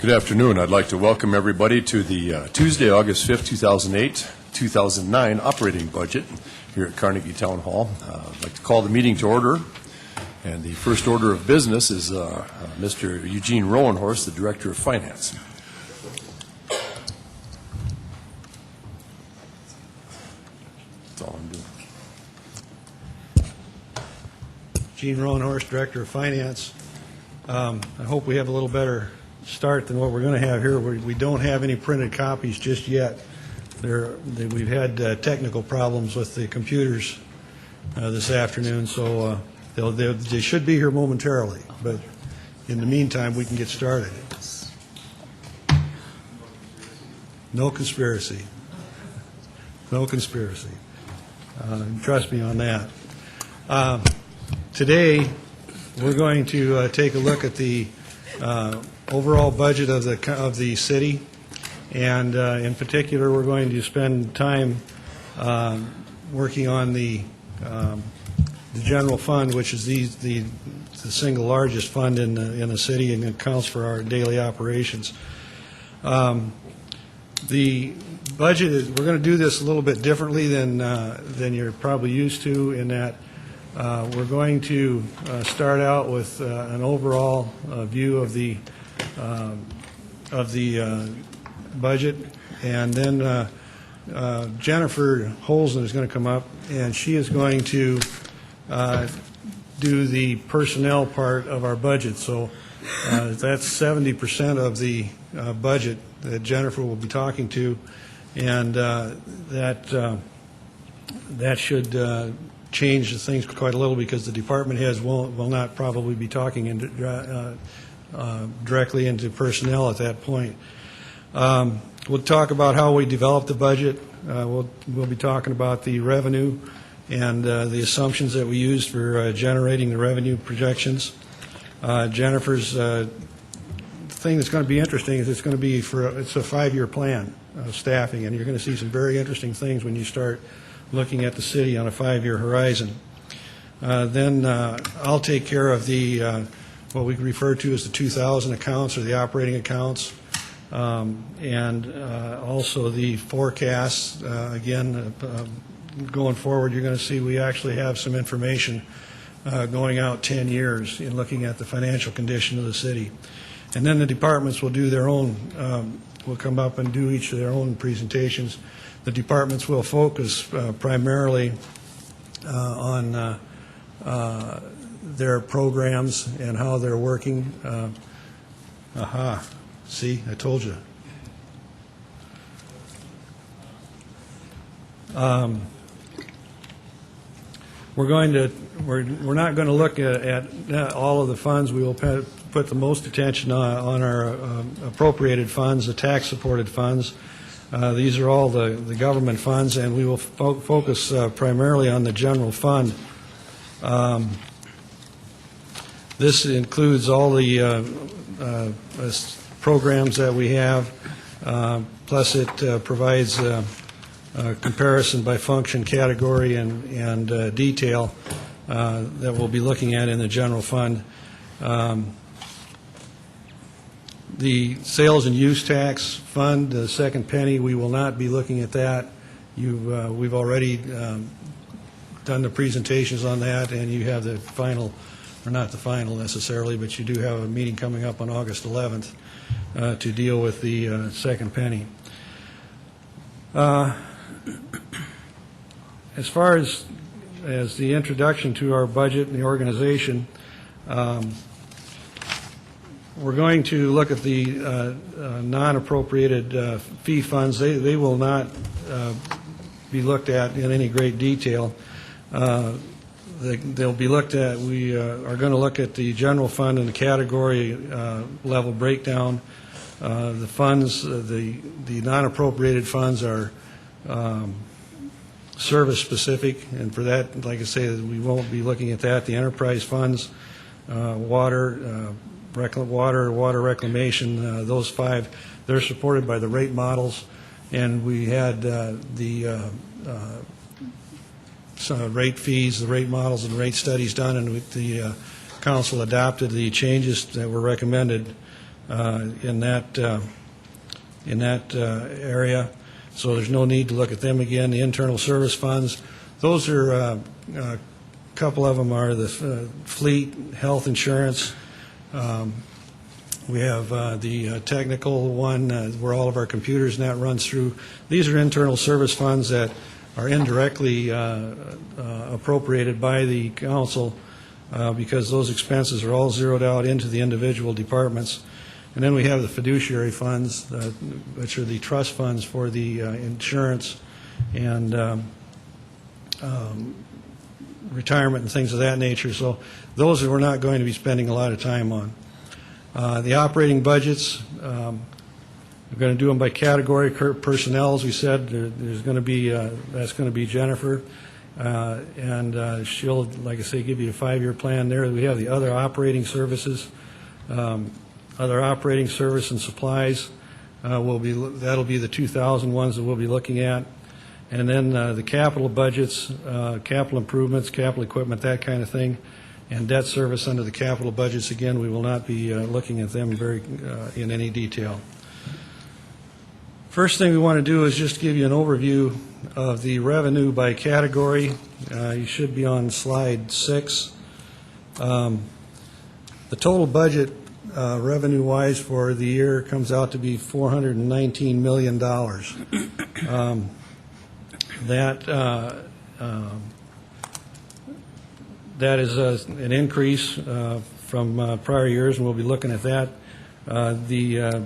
Good afternoon. I'd like to welcome everybody to the Tuesday, August 5th, 2009 operating budget here at Carnegie Town Hall. I'd like to call the meeting to order. And the first order of business is Mr. Eugene Rowenhorst, the Director of Finance. That's all I'm doing. Gene Rowenhorst, Director of Finance. I hope we have a little better start than what we're going to have here. We don't have any printed copies just yet. We've had technical problems with the computers this afternoon, so they should be here momentarily. But in the meantime, we can get started. No conspiracy. No conspiracy. Trust me on that. Today, we're going to take a look at the overall budget of the city, and in particular, we're going to spend time working on the general fund, which is the single largest fund in the city and accounts for our daily operations. The budget is, we're going to do this a little bit differently than you're probably used to, in that we're going to start out with an overall view of the budget, and then Jennifer Holzen is going to come up, and she is going to do the personnel part of our budget. So that's 70% of the budget that Jennifer will be talking to, and that should change things quite a little, because the department heads will not probably be talking directly into personnel at that point. We'll talk about how we develop the budget. We'll be talking about the revenue and the assumptions that we used for generating the revenue projections. Jennifer's thing that's going to be interesting is it's a 5-year plan of staffing, and you're going to see some very interesting things when you start looking at the city on a 5-year horizon. Then I'll take care of the what we refer to as the 2000 accounts, or the operating accounts, and also the forecasts. Again, going forward, you're going to see we actually have some information going out 10 years in looking at the financial condition of the city. And then the departments will do their own, will come up and do each of their own presentations. The departments will focus primarily on their programs and how they're working. See, I told you. We're not going to look at all of the funds. We will put the most attention on our appropriated funds, the tax-supported funds. These are all the government funds, and we will focus primarily on the general fund. This includes all the programs that we have, plus it provides a comparison by function, category, and detail that we'll be looking at in the general fund. The sales and use tax fund, the second penny, we will not be looking at that. We've already done the presentations on that, and you have the final, or not the final necessarily, but you do have a meeting coming up on August 11th to deal with the second penny. As far as the introduction to our budget and the organization, we're going to look at the non-appropriated fee funds. They will not be looked at in any great detail. They'll be looked at. We are going to look at the general fund and the category level breakdown. The funds, the non-appropriated funds are service-specific, and for that, like I say, we won't be looking at that. The enterprise funds, water reclamation, those 5, they're supported by the rate models, and we had the rate fees, the rate models, and rate studies done, and the council adopted the changes that were recommended in that area, so there's no need to look at them again. The internal service funds, those are a couple of them are the fleet, health insurance. We have the technical one where all of our computers and that runs through. These are internal service funds that are indirectly appropriated by the council because those expenses are all zeroed out into the individual departments. And then we have the fiduciary funds, which are the trust funds for the insurance and retirement and things of that nature. So those we're not going to be spending a lot of time on. The operating budgets, we're going to do them by category. Personnel, as we said, there's going to be that's going to be Jennifer, and she'll, like I say, give you a 5-year plan there. We have the other operating services, other operating service and supplies. That'll be the 2000 ones that we'll be looking at, and then the capital budgets, capital improvements, capital equipment, that kind of thing. And debt service under the capital budgets, again, we will not be looking at them in any detail. First thing we want to do is just give you an overview of the revenue by category. You should be on slide 6. The total budget revenue-wise for the year comes out to be $419 million. That is an increase from prior years, and we'll be looking at that. The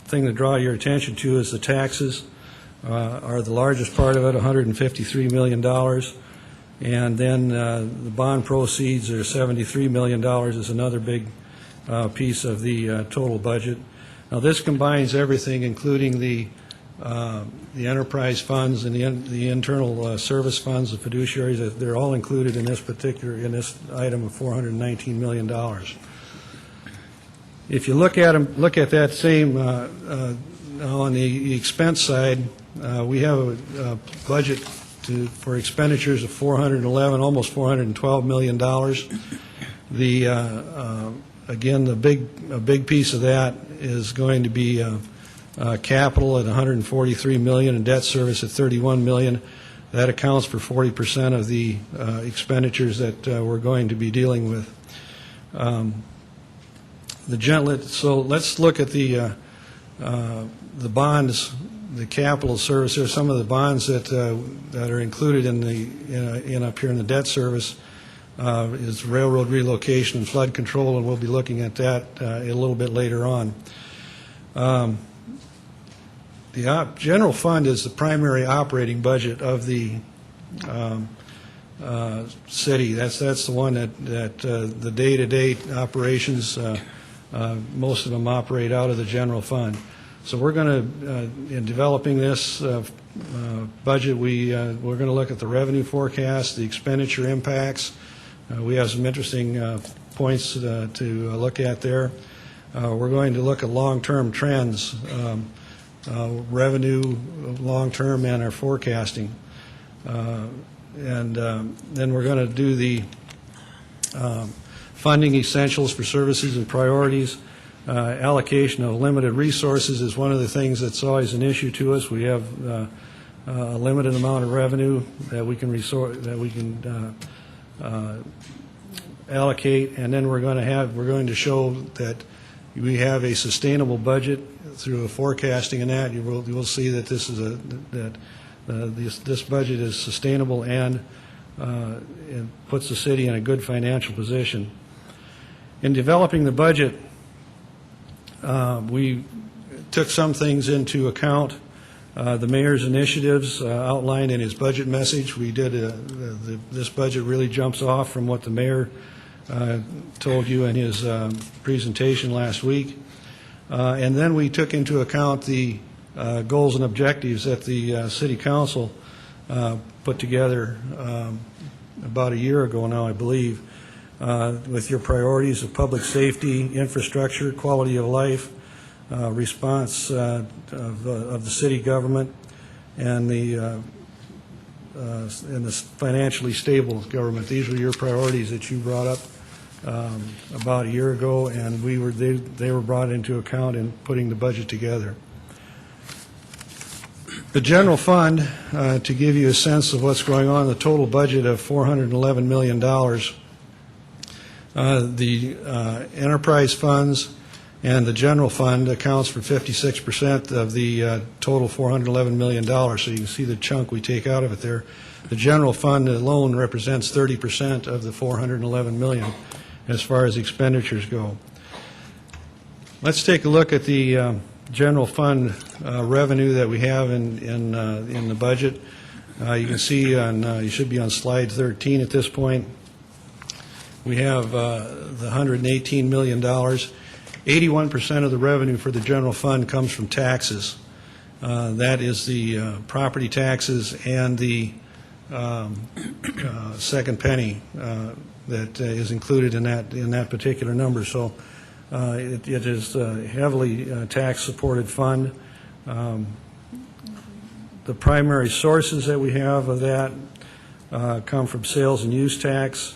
thing to draw your attention to is the taxes are the largest part of it, $153 million. And then the bond proceeds are $73 million is another big piece of the total budget. Now, this combines everything, including the enterprise funds and the internal service funds, the fiduciaries. They're all included in this item of $419 million. If you look at that same on the expense side, we have a budget for expenditures of almost $412 million. Again, a big piece of that is going to be capital at $143 million and debt service at $31 million. That accounts for 40% of the expenditures that we're going to be dealing with. So let's look at the bonds, the capital service. There are some of the bonds that are included in up here in the debt service. Is railroad relocation and flood control, and we'll be looking at that a little bit later on. The general fund is the primary operating budget of the city. That's the one that the day-to-day operations, most of them operate out of the general fund. So we're going to, in developing this budget, we're going to look at the revenue forecast, the expenditure impacts. We have some interesting points to look at there. We're going to look at long-term trends, revenue long-term, and our forecasting. And then we're going to do the funding essentials for services and priorities. Allocation of limited resources is one of the things that's always an issue to us. We have a limited amount of revenue that we can allocate, and then we're going to show that we have a sustainable budget through a forecasting, and that you will see that this is this budget is sustainable and it puts the city in a good financial position. In developing the budget, we took some things into account. The mayor's initiatives outlined in his budget message. We did this budget really jumps off from what the mayor told you in his presentation last week. And then we took into account the goals and objectives that the city council put together about a year ago now, I believe, with your priorities of public safety, infrastructure, quality of life, response of the city government, and the financially stable government. These were your priorities that you brought up about a year ago, and they were brought into account in putting the budget together. The general fund, to give you a sense of what's going on, the total budget of $411 million. The enterprise funds and the general fund accounts for 56% of the total $411 million, so you can see the chunk we take out of it there. The general fund alone represents 30% of the $411 million as far as expenditures go. Let's take a look at the general fund revenue that we have in the budget. You can see you should be on slide 13 at this point. We have the $118 million. 81% of the revenue for the general fund comes from taxes. That is the property taxes and the second penny that is included in that particular number. So it is a heavily tax-supported fund. The primary sources that we have of that come from sales and use tax.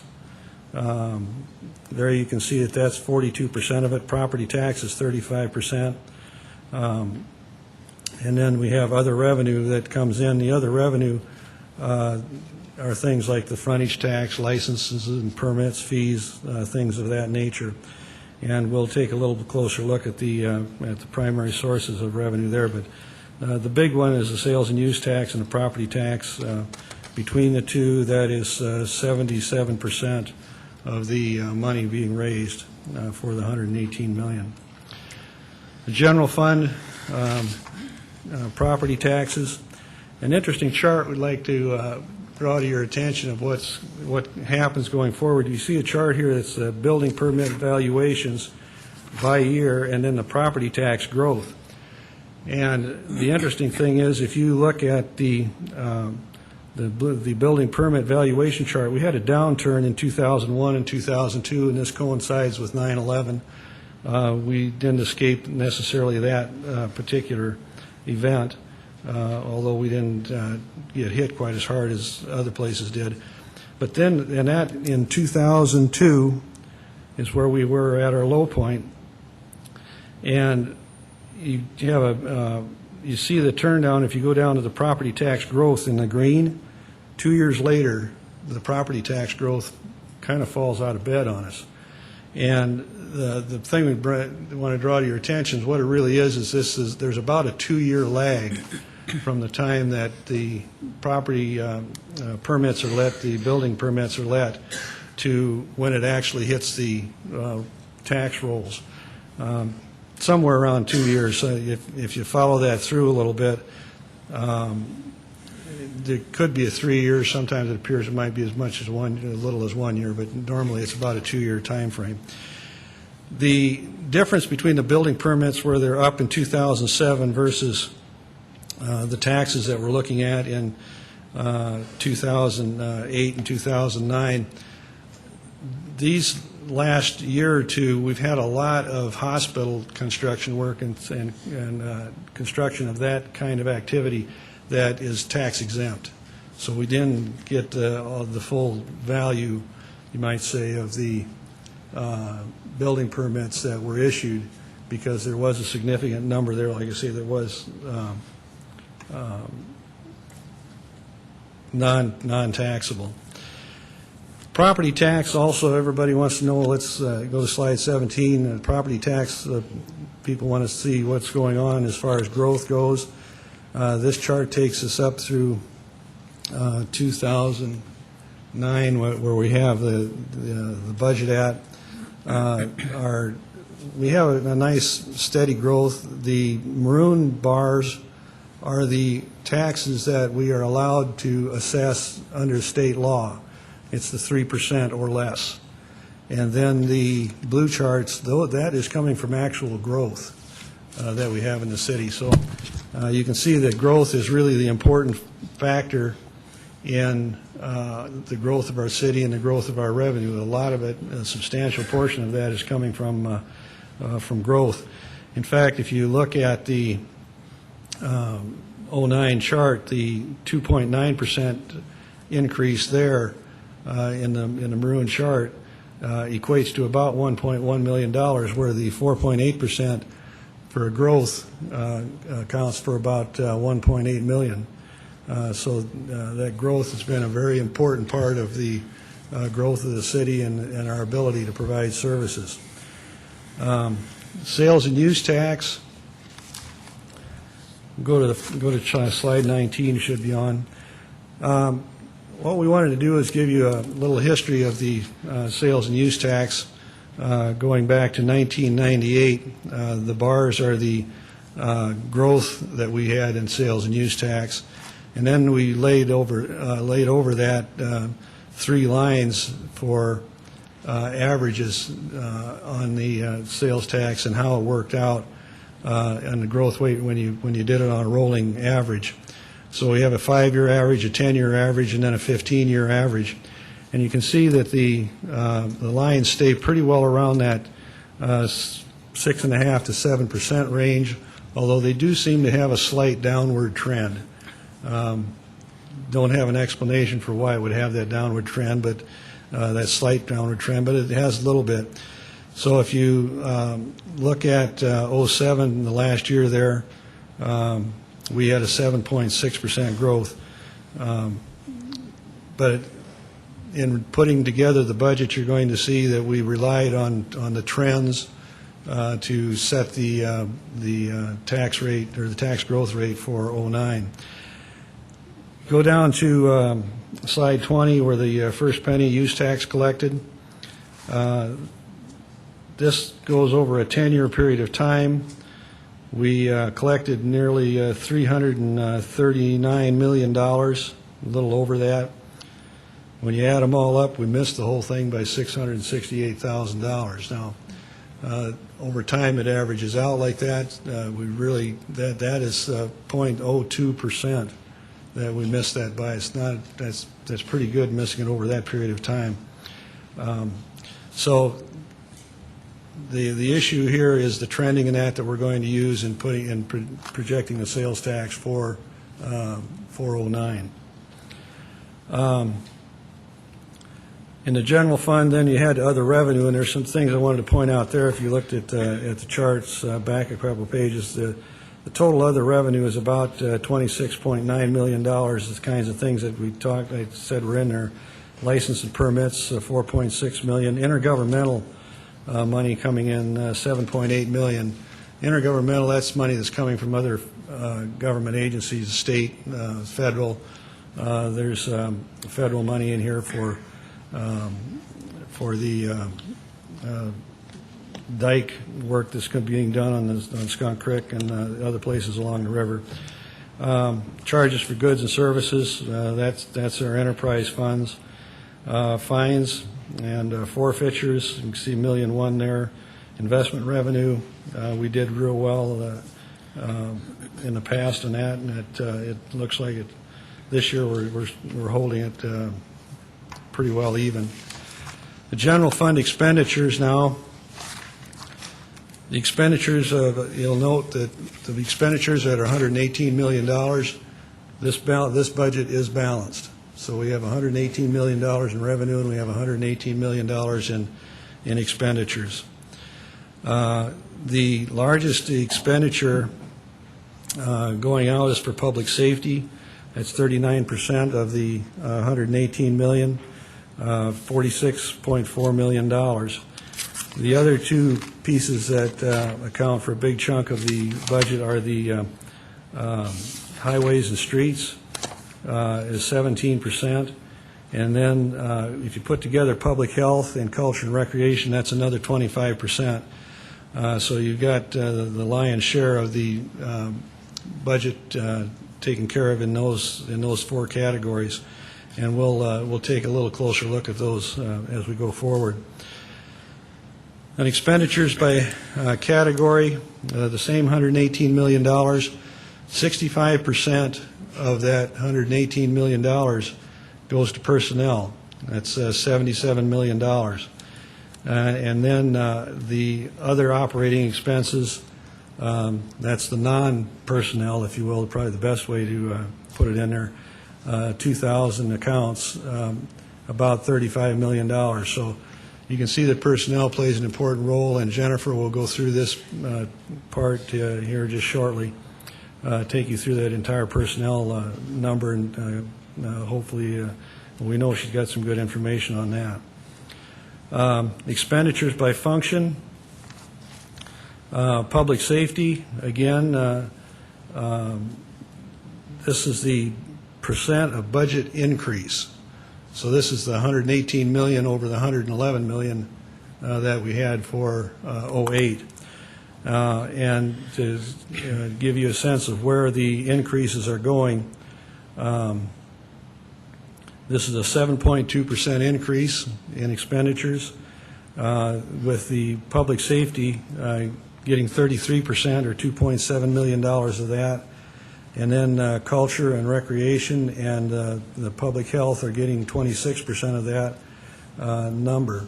There you can see that that's 42% of it. Property tax is 35%. And then we have other revenue that comes in. The other revenue are things like the frontage tax, licenses and permits, fees, things of that nature. And we'll take a little closer look at the primary sources of revenue there. But the big one is the sales and use tax and the property tax. Between the two, that is 77% of the money being raised for the $118 million. The general fund, property taxes. An interesting chart we'd like to draw to your attention of what happens going forward. You see a chart here that's building permit valuations by year and then the property tax growth. And the interesting thing is, if you look at the building permit valuation chart, we had a downturn in 2001 and 2002, and this coincides with 9/11. We didn't escape necessarily that particular event, although we didn't get hit quite as hard as other places did. But then, and that in 2002 is where we were at our low point, and you have you see the turn down. If you go down to the property tax growth in the green, 2 years later, the property tax growth kind of falls out of bed on us. And the thing we want to draw to your attention is what it really is there's about a 2-year lag from the time that the property permits are let, the building permits are let, to when it actually hits the tax rolls. Somewhere around 2 years. So if you follow that through a little bit, there could be a 3 years. Sometimes it appears it might be as much as a little as 1 year, but normally it's about a 2-year time frame. The difference between the building permits where they're up in 2007 versus the taxes that we're looking at in 2008 and 2009, these last year or two, we've had a lot of hospital construction work and construction of that kind of activity that is tax exempt. So we didn't get the full value, you might say, of the building permits that were issued, because there was a significant number there. Like I say, there was non-taxable. Property tax also, everybody wants to know. Let's go to slide 17. Property tax, people want to see what's going on as far as growth goes. This chart takes us up through 2009, where we have the budget at. We have a nice steady growth. The maroon bars are the taxes that we are allowed to assess under state law. It's the 3% or less. And then the blue charts, though, that is coming from actual growth that we have in the city. So you can see that growth is really the important factor in the growth of our city and the growth of our revenue. A lot of it, a substantial portion of that, is coming from growth. In fact, if you look at the 09 chart, the 2.9% increase there in the maroon chart, equates to about $1.1 million, where the 4.8% for growth accounts for about $1.8 million. So that growth has been a very important part of the growth of the city and our ability to provide services. Sales and use tax. Go to slide 19, should be on. What we wanted to do is give you a little history of the sales and use tax going back to 1998. The bars are the growth that we had in sales and use tax, and then we laid over that 3 lines for averages on the sales tax and how it worked out and the growth rate when you did it on a rolling average. So we have a 5-year average, a 10-year average, and then a 15-year average. And you can see that the lines stay pretty well around that 6.5% to 7% range, although they do seem to have a slight downward trend. Don't have an explanation for why it would have that downward trend, but that slight downward trend, but it has a little bit. So if you look at 07, the last year there, we had a 7.6% growth. But in putting together the budget, you're going to see that we relied on the trends to set the tax rate or the tax growth rate for 09. Go down to slide 20 where the first penny use tax collected. This goes over a 10-year period of time. We collected nearly $339 million, a little over that. When you add them all up, we missed the whole thing by $668,000. Now, over time, it averages out like that. That is 0.02% that we missed that by. It's not that's pretty good missing it over that period of time. So the issue here is the trending in that we're going to use in projecting the sales tax for 09. In the general fund, then you had other revenue, and there's some things I wanted to point out there. If you looked at the charts back a couple of pages, the total other revenue is about $26.9 million. The kinds of things that I said were in there. License and permits, $4.6 million. Intergovernmental money coming in, $7.8 million. Intergovernmental, that's money that's coming from other government agencies, state, federal. There's federal money in here for the dike work that's being done on Skunk Creek and other places along the river. Charges for goods and services, that's our enterprise funds. Fines and forfeitures, you can see $1.1 million there. Investment revenue, we did real well in the past on that, and it looks like this year we're holding it pretty well even. The general fund expenditures now. The expenditures, you'll note that the expenditures that are $118 million, this budget is balanced. So we have $118 million in revenue and we have $118 million in expenditures. The largest expenditure going out is for public safety. That's 39% of the $118 million, $46.4 million. The other two pieces that account for a big chunk of the budget are the highways and streets, is 17%. And then if you put together public health and culture and recreation, that's another 25%. So you've got the lion's share of the budget taken care of in those 4 categories. And we'll take a little closer look at those as we go forward. And expenditures by category, the same $118 million. 65% of that $118 million goes to personnel. That's $77 million. And then the other operating expenses, that's the non-personnel, if you will, probably the best way to put it in there. 2,000 accounts, about $35 million. So You can see that personnel plays an important role, and Jennifer will go through this part here just shortly, take you through that entire personnel number, and hopefully we know she's got some good information on that. Expenditures by function. Public safety, again, this is the percent of budget increase. So this is the 118 million over the 111 million that we had for '08. And to give you a sense of where the increases are going, this is a 7.2% increase in expenditures, with the public safety getting 33% or $2.7 million of that. And then culture and recreation and the public health are getting 26% of that number.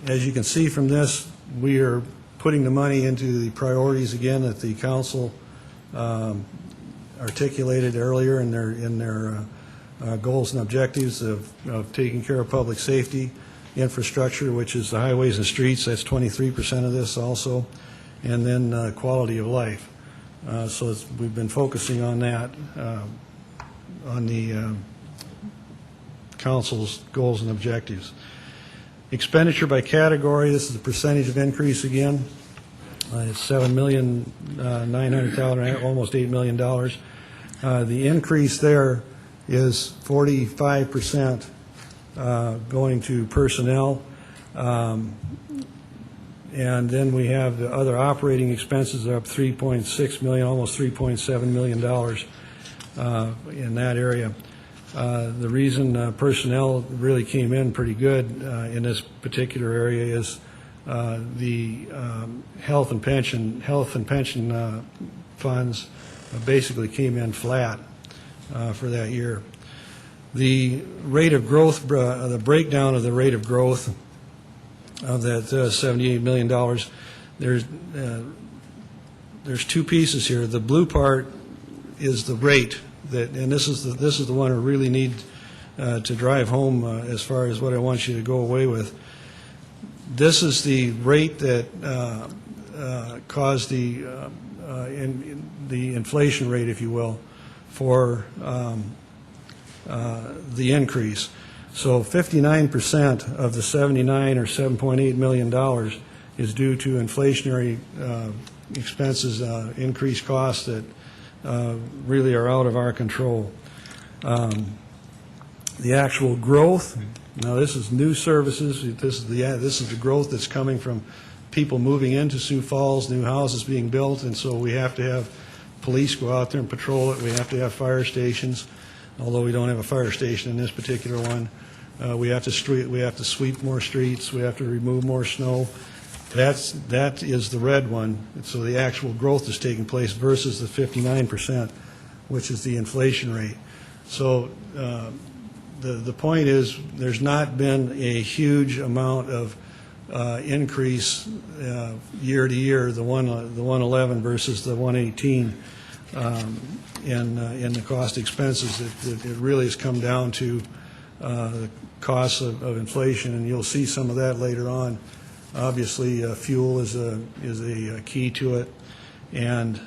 As you can see from this, we are putting the money into the priorities again that the council articulated earlier in their goals and objectives of taking care of public safety, infrastructure, which is the highways and streets, that's 23% of this also, and then quality of life. So we've been focusing on that, on the council's goals and objectives. Expenditure by category, this is the percentage of increase again. It's $7,900,000, almost $8 million. The increase there is 45% going to personnel. And then we have the other operating expenses are up $3.6 million, almost $3.7 million in that area. The reason personnel really came in pretty good in this particular area is the health and pension funds basically came in flat for that year. The rate of growth, the breakdown of the rate of growth of that $78 million, there's two pieces here. The blue part is the rate that, and this is the one I really need to drive home as far as what I want you to go away with. This is the rate that caused the inflation rate, if you will, for the increase. So 59% of the 79 or $7.8 million is due to inflationary expenses, increased costs that really are out of our control. The actual growth, now this is new services. This is the growth that's coming from people moving into Sioux Falls, new houses being built, and so we have to have police go out there and patrol it. We have to have fire stations, although we don't have a fire station in this particular one. We have to sweep more streets. We have to remove more snow. That is the red one. So the actual growth is taking place versus the 59%, which is the inflation rate. So the point is there's not been a huge amount of increase year to year, the 111 versus the 118 in the cost expenses. It really has come down to the costs of inflation, and you'll see some of that later on. Obviously, fuel is a key to it, and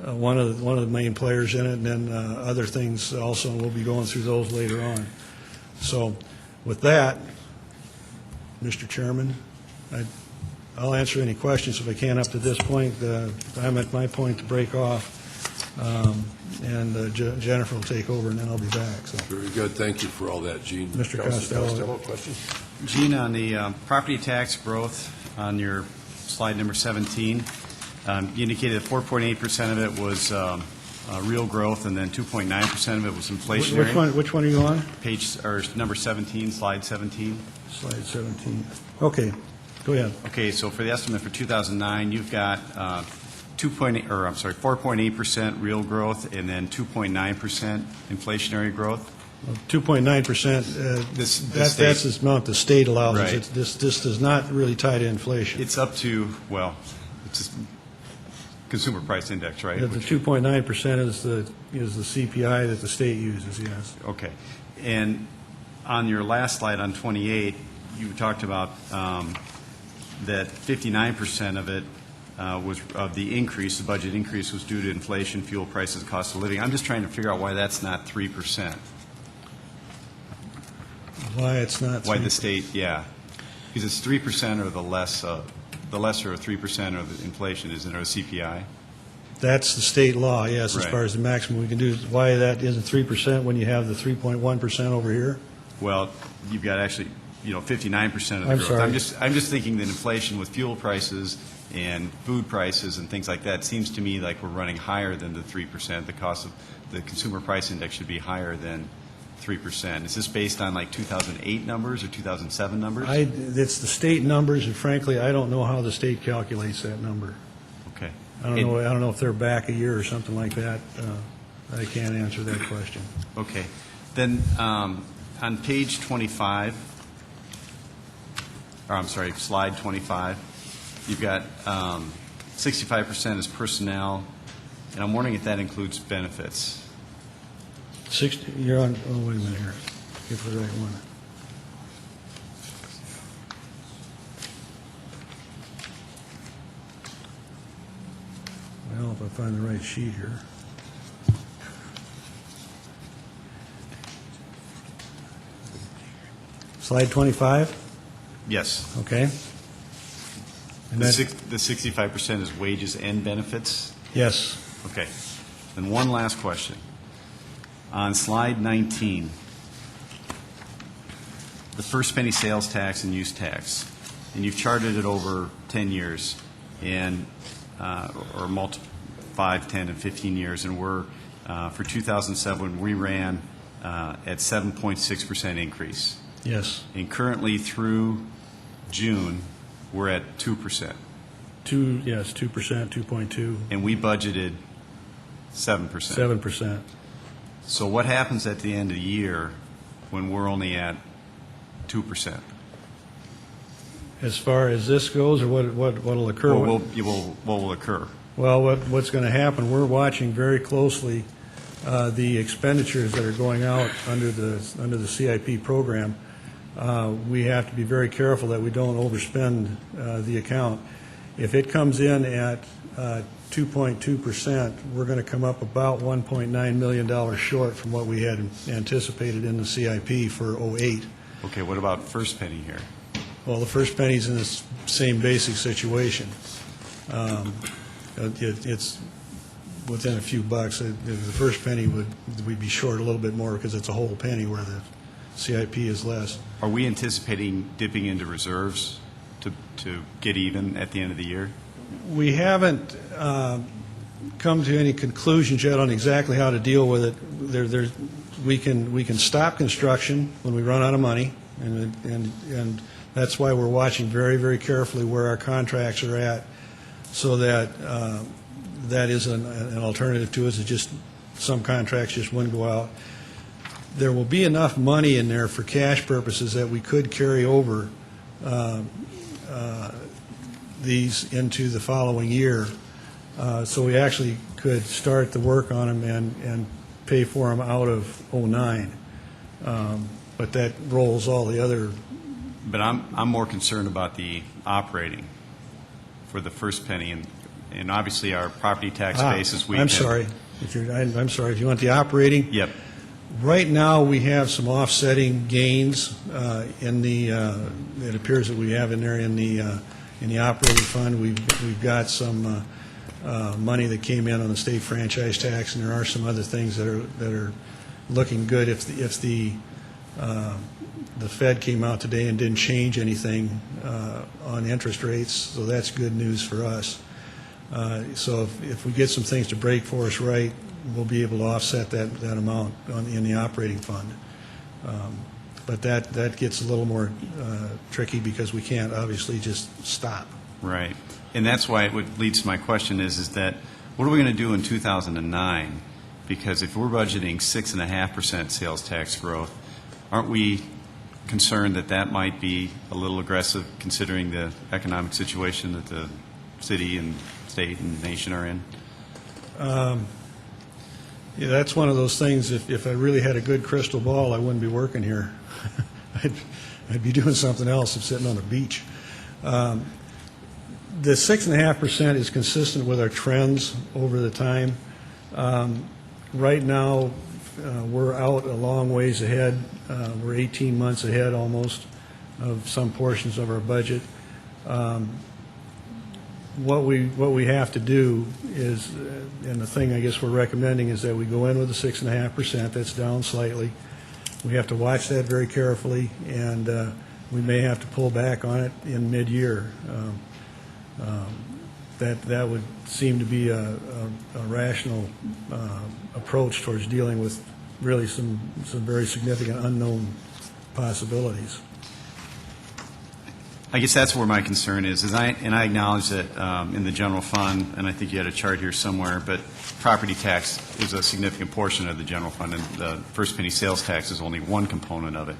one of the main players in it, and then other things also, and we'll be going through those later on. So with that, Mr. Chairman, I'll answer any questions if I can up to this point. I'm at my point to break off, and Jennifer will take over, and then I'll be back. So. Very good. Thank you for all that, Gene. Mr. Costello. Question? Gene, on the property tax growth on your slide number 17, you indicated that 4.8% of it was real growth, and then 2.9% of it was inflationary. Which one are you on? Page or number 17, slide 17. Slide 17. Okay, go ahead. Okay, so for the estimate for 2009, you've got 4.8% real growth, and then 2.9% inflationary growth. 2.9%. That's the amount the state allows us. Right. This does not really tie to inflation. It's up to, well, it's just consumer price index, right? The 2.9% is the CPI that the state uses. Yes. Okay, and on your last slide on 28, you talked about that 59% of it was of the increase, the budget increase was due to inflation, fuel prices, cost of living. I'm just trying to figure out why that's not 3%. Why it's not? Why the state, yeah. Because it's 3% or the lesser of 3% of the inflation, isn't it, or CPI? That's the state law, yes, as Right. far as the maximum we can do. Why that isn't 3% when you have the 3.1% over here? Well, you've got actually, 59% of the I'm growth. sorry. I'm just thinking that inflation with fuel prices and food prices and things like that seems to me like we're running higher than the 3%. The cost of the consumer price index should be higher than 3%. Is this based on like 2008 numbers or 2007 numbers? It's the state numbers, and frankly, I don't know how the state calculates that number. Okay. I don't know if they're back a year or something like that. I can't answer that question. Okay. Then on page 25, or I'm sorry, slide 25, you've got 65% is personnel, and I'm wondering if that includes benefits. 60, you're on, oh, wait a minute here. Get the right one. Well, if I find the right sheet here. Slide 25, Yes. okay? And The that, 65% is wages and benefits? yes, Okay. Then one last question. On slide 19, the first penny sales tax and use tax, and you've charted it over 10 years, and or 5, 10, and 15 years, and we're, for 2007, we ran at 7.6% increase. yes. And currently through June, we're at 2%. 2%, 2.2, And we budgeted 7%. 7%. So what happens at the end of the year when we're only at 2%? As far as this goes, or what'll occur? What will occur? Well, what's going to happen, we're watching very closely the expenditures that are going out under the CIP program. We have to be very careful that we don't overspend the account. If it comes in at 2.2%, we're going to come up about $1.9 million short from what we had anticipated in the CIP for '08. Okay, what about first penny here? Well, the first penny's in the same basic situation. It's within a few bucks. The first penny we'd be short a little bit more because it's a whole penny where the CIP is less. Are we anticipating dipping into reserves to get even at the end of the year? We haven't come to any conclusions yet on exactly how to deal with it. We can stop construction when we run out of money, and that's why we're watching very, very carefully where our contracts are at, so that that is an alternative to us. It's just some contracts just wouldn't go out. There will be enough money in there for cash purposes that we could carry over these into the following year. So we actually could start the work on them and pay for them out of '09. But that rolls all the other. But I'm more concerned about the operating for the first penny, and obviously our property tax base is weak. I'm sorry. I'm sorry. If you want the operating. Yep. Right now, we have some offsetting gains in the. It appears that we have in there in the operating fund. We've got some money that came in on the state franchise tax, and there are some other things that are looking good. If the Fed came out today and didn't change anything on interest rates, so that's good news for us. So if we get some things to break for us right, we'll be able to offset that amount in the operating fund. But that gets a little more tricky because we can't obviously just stop. Right. And that's why what leads to my question is that what are we going to do in 2009? Because if we're budgeting 6.5% sales tax growth, aren't we concerned that that might be a little aggressive considering the economic situation that the city and state and nation are in? Yeah, that's one of those things, if I really had a good crystal ball, I wouldn't be working here. I'd be doing something else, sitting on the beach. The 6.5% is consistent with our trends over the time. Right now, we're out a long ways ahead. We're 18 months ahead almost of some portions of our budget. What we have to do is, and the thing I guess we're recommending is that we go in with the 6.5%. That's down slightly. We have to watch that very carefully, and we may have to pull back on it in mid-year. That would seem to be a rational approach towards dealing with really some very significant unknown possibilities. I guess that's where my concern is I acknowledge that in the general fund, and I think you had a chart here somewhere, but property tax is a significant portion of the general fund, and the first penny sales tax is only one component of it.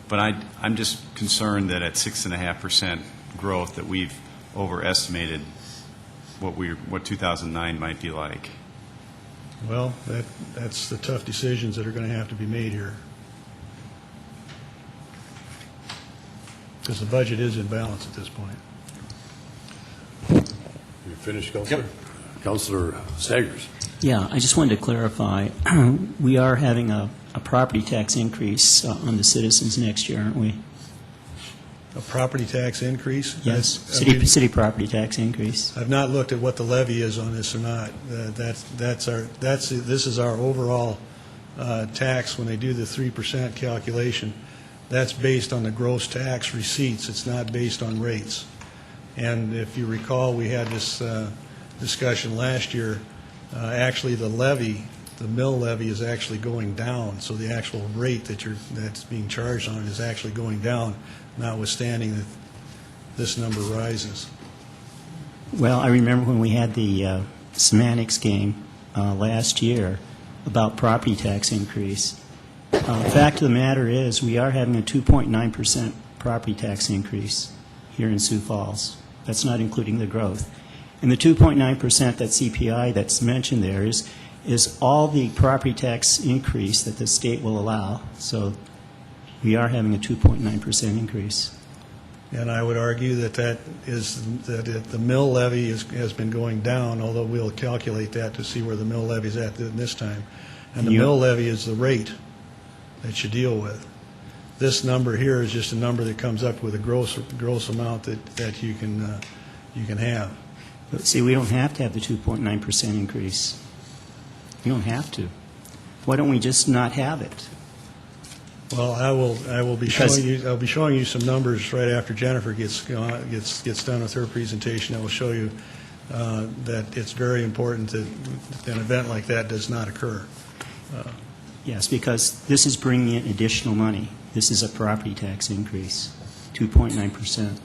But I'm just concerned that at 6.5% growth that we've overestimated what 2009 might be like. Well, that's the tough decisions that are going to have to be made here. Because the budget is in balance at this point. You finished, Councilor? Yep. Councilor Staggers. Yeah, I just wanted to clarify. We are having a property tax increase on the citizens next year, aren't we? A property tax increase? Yes, city property tax increase. I've not looked at what the levy is on this or not. This is our overall tax when they do the 3% calculation. That's based on the gross tax receipts. It's not based on rates. And if you recall, we had this discussion last year. Actually, the levy, the mill levy, is actually going down. So the actual rate that's being charged on it is actually going down, notwithstanding that this number rises. Well, I remember when we had the semantics game last year about property tax increase. The fact of the matter is we are having a 2.9% property tax increase here in Sioux Falls. That's not including the growth. And the 2.9%, that CPI that's mentioned there, is all the property tax increase that the state will allow. So we are having a 2.9% increase. And I would argue that the mill levy has been going down, although we'll calculate that to see where the mill levy is at this time. And the mill levy is the rate that you deal with. This number here is just a number that comes up with a gross amount that you can have. But see, we don't have to have the 2.9% increase. We don't have to. Why don't we just not have it? Well, I will be showing you. I'll be showing you some numbers right after Jennifer gets done with her presentation. I will show you that it's very important that an event like that does not occur. Yes, because this is bringing in additional money. This is a property tax increase, 2.9%.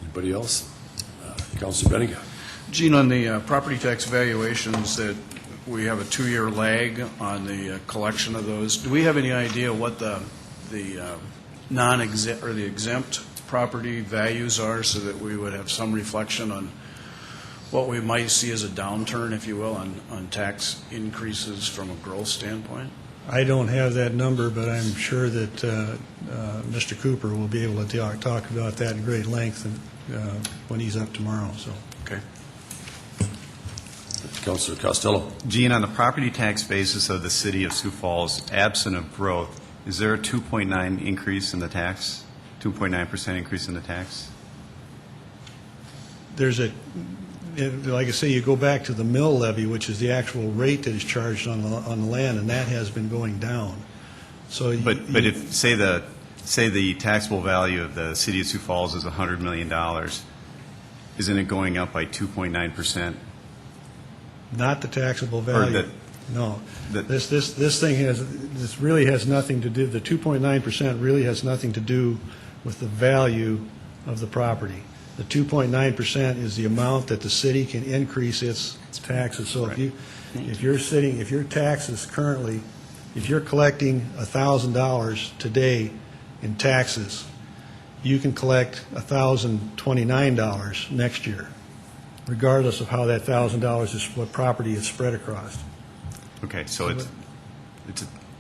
Anybody else? Councilor Bennigan. Gene, on the property tax valuations, that we have a 2-year lag on the collection of those. Do we have any idea what the non-exempt or the exempt property values are, so that we would have some reflection on what we might see as a downturn, if you will, on tax increases from a growth standpoint? I don't have that number, but I'm sure that Mr. Cooper will be able to talk about that in great length when he's up tomorrow. So. Okay. Councilor Costello. Gene, on the property tax basis of the city of Sioux Falls, absent of growth, is there a 2.9 increase in the tax? 2.9% increase in the tax? There's like I say, you go back to the mill levy, which is the actual rate that is charged on the land, and that has been going down. So, but if say the taxable value of the city of Sioux Falls is $100 million, isn't it going up by 2.9%? Not the taxable value. No. This really has nothing to do. The 2.9% really has nothing to do with the value of the property. The 2.9% is the amount that the city can increase its taxes. So if your taxes currently, if you're collecting $1,000 today in taxes, you can collect $1,029 next year. regardless of how that $1,000 is, what property is spread across. Okay, so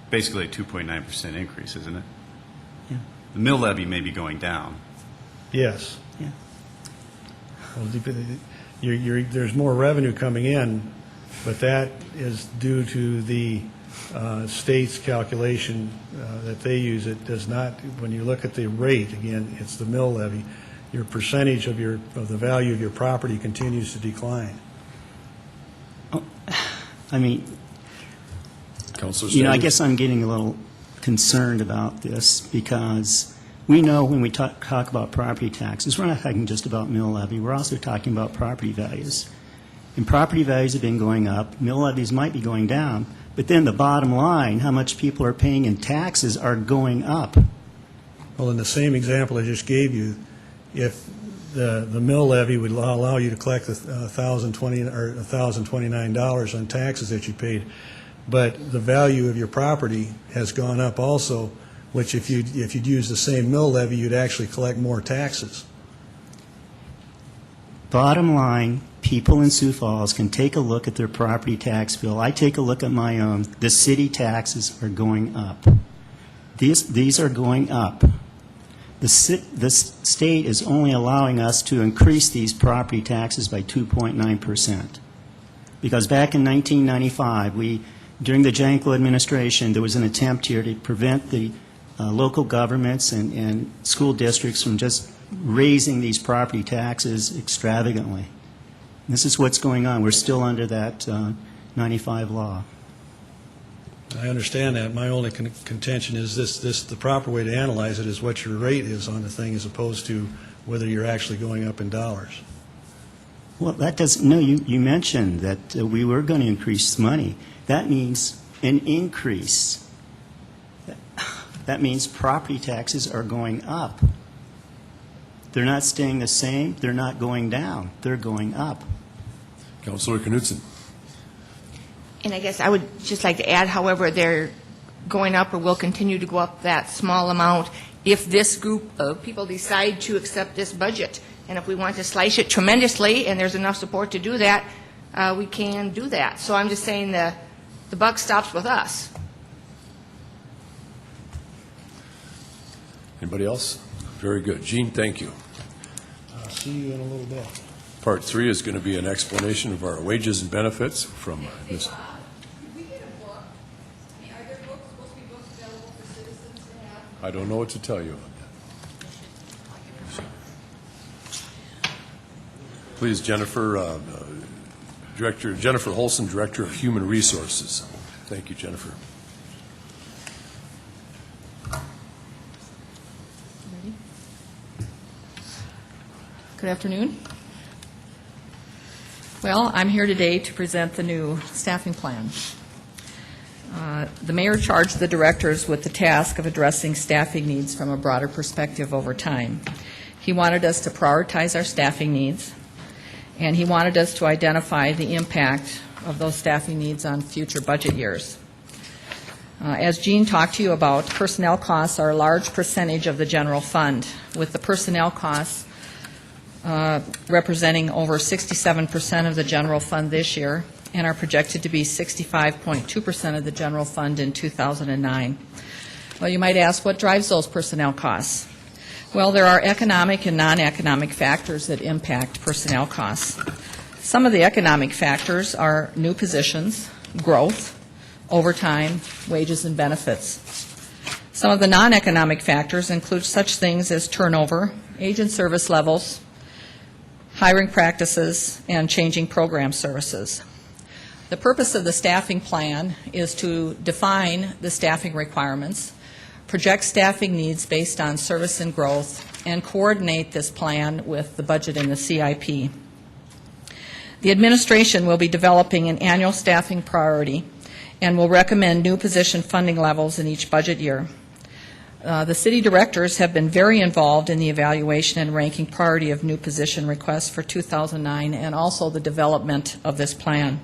basically a 2.9% increase, isn't it? Yeah. The mill levy may be going down. Yes. Yeah. Well, there's more revenue coming in, but that is due to the state's calculation that they use. It does not, when you look at the rate, again, it's the mill levy, your percentage of the value of your property continues to decline. I mean, Councilor I Stanley? guess I'm getting a little concerned about this because we know when we talk about property taxes, we're not talking just about mill levy, we're also talking about property values. And property values have been going up, mill levies might be going down, but then the bottom line, how much people are paying in taxes are going up. Well, in the same example I just gave you, if the mill levy would allow you to collect $1,029 on taxes that you paid, but the value of your property has gone up also, which if you'd use the same mill levy, you'd actually collect more taxes. Bottom line, people in Sioux Falls can take a look at their property tax bill. I take a look at my own. The city taxes are going up. These are going up. The state is only allowing us to increase these property taxes by 2.9%. Because back in 1995, during the Jankel administration, there was an attempt here to prevent the local governments and school districts from just raising these property taxes extravagantly. This is what's going on. We're still under that 95 law. I understand that. My only contention is the proper way to analyze it is what your rate is on the thing as opposed to whether you're actually going up in dollars. Well, that doesn't, no, you mentioned that we were going to increase money. That means an increase. That means property taxes are going up. They're not staying the same. They're not going down. They're going up. Councilor Knudsen? And I guess I would just like to add, however, they're going up or will continue to go up that small amount if this group of people decide to accept this budget. And if we want to slice it tremendously and there's enough support to do that, we can do that. So I'm just saying the buck stops with us. Anybody else? Very good. Gene, thank you. I'll see you in a little bit. Part 3 is going to be an explanation of our wages and benefits from Ms. Could we get a book? I mean, are there books, supposed to be books available for citizens to have? I don't know what to tell you. Please, Jennifer, Jennifer Holson, Director of Human Resources. Thank you, Jennifer. Good afternoon. Well, I'm here today to present the new staffing plan. The mayor charged the directors with the task of addressing staffing needs from a broader perspective over time. He wanted us to prioritize our staffing needs, and he wanted us to identify the impact of those staffing needs on future budget years. As Jean talked to you about, personnel costs are a large percentage of the general fund, with the personnel costs representing over 67% of the general fund this year and are projected to be 65.2% of the general fund in 2009. Well, you might ask, what drives those personnel costs? Well, there are economic and non-economic factors that impact personnel costs. Some of the economic factors are new positions, growth, overtime, wages, and benefits. Some of the non-economic factors include such things as turnover, age and service levels, hiring practices, and changing program services. The purpose of the staffing plan is to define the staffing requirements, project staffing needs based on service and growth, and coordinate this plan with the budget and the CIP. The administration will be developing an annual staffing priority and will recommend new position funding levels in each budget year. The city directors have been very involved in the evaluation and ranking priority of new position requests for 2009 and also the development of this plan.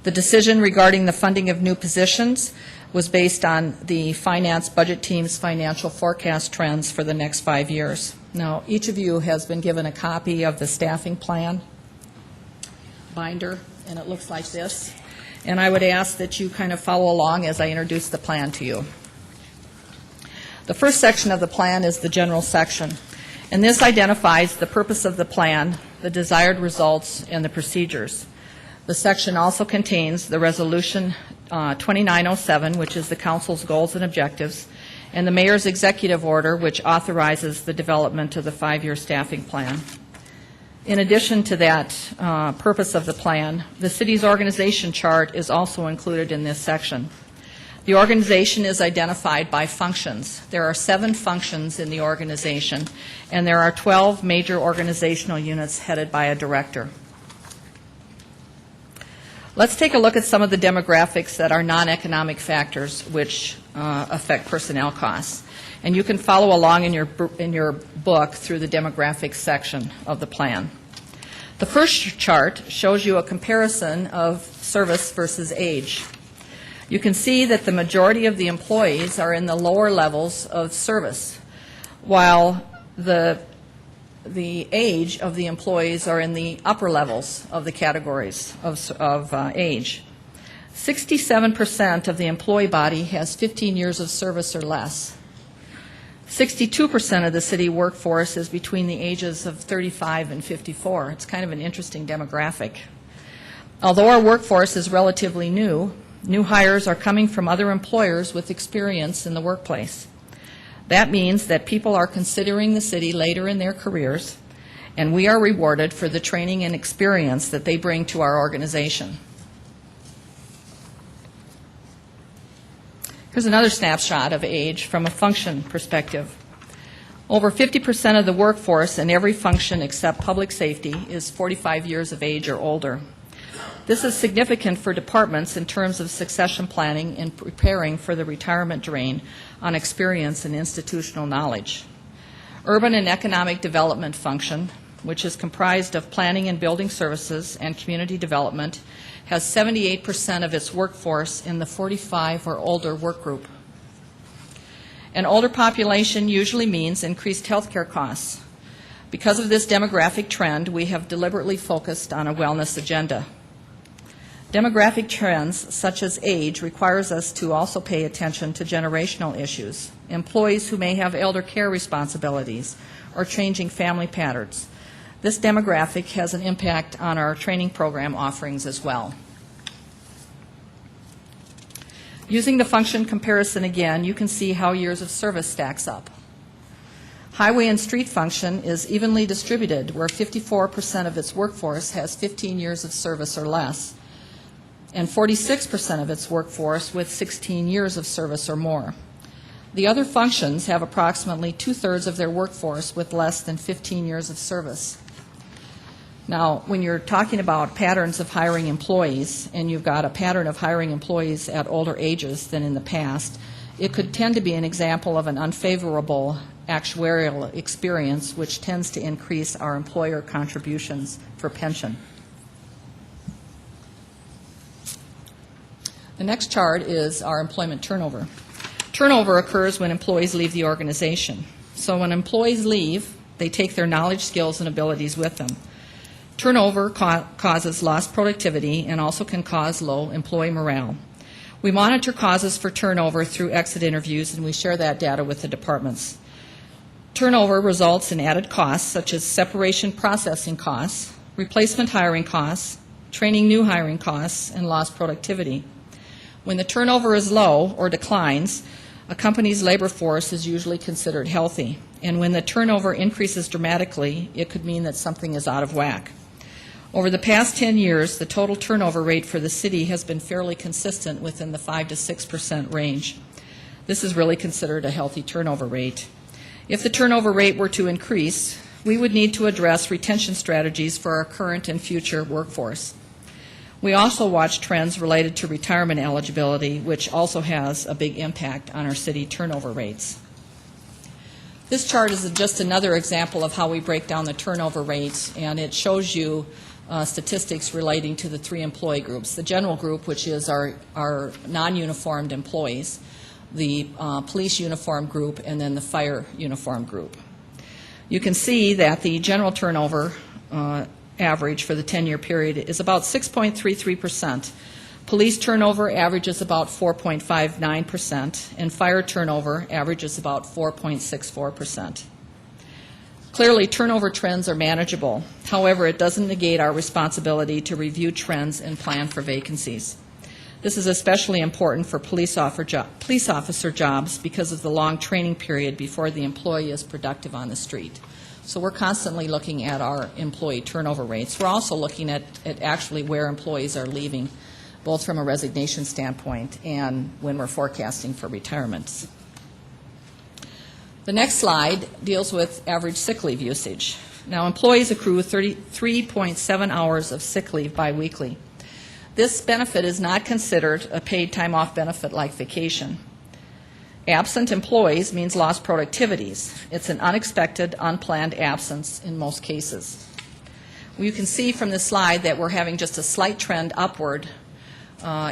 The decision regarding the funding of new positions was based on the finance budget team's financial forecast trends for the next 5 years. Now, each of you has been given a copy of the staffing plan. binder, and it looks like this. And I would ask that you kind of follow along as I introduce the plan to you. The first section of the plan is the general section, and this identifies the purpose of the plan, the desired results, and the procedures. The section also contains the Resolution 2907, which is the Council's goals and objectives, and the Mayor's executive order, which authorizes the development of the 5-year staffing plan. In addition to that purpose of the plan, the city's organization chart is also included in this section. The organization is identified by functions. There are 7 functions in the organization, and there are 12 major organizational units headed by a director. Let's take a look at some of the demographics that are non-economic factors which affect personnel costs. And you can follow along in your book through the demographics section of the plan. The first chart shows you a comparison of service versus age. You can see that the majority of the employees are in the lower levels of service, while the age of the employees are in the upper levels of the categories of age. 67% of the employee body has 15 years of service or less. 62% of the city workforce is between the ages of 35 and 54. It's kind of an interesting demographic. Although our workforce is relatively new hires are coming from other employers with experience in the workplace. That means that people are considering the city later in their careers, and we are rewarded for the training and experience that they bring to our organization. Here's another snapshot of age from a function perspective. Over 50% of the workforce in every function except public safety is 45 years of age or older. This is significant for departments in terms of succession planning and preparing for the retirement drain on experience and institutional knowledge. Urban and economic development function, which is comprised of planning and building services and community development, has 78% of its workforce in the 45 or older work group. An older population usually means increased health care costs. Because of this demographic trend, we have deliberately focused on a wellness agenda. Demographic trends, such as age, requires us to also pay attention to generational issues, employees who may have elder care responsibilities, or changing family patterns. This demographic has an impact on our training program offerings as well. Using the function comparison again, you can see how years of service stacks up. Highway and street function is evenly distributed, where 54% of its workforce has 15 years of service or less, and 46% of its workforce with 16 years of service or more. The other functions have approximately 2/3 of their workforce with less than 15 years of service. Now, when you're talking about patterns of hiring employees, and you've got a pattern of hiring employees at older ages than in the past, it could tend to be an example of an unfavorable actuarial experience, which tends to increase our employer contributions for pension. The next chart is our employment turnover. Turnover occurs when employees leave the organization. So when employees leave, they take their knowledge, skills, and abilities with them. Turnover causes lost productivity and also can cause low employee morale. We monitor causes for turnover through exit interviews, and we share that data with the departments. Turnover results in added costs such as separation processing costs, replacement hiring costs, training new hiring costs, and lost productivity. When the turnover is low or declines, a company's labor force is usually considered healthy. And when the turnover increases dramatically, it could mean that something is out of whack. Over the past 10 years, the total turnover rate for the city has been fairly consistent within the 5 to 6% range. This is really considered a healthy turnover rate. If the turnover rate were to increase, we would need to address retention strategies for our current and future workforce. We also watch trends related to retirement eligibility, which also has a big impact on our city turnover rates. This chart is just another example of how we break down the turnover rates, and it shows you statistics relating to the 3 employee groups. The general group, which is our non-uniformed employees, the police uniform group, and then the fire uniform group. You can see that the general turnover average for the 10-year period is about 6.33%. Police turnover averages about 4.59%, and fire turnover averages about 4.64%. Clearly, turnover trends are manageable. However, it doesn't negate our responsibility to review trends and plan for vacancies. This is especially important for police officer jobs because of the long training period before the employee is productive on the street. So we're constantly looking at our employee turnover rates. We're also looking at actually where employees are leaving, both from a resignation standpoint and when we're forecasting for retirements. The next slide deals with average sick leave usage. Now, employees accrue 33.7 hours of sick leave biweekly. This benefit is not considered a paid time off benefit like vacation. Absent employees means lost productivities. It's an unexpected, unplanned absence in most cases. You can see from this slide that we're having just a slight trend upward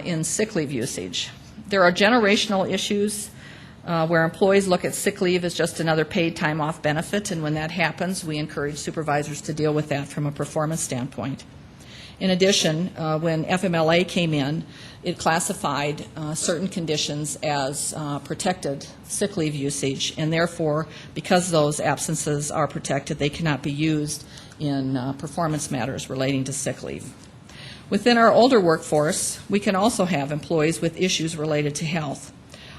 in sick leave usage. There are generational issues where employees look at sick leave as just another paid time off benefit, and when that happens, we encourage supervisors to deal with that from a performance standpoint. In addition, when FMLA came in, it classified certain conditions as protected sick leave usage, and therefore, because those absences are protected, they cannot be used in performance matters relating to sick leave. Within our older workforce, we can also have employees with issues related to health.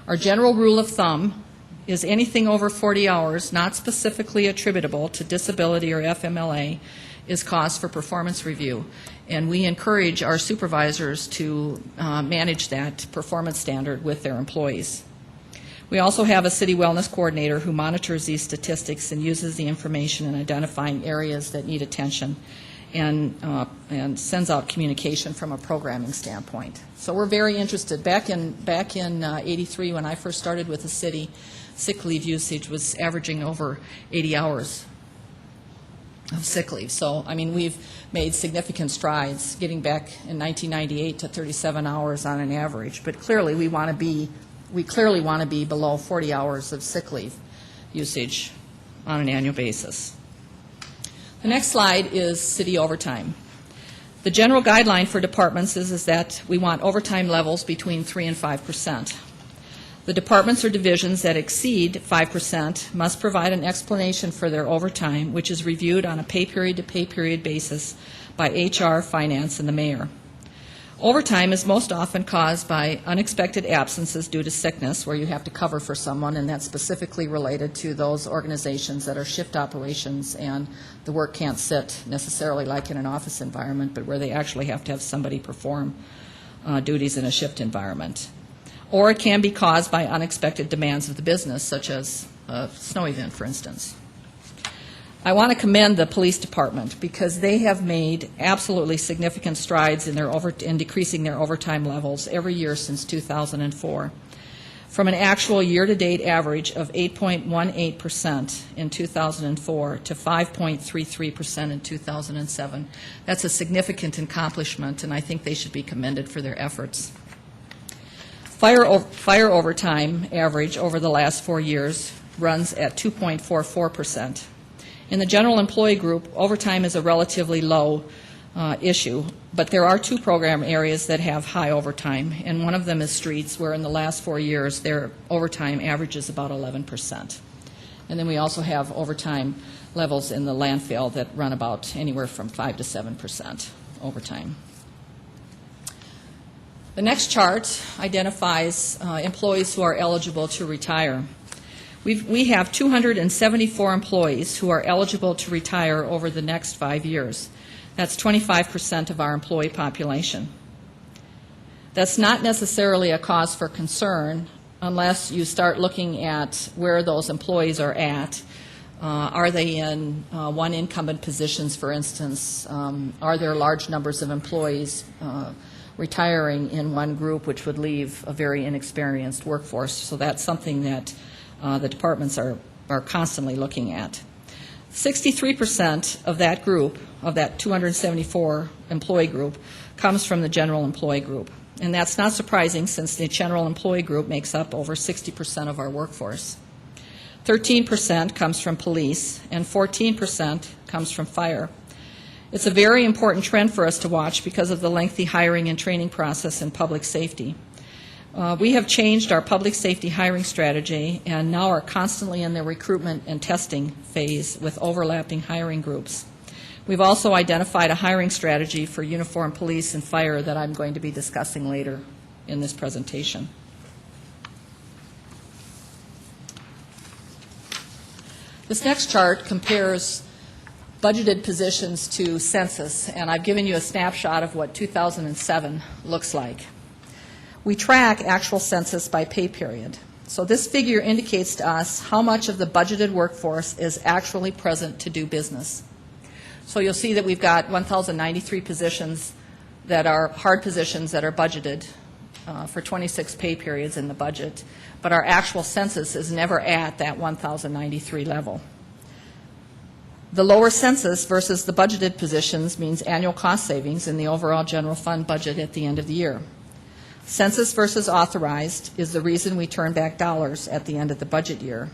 Our general rule of thumb is anything over 40 hours not specifically attributable to disability or FMLA is cause for performance review. And we encourage our supervisors to manage that performance standard with their employees. We also have a city wellness coordinator who monitors these statistics and uses the information in identifying areas that need attention and sends out communication from a programming standpoint. So we're very interested. Back in '83, when I first started with the city, sick leave usage was averaging over 80 hours of sick leave. So, I mean, we've made significant strides getting back in 1998 to 37 hours on an average. But clearly, we clearly want to be below 40 hours of sick leave usage on an annual basis. The next slide is city overtime. The general guideline for departments is that we want overtime levels between 3 and 5%. The departments or divisions that exceed 5% must provide an explanation for their overtime, which is reviewed on a pay period to pay period basis by HR, finance, and the mayor. Overtime is most often caused by unexpected absences due to sickness, where you have to cover for someone, and that's specifically related to those organizations that are shift operations and the work can't sit necessarily like in an office environment, but where they actually have to have somebody perform duties in a shift environment. Or it can be caused by unexpected demands of the business, such as a snow event, for instance. I want to commend the police department because they have made absolutely significant strides in decreasing their overtime levels every year since 2004. From an actual year-to-date average of 8.18% in 2004 to 5.33% in 2007. That's a significant accomplishment, and I think they should be commended for their efforts. Fire overtime average over the last 4 years runs at 2.44%. In the general employee group, overtime is a relatively low issue, but there are 2 program areas that have high overtime, and one of them is streets, where in the last 4 years their overtime averages about 11%. And then we also have overtime levels in the landfill that run about anywhere from 5 to 7% overtime. The next chart identifies employees who are eligible to retire. We have 274 employees who are eligible to retire over the next 5 years. That's 25% of our employee population. That's not necessarily a cause for concern unless you start looking at where those employees are at. Are they in one incumbent positions, for instance? Are there large numbers of employees retiring in one group, which would leave a very inexperienced workforce? So that's something that the departments are constantly looking at. 63% of that group, of that 274 employee group, comes from the general employee group. And that's not surprising since the general employee group makes up over 60% of our workforce. 13% comes from police and 14% comes from fire. It's a very important trend for us to watch because of the lengthy hiring and training process in public safety. We have changed our public safety hiring strategy and now are constantly in the recruitment and testing phase with overlapping hiring groups. We've also identified a hiring strategy for uniformed police and fire that I'm going to be discussing later in this presentation. This next chart compares budgeted positions to census, and I've given you a snapshot of what 2007 looks like. We track actual census by pay period. So this figure indicates to us how much of the budgeted workforce is actually present to do business. So you'll see that we've got 1,093 positions that are hard positions that are budgeted for 26 pay periods in the budget, but our actual census is never at that 1,093 level. The lower census versus the budgeted positions means annual cost savings in the overall general fund budget at the end of the year. Census versus authorized is the reason we turn back dollars at the end of the budget year.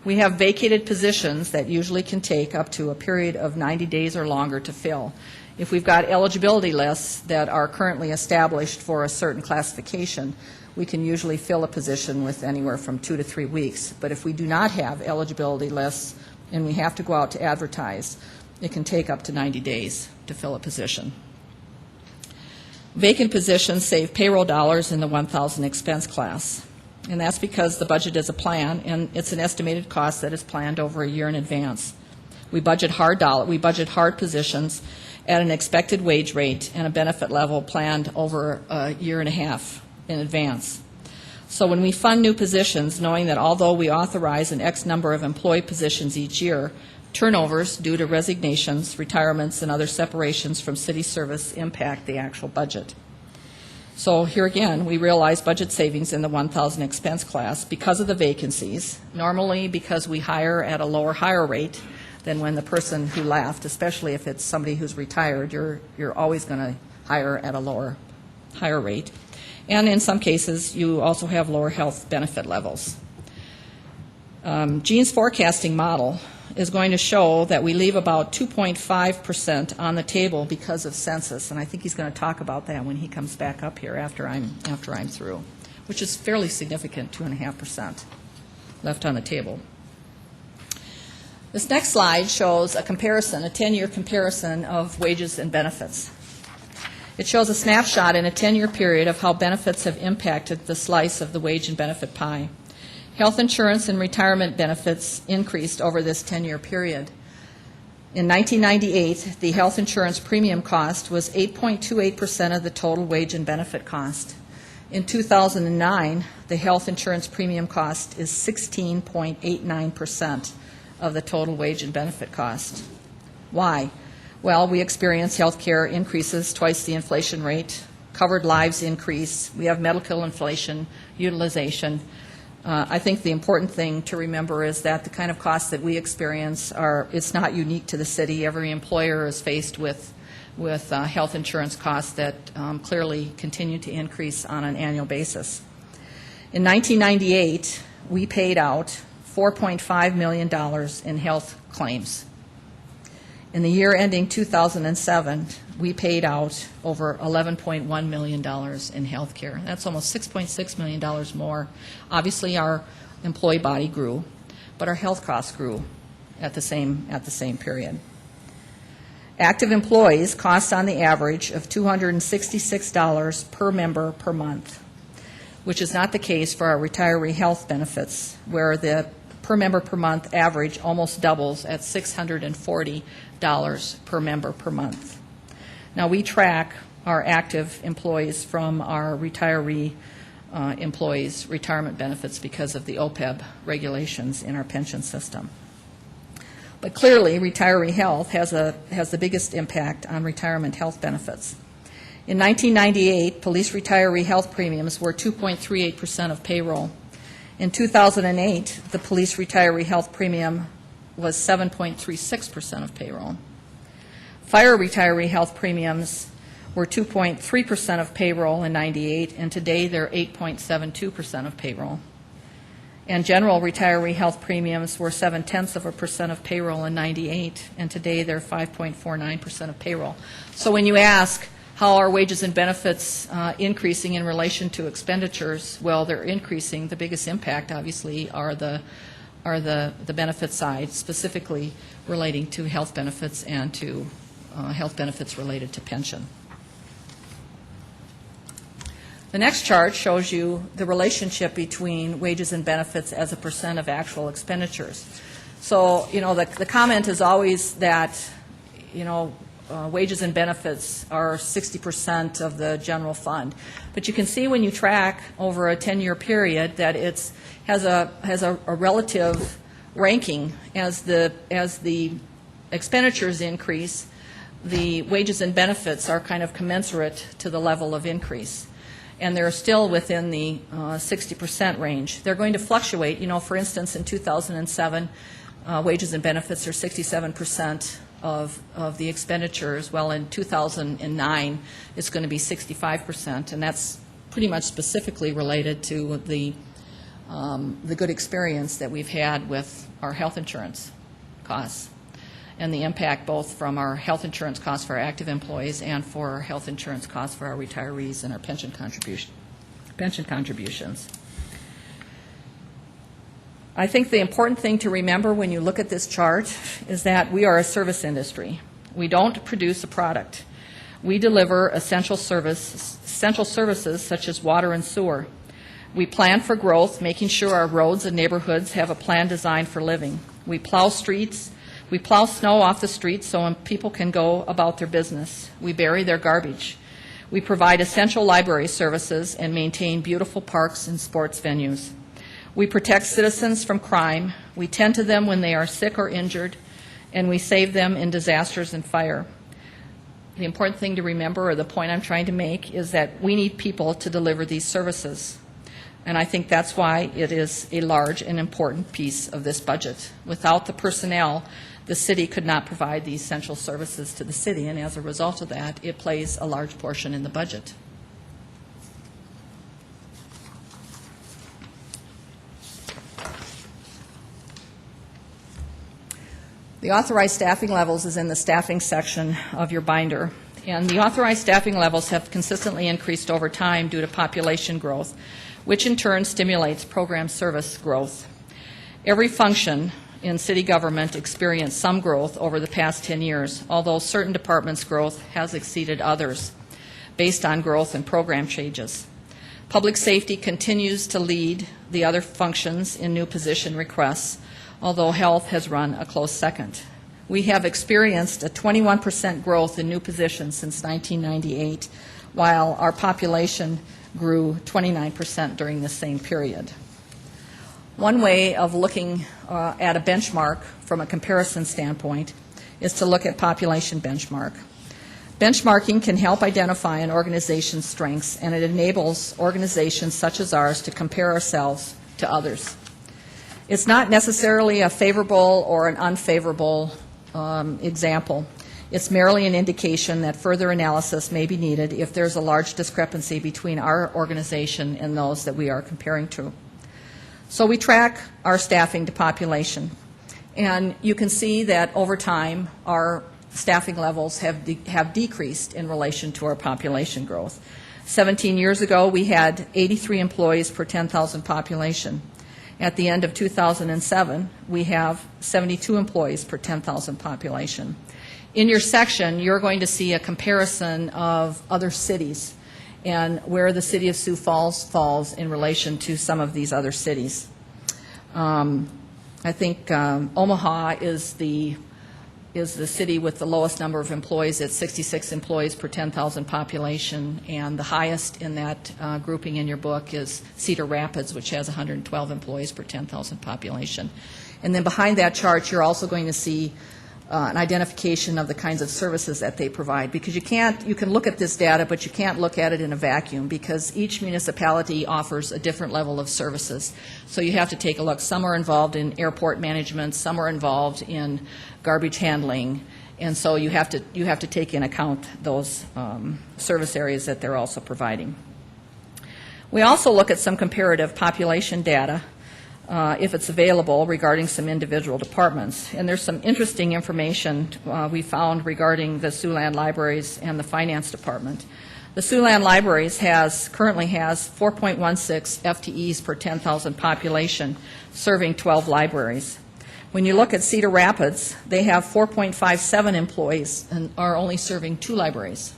We have vacated positions that usually can take up to a period of 90 days or longer to fill. If we've got eligibility lists that are currently established for a certain classification, we can usually fill a position with anywhere from 2 to 3 weeks. But if we do not have eligibility lists and we have to go out to advertise, it can take up to 90 days to fill a position. Vacant positions save payroll dollars in the 1,000 expense class. And that's because the budget is a plan, and it's an estimated cost that is planned over a year in advance. We budget hard positions at an expected wage rate and a benefit level planned over a year and a half in advance. So when we fund new positions, knowing that although we authorize an X number of employee positions each year, turnovers due to resignations, retirements, and other separations from city service impact the actual budget. So here again, we realize budget savings in the 1,000 expense class because of the vacancies, normally because we hire at a lower hire rate than when the person who left, especially if it's somebody who's retired, you're always going to hire at a lower higher rate. And in some cases, you also have lower health benefit levels. Gene's forecasting model is going to show that we leave about 2.5% on the table because of census, and I think he's going to talk about that when he comes back up here after I'm through, which is fairly significant, 2.5% left on the table. This next slide shows a comparison, a 10-year comparison of wages and benefits. It shows a snapshot in a 10-year period of how benefits have impacted the slice of the wage and benefit pie. Health insurance and retirement benefits increased over this 10-year period. In 1998, the health insurance premium cost was 8.28% of the total wage and benefit cost. In 2009, the health insurance premium cost is 16.89% of the total wage and benefit cost. Why? Well, we experience health care increases twice the inflation rate, covered lives increase, we have medical inflation, utilization. I think the important thing to remember is that the kind of costs that we experience it's not unique to the city. Every employer is faced with health insurance costs that clearly continue to increase on an annual basis. In 1998, we paid out $4.5 million in health claims. In the year ending 2007, we paid out over $11.1 million in health care. That's almost $6.6 million more. Obviously, our employee body grew, but our health costs grew at the same period. Active employees cost on the average of $266 per member per month, which is not the case for our retiree health benefits, where the per member per month average almost doubles at $640 per member per month. Now, we track our active employees from our retiree employees' retirement benefits because of the OPEB regulations in our pension system. But clearly, retiree health has the biggest impact on retirement health benefits. In 1998, police retiree health premiums were 2.38% of payroll. In 2008, the police retiree health premium was 7.36% of payroll. Fire retiree health premiums were 2.3% of payroll in '98, and today they're 8.72% of payroll. And general retiree health premiums were 0.7% of payroll in '98, and today they're 5.49% of payroll. So when you ask how are wages and benefits increasing in relation to expenditures, well, they're increasing. The biggest impact, obviously, are the benefit side, specifically relating to health benefits and to health benefits related to pension. The next chart shows you the relationship between wages and benefits as a percent of actual expenditures. So, the comment is always that, wages and benefits are 60% of the general fund. But you can see when you track over a 10-year period that it has a relative ranking. As the expenditures increase, the wages and benefits are kind of commensurate to the level of increase. And they're still within the 60% range. They're going to fluctuate. For instance, in 2007, wages and benefits are 67% of the expenditures. Well, in 2009, it's going to be 65%, and that's pretty much specifically related to the good experience that we've had with our health insurance costs, and the impact both from our health insurance costs for our active employees and for our health insurance costs for our retirees and our pension contributions. I think the important thing to remember when you look at this chart is that we are a service industry. We don't produce a product. We deliver essential services such as water and sewer. We plan for growth, making sure our roads and neighborhoods have a plan designed for living. We plow streets. We plow snow off the streets so people can go about their business. We bury their garbage. We provide essential library services and maintain beautiful parks and sports venues. We protect citizens from crime. We tend to them when they are sick or injured, and we save them in disasters and fire. The important thing to remember, or the point I'm trying to make, is that we need people to deliver these services. And I think that's why it is a large and important piece of this budget. Without the personnel, the city could not provide these essential services to the city, and as a result of that, it plays a large portion in the budget. The authorized staffing levels is in the staffing section of your binder, and the authorized staffing levels have consistently increased over time due to population growth, which in turn stimulates program service growth. Every function in city government experienced some growth over the past 10 years, although certain departments' growth has exceeded others based on growth and program changes. Public safety continues to lead the other functions in new position requests, although health has run a close second. We have experienced a 21% growth in new positions since 1998, while our population grew 29% during the same period. One way of looking at a benchmark from a comparison standpoint is to look at population benchmark. Benchmarking can help identify an organization's strengths, and it enables organizations such as ours to compare ourselves to others. It's not necessarily a favorable or an unfavorable example. It's merely an indication that further analysis may be needed if there's a large discrepancy between our organization and those that we are comparing to. So we track our staffing to population, and you can see that over time our staffing levels have decreased in relation to our population growth. 17 years ago, we had 83 employees per 10,000 population. At the end of 2007, we have 72 employees per 10,000 population. In your section, you're going to see a comparison of other cities and where the city of Sioux Falls falls in relation to some of these other cities. I think Omaha is the city with the lowest number of employees at 66 employees per 10,000 population, and the highest in that grouping in your book is Cedar Rapids, which has 112 employees per 10,000 population. And then behind that chart, you're also going to see an identification of the kinds of services that they provide, because you can look at this data, but you can't look at it in a vacuum, because each municipality offers a different level of services. So you have to take a look. Some are involved in airport management, some are involved in garbage handling, and so you have to take into account those service areas that they're also providing. We also look at some comparative population data if it's available, regarding some individual departments. And there's some interesting information we found regarding the Siouxland Libraries and the Finance Department. The Siouxland Libraries currently has 4.16 FTEs per 10,000 population, serving 12 libraries. When you look at Cedar Rapids, they have 4.57 employees and are only serving 2 libraries.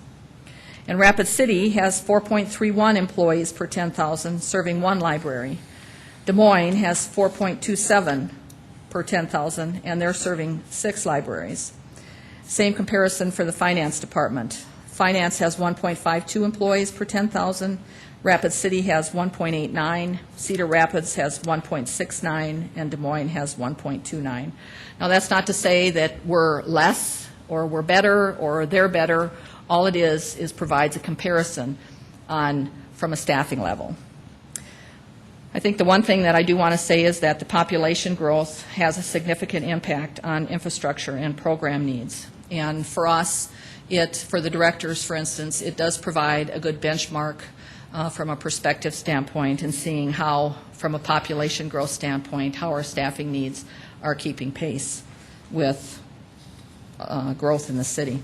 And Rapid City has 4.31 employees per 10,000, serving 1 library. Des Moines has 4.27 per 10,000, and they're serving 6 libraries. Same comparison for the Finance Department. Finance has 1.52 employees per 10,000. Rapid City has 1.89. Cedar Rapids has 1.69, and Des Moines has 1.29. Now, that's not to say that we're less or we're better or they're better. All it is provides a comparison from a staffing level. I think the one thing that I do want to say is that the population growth has a significant impact on infrastructure and program needs. And for us, for the directors, for instance, it does provide a good benchmark from a perspective standpoint and seeing how, from a population growth standpoint, how our staffing needs are keeping pace with growth in the city.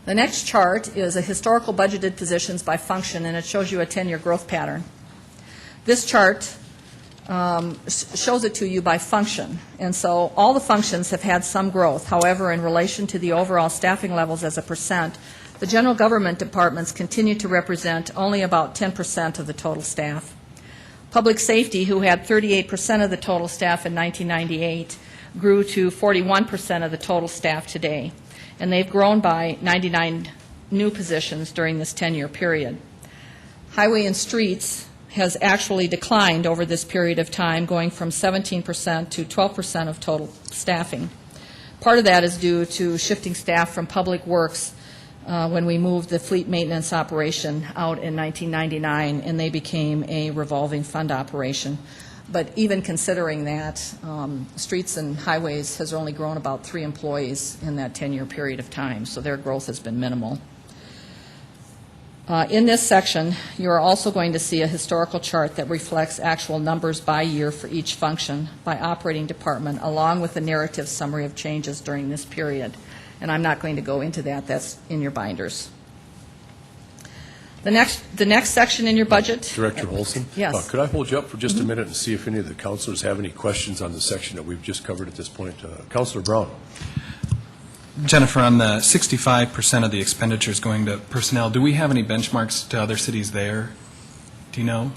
The next chart is a historical budgeted positions by function, and it shows you a 10-year growth pattern. This chart shows it to you by function, and so all the functions have had some growth. However, in relation to the overall staffing levels as a percent, the general government departments continue to represent only about 10% of the total staff. Public safety, who had 38% of the total staff in 1998, grew to 41% of the total staff today, and they've grown by 99 new positions during this 10-year period. Highway and streets has actually declined over this period of time, going from 17% to 12% of total staffing. Part of that is due to shifting staff from public works when we moved the fleet maintenance operation out in 1999, and they became a revolving fund operation. But even considering that, streets and highways has only grown about 3 employees in that 10-year period of time, so their growth has been minimal. In this section, you are also going to see a historical chart that reflects actual numbers by year for each function by operating department, along with a narrative summary of changes during this period. And I'm not going to go into that. That's in your binders. The next section in your budget. Director Olson? Yes. Could I hold you up for just a minute and see if any of the councilors have any questions on the section that we've just covered at this point? Councilor Brown. Jennifer, on the 65% of the expenditures going to personnel, do we have any benchmarks to other cities there? Do you know?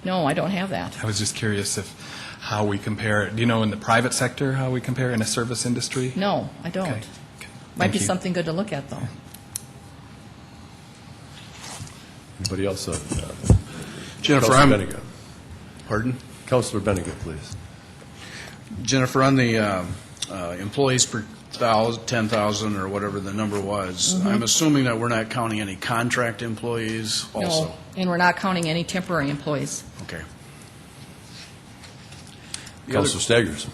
No, I don't have that. I was just curious how we compare. Do you know in the private sector how we compare in a service industry? No, I don't. Okay. Might be you. something good to look at, though. Anybody else? Jennifer, Councilor Bennigan. Pardon? Councilor Bennigan, please. Jennifer, on the employees per 10,000 or whatever the number was, I'm assuming that we're not counting any contract employees also? No, and we're not counting any temporary employees. Okay. Councilor Staggers.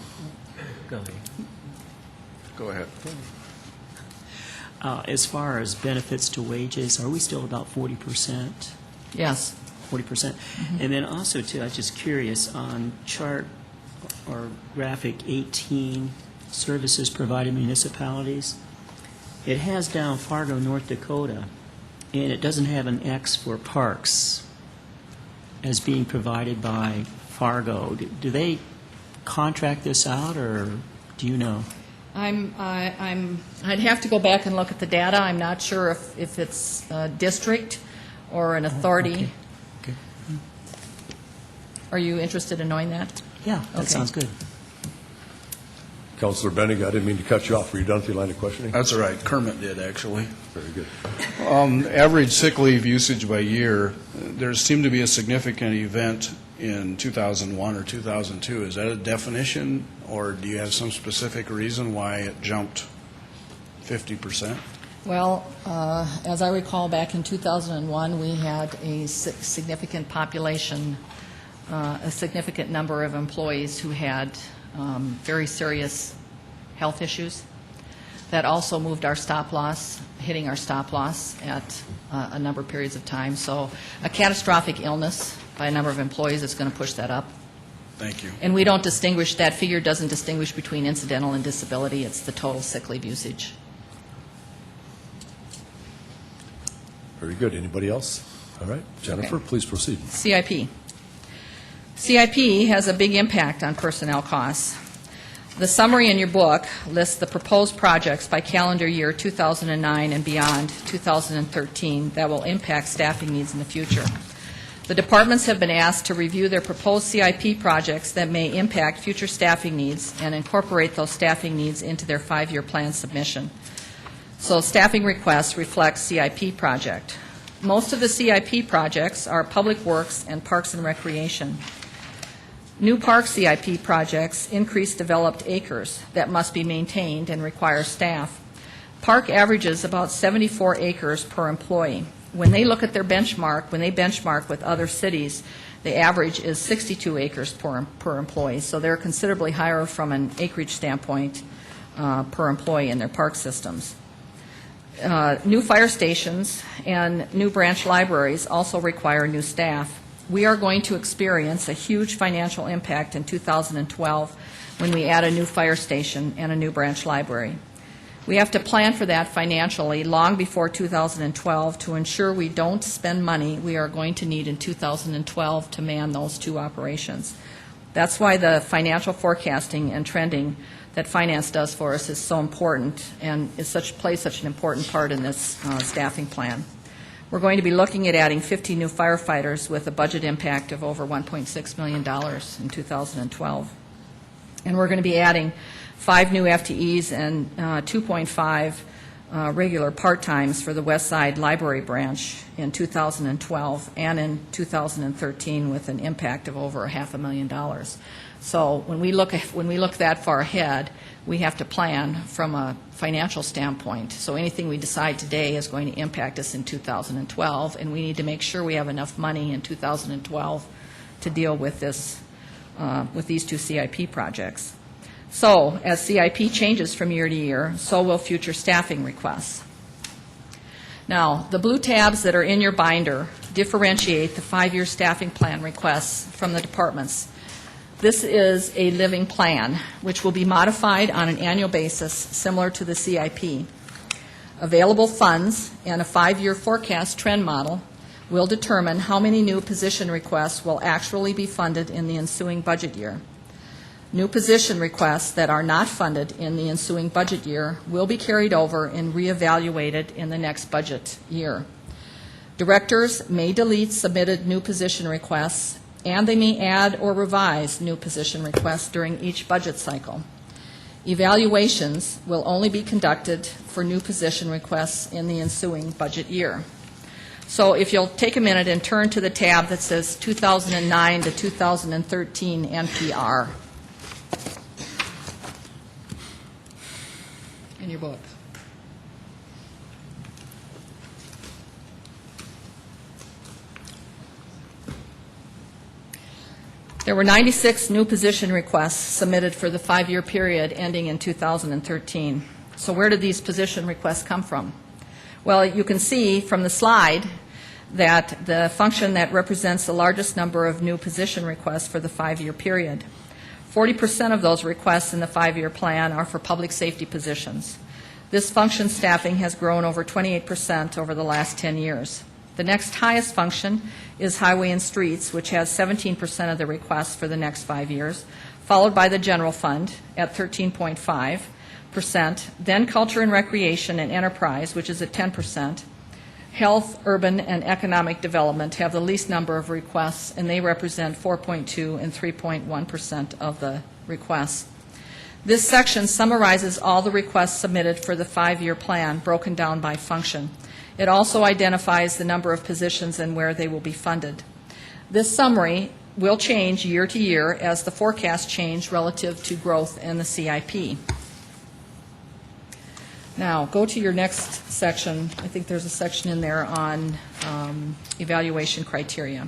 Go ahead. As far as benefits to wages, are we still about 40%? Yes. 40%? And then also, too, I was just curious, on chart or graphic 18, services provided municipalities, it has down Fargo, North Dakota, and it doesn't have an X for parks as being provided by Fargo. Do they contract this out, or do you know? I'd have to go back and look at the data. I'm not sure if it's a district or an authority. Okay. Are you interested in knowing that? Yeah, that Okay. sounds good. Councilor Bennigan, I didn't mean to cut you off. Were you done with your line of questioning? That's all right. Kermit did, actually. Very good. Average sick leave usage by year, there seemed to be a significant event in 2001 or 2002. Is that a definition, or do you have some specific reason why it jumped 50%? Well, as I recall, back in 2001, we had a significant population, a significant number of employees who had very serious health issues. That also moved our stop loss, hitting our stop loss at a number of periods of time. So a catastrophic illness by a number of employees, it's going to push that up. Thank you. And we don't distinguish, that figure doesn't distinguish between incidental and disability. It's the total sick leave usage. Very good. Anybody else? All right. Jennifer, please proceed. CIP. CIP has a big impact on personnel costs. The summary in your book lists the proposed projects by calendar year 2009 and beyond 2013 that will impact staffing needs in the future. The departments have been asked to review their proposed CIP projects that may impact future staffing needs and incorporate those staffing needs into their 5-year plan submission. So staffing requests reflect CIP project. Most of the CIP projects are Public Works and Parks and Recreation. New park CIP projects increase developed acres that must be maintained and require staff. Park averages about 74 acres per employee. When they look at their benchmark, when they benchmark with other cities, the average is 62 acres per employee. So they're considerably higher from an acreage standpoint per employee in their park systems. New fire stations and new branch libraries also require new staff. We are going to experience a huge financial impact in 2012 when we add a new fire station and a new branch library. We have to plan for that financially long before 2012 to ensure we don't spend money we are going to need in 2012 to man those two operations. That's why the financial forecasting and trending that finance does for us is so important and plays such an important part in this staffing plan. We're going to be looking at adding 50 new firefighters with a budget impact of over $1.6 million in 2012. And we're going to be adding 5 new FTEs and 2.5 regular part-times for the West Side Library branch in 2012 and in 2013 with an impact of over $500,000. So when we look that far ahead, we have to plan from a financial standpoint. So anything we decide today is going to impact us in 2012, and we need to make sure we have enough money in 2012 to deal with this, with these two CIP projects. So as CIP changes from year to year, so will future staffing requests. Now, the blue tabs that are in your binder differentiate the 5-year staffing plan requests from the departments. This is a living plan, which will be modified on an annual basis, similar to the CIP. Available funds and a 5-year forecast trend model will determine how many new position requests will actually be funded in the ensuing budget year. New position requests that are not funded in the ensuing budget year will be carried over and reevaluated in the next budget year. Directors may delete submitted new position requests, and they may add or revise new position requests during each budget cycle. Evaluations will only be conducted for new position requests in the ensuing budget year. So if you'll take a minute and turn to the tab that says 2009 to 2013 NPR in your book. There were 96 new position requests submitted for the 5-year period ending in 2013. So where did these position requests come from? Well, you can see from the slide that the function that represents the largest number of new position requests for the 5-year period. 40% of those requests in the 5-year plan are for public safety positions. This function staffing has grown over 28% over the last 10 years. The next highest function is Highway and Streets, which has 17% of the requests for the next 5 years, followed by the General Fund at 13.5%, then Culture and Recreation and Enterprise, which is at 10%. Health, Urban, and Economic Development have the least number of requests, and they represent 4.2% and 3.1% of the requests. This section summarizes all the requests submitted for the 5-year plan, broken down by function. It also identifies the number of positions and where they will be funded. This summary will change year to year as the forecasts change relative to growth in the CIP. Now, go to your next section. I think there's a section in there on evaluation criteria.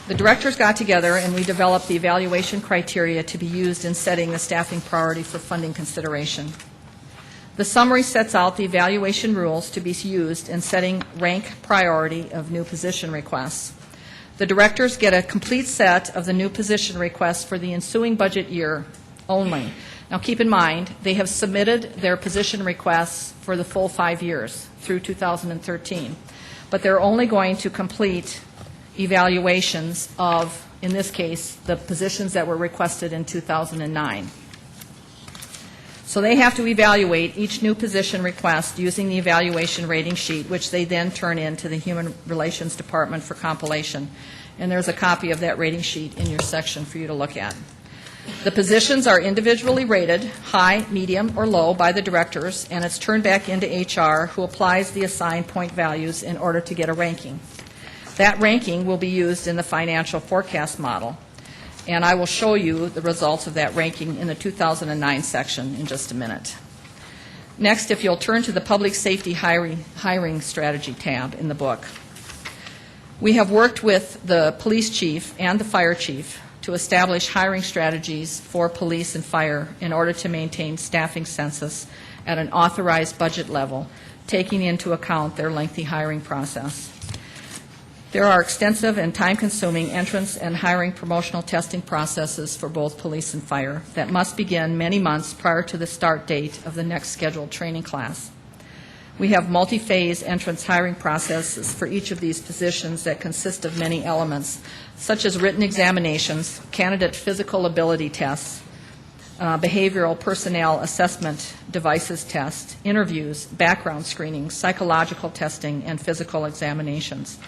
The directors got together and we developed the evaluation criteria to be used in setting the staffing priority for funding consideration. The summary sets out the evaluation rules to be used in setting rank priority of new position requests. The directors get a complete set of the new position requests for the ensuing budget year only. Now, keep in mind, they have submitted their position requests for the full 5 years through 2013, but they're only going to complete evaluations of, in this case, the positions that were requested in 2009. So they have to evaluate each new position request using the evaluation rating sheet, which they then turn in to the Human Relations Department for compilation. And there's a copy of that rating sheet in your section for you to look at. The positions are individually rated, high, medium, or low, by the directors, and it's turned back into HR, who applies the assigned point values in order to get a ranking. That ranking will be used in the financial forecast model, and I will show you the results of that ranking in the 2009 section in just a minute. Next, if you'll turn to the Public Safety Hiring Strategy tab in the book. We have worked with the police chief and the fire chief to establish hiring strategies for police and fire in order to maintain staffing census at an authorized budget level, taking into account their lengthy hiring process. There are extensive and time-consuming entrance and hiring promotional testing processes for both police and fire that must begin many months prior to the start date of the next scheduled training class. We have multi-phase entrance hiring processes for each of these positions that consist of many elements, such as written examinations, candidate physical ability tests, behavioral personnel assessment devices test, interviews, background screening, psychological testing, and physical examinations.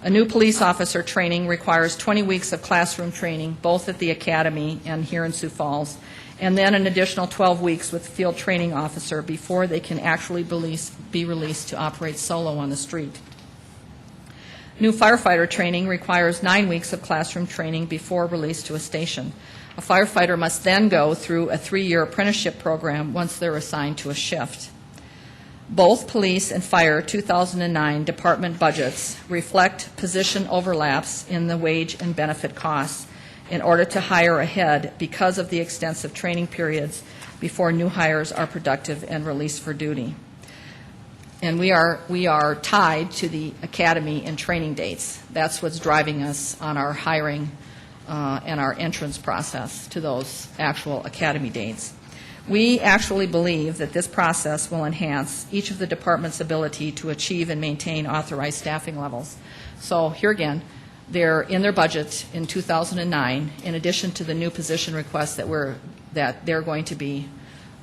A new police officer training requires 20 weeks of classroom training, both at the academy and here in Sioux Falls, and then an additional 12 weeks with field training officer before they can actually be released to operate solo on the street. New firefighter training requires 9 weeks of classroom training before release to a station. A firefighter must then go through a 3-year apprenticeship program once they're assigned to a shift. Both police and fire 2009 department budgets reflect position overlaps in the wage and benefit costs in order to hire ahead because of the extensive training periods before new hires are productive and released for duty. And we are tied to the academy and training dates. That's what's driving us on our hiring and our entrance process to those actual academy dates. We actually believe that this process will enhance each of the department's ability to achieve and maintain authorized staffing levels. So here again, they're in their budget in 2009, in addition to the new position requests that they're going to be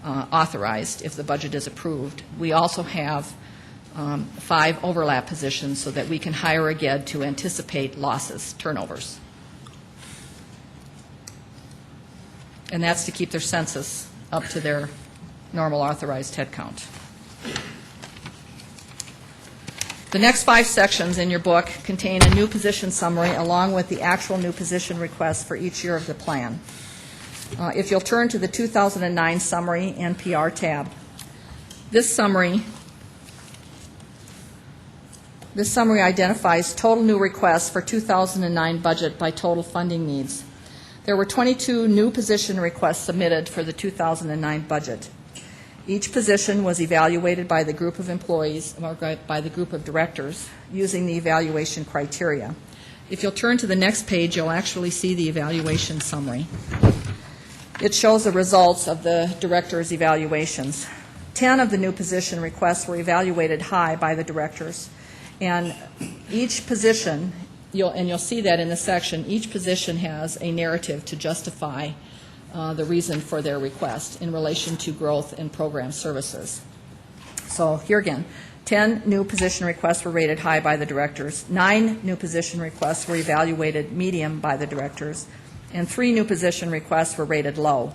authorized if the budget is approved. We also have 5 overlap positions so that we can hire again to anticipate losses, turnovers. And that's to keep their census up to their normal authorized head count. The next 5 sections in your book contain a new position summary along with the actual new position requests for each year of the plan. If you'll turn to the 2009 Summary NPR tab, this summary identifies total new requests for 2009 budget by total funding needs. There were 22 new position requests submitted for the 2009 budget. Each position was evaluated by the group of employees or by the group of directors using the evaluation criteria. If you'll turn to the next page, you'll actually see the evaluation summary. It shows the results of the directors' evaluations. 10 of the new position requests were evaluated high by the directors, and each position, you'll see that in the section, each position has a narrative to justify the reason for their request in relation to growth and program services. So here again, 10 new position requests were rated high by the directors, 9 new position requests were evaluated medium by the directors, and 3 new position requests were rated low.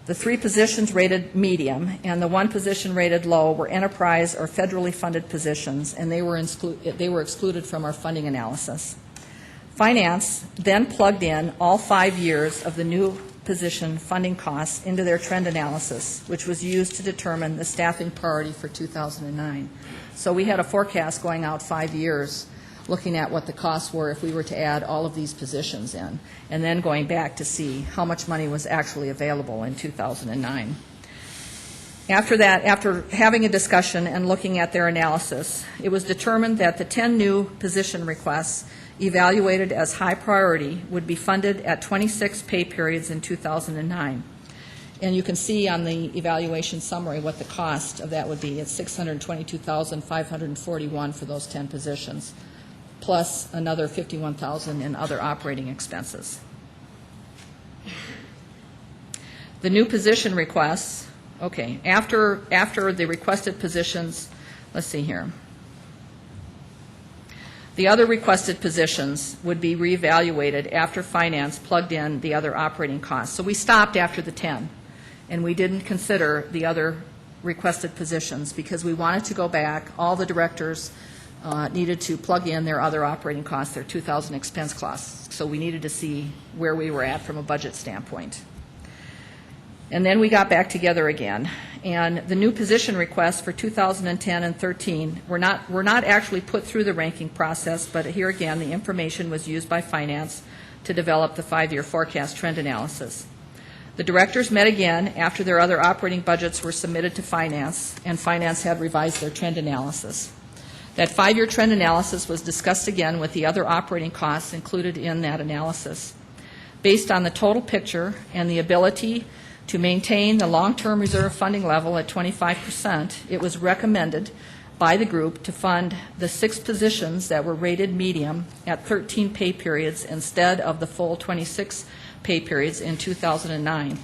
The 3 positions rated medium and the 1 position rated low were enterprise or federally funded positions, and they were excluded from our funding analysis. Finance then plugged in all 5 years of the new position funding costs into their trend analysis, which was used to determine the staffing priority for 2009. So we had a forecast going out 5 years, looking at what the costs were if we were to add all of these positions in, and then going back to see how much money was actually available in 2009. After that, after having a discussion and looking at their analysis, it was determined that the 10 new position requests evaluated as high priority would be funded at 26 pay periods in 2009. And you can see on the evaluation summary what the cost of that would be. It's $622,541 for those 10 positions, plus another $51,000 in other operating expenses. The new position requests, okay, after the requested positions, let's see here. The other requested positions would be reevaluated after finance plugged in the other operating costs. So we stopped after the 10, and we didn't consider the other requested positions because we wanted to go back. All the directors needed to plug in their other operating costs, their 2000 expense costs. So we needed to see where we were at from a budget standpoint. And then we got back together again. And the new position requests for 2010 and 13 were not actually put through the ranking process, but here again, the information was used by finance to develop the 5-year forecast trend analysis. The directors met again after their other operating budgets were submitted to finance, and finance had revised their trend analysis. That 5-year trend analysis was discussed again with the other operating costs included in that analysis. Based on the total picture and the ability to maintain the long-term reserve funding level at 25%, it was recommended by the group to fund the 6 positions that were rated medium at 13 pay periods instead of the full 26 pay periods in 2009.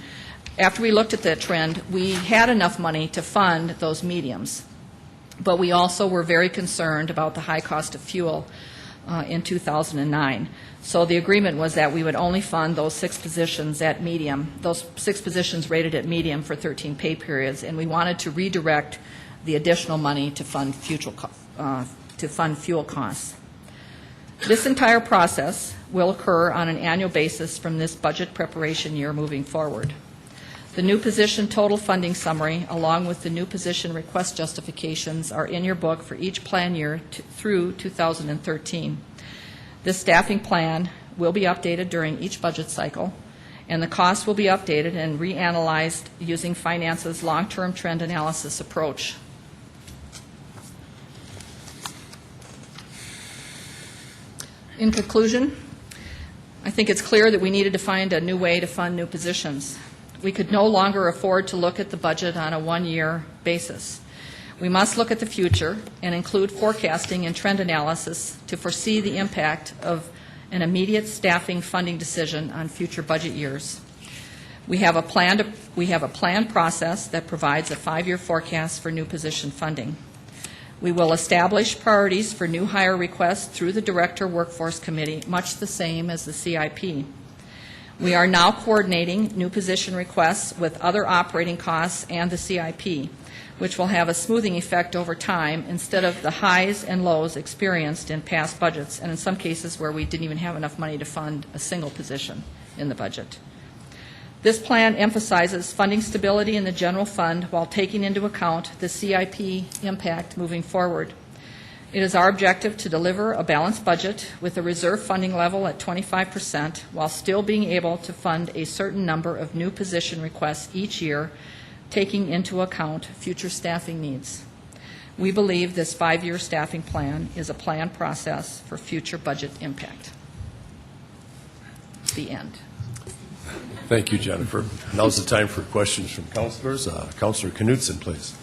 After we looked at that trend, we had enough money to fund those mediums, but we also were very concerned about the high cost of fuel in 2009. So the agreement was that we would only fund those 6 positions at medium, those 6 positions rated at medium for 13 pay periods, and we wanted to redirect the additional money to fund fuel costs. This entire process will occur on an annual basis from this budget preparation year moving forward. The new position total funding summary, along with the new position request justifications, are in your book for each plan year through 2013. This staffing plan will be updated during each budget cycle, and the costs will be updated and reanalyzed using finance's long-term trend analysis approach. In conclusion, I think it's clear that we needed to find a new way to fund new positions. We could no longer afford to look at the budget on a one-year basis. We must look at the future and include forecasting and trend analysis to foresee the impact of an immediate staffing funding decision on future budget years. We have a planned process that provides a 5-year forecast for new position funding. We will establish priorities for new hire requests through the Director Workforce Committee, much the same as the CIP. We are now coordinating new position requests with other operating costs and the CIP, which will have a smoothing effect over time instead of the highs and lows experienced in past budgets, and in some cases where we didn't even have enough money to fund a single position in the budget. This plan emphasizes funding stability in the general fund while taking into account the CIP impact moving forward. It is our objective to deliver a balanced budget with a reserve funding level at 25% while still being able to fund a certain number of new position requests each year, taking into account future staffing needs. We believe this 5-year staffing plan is a planned process for future budget impact. The end. Thank you, Jennifer. Now's the time for questions from councilors. Councilor Knudsen, please.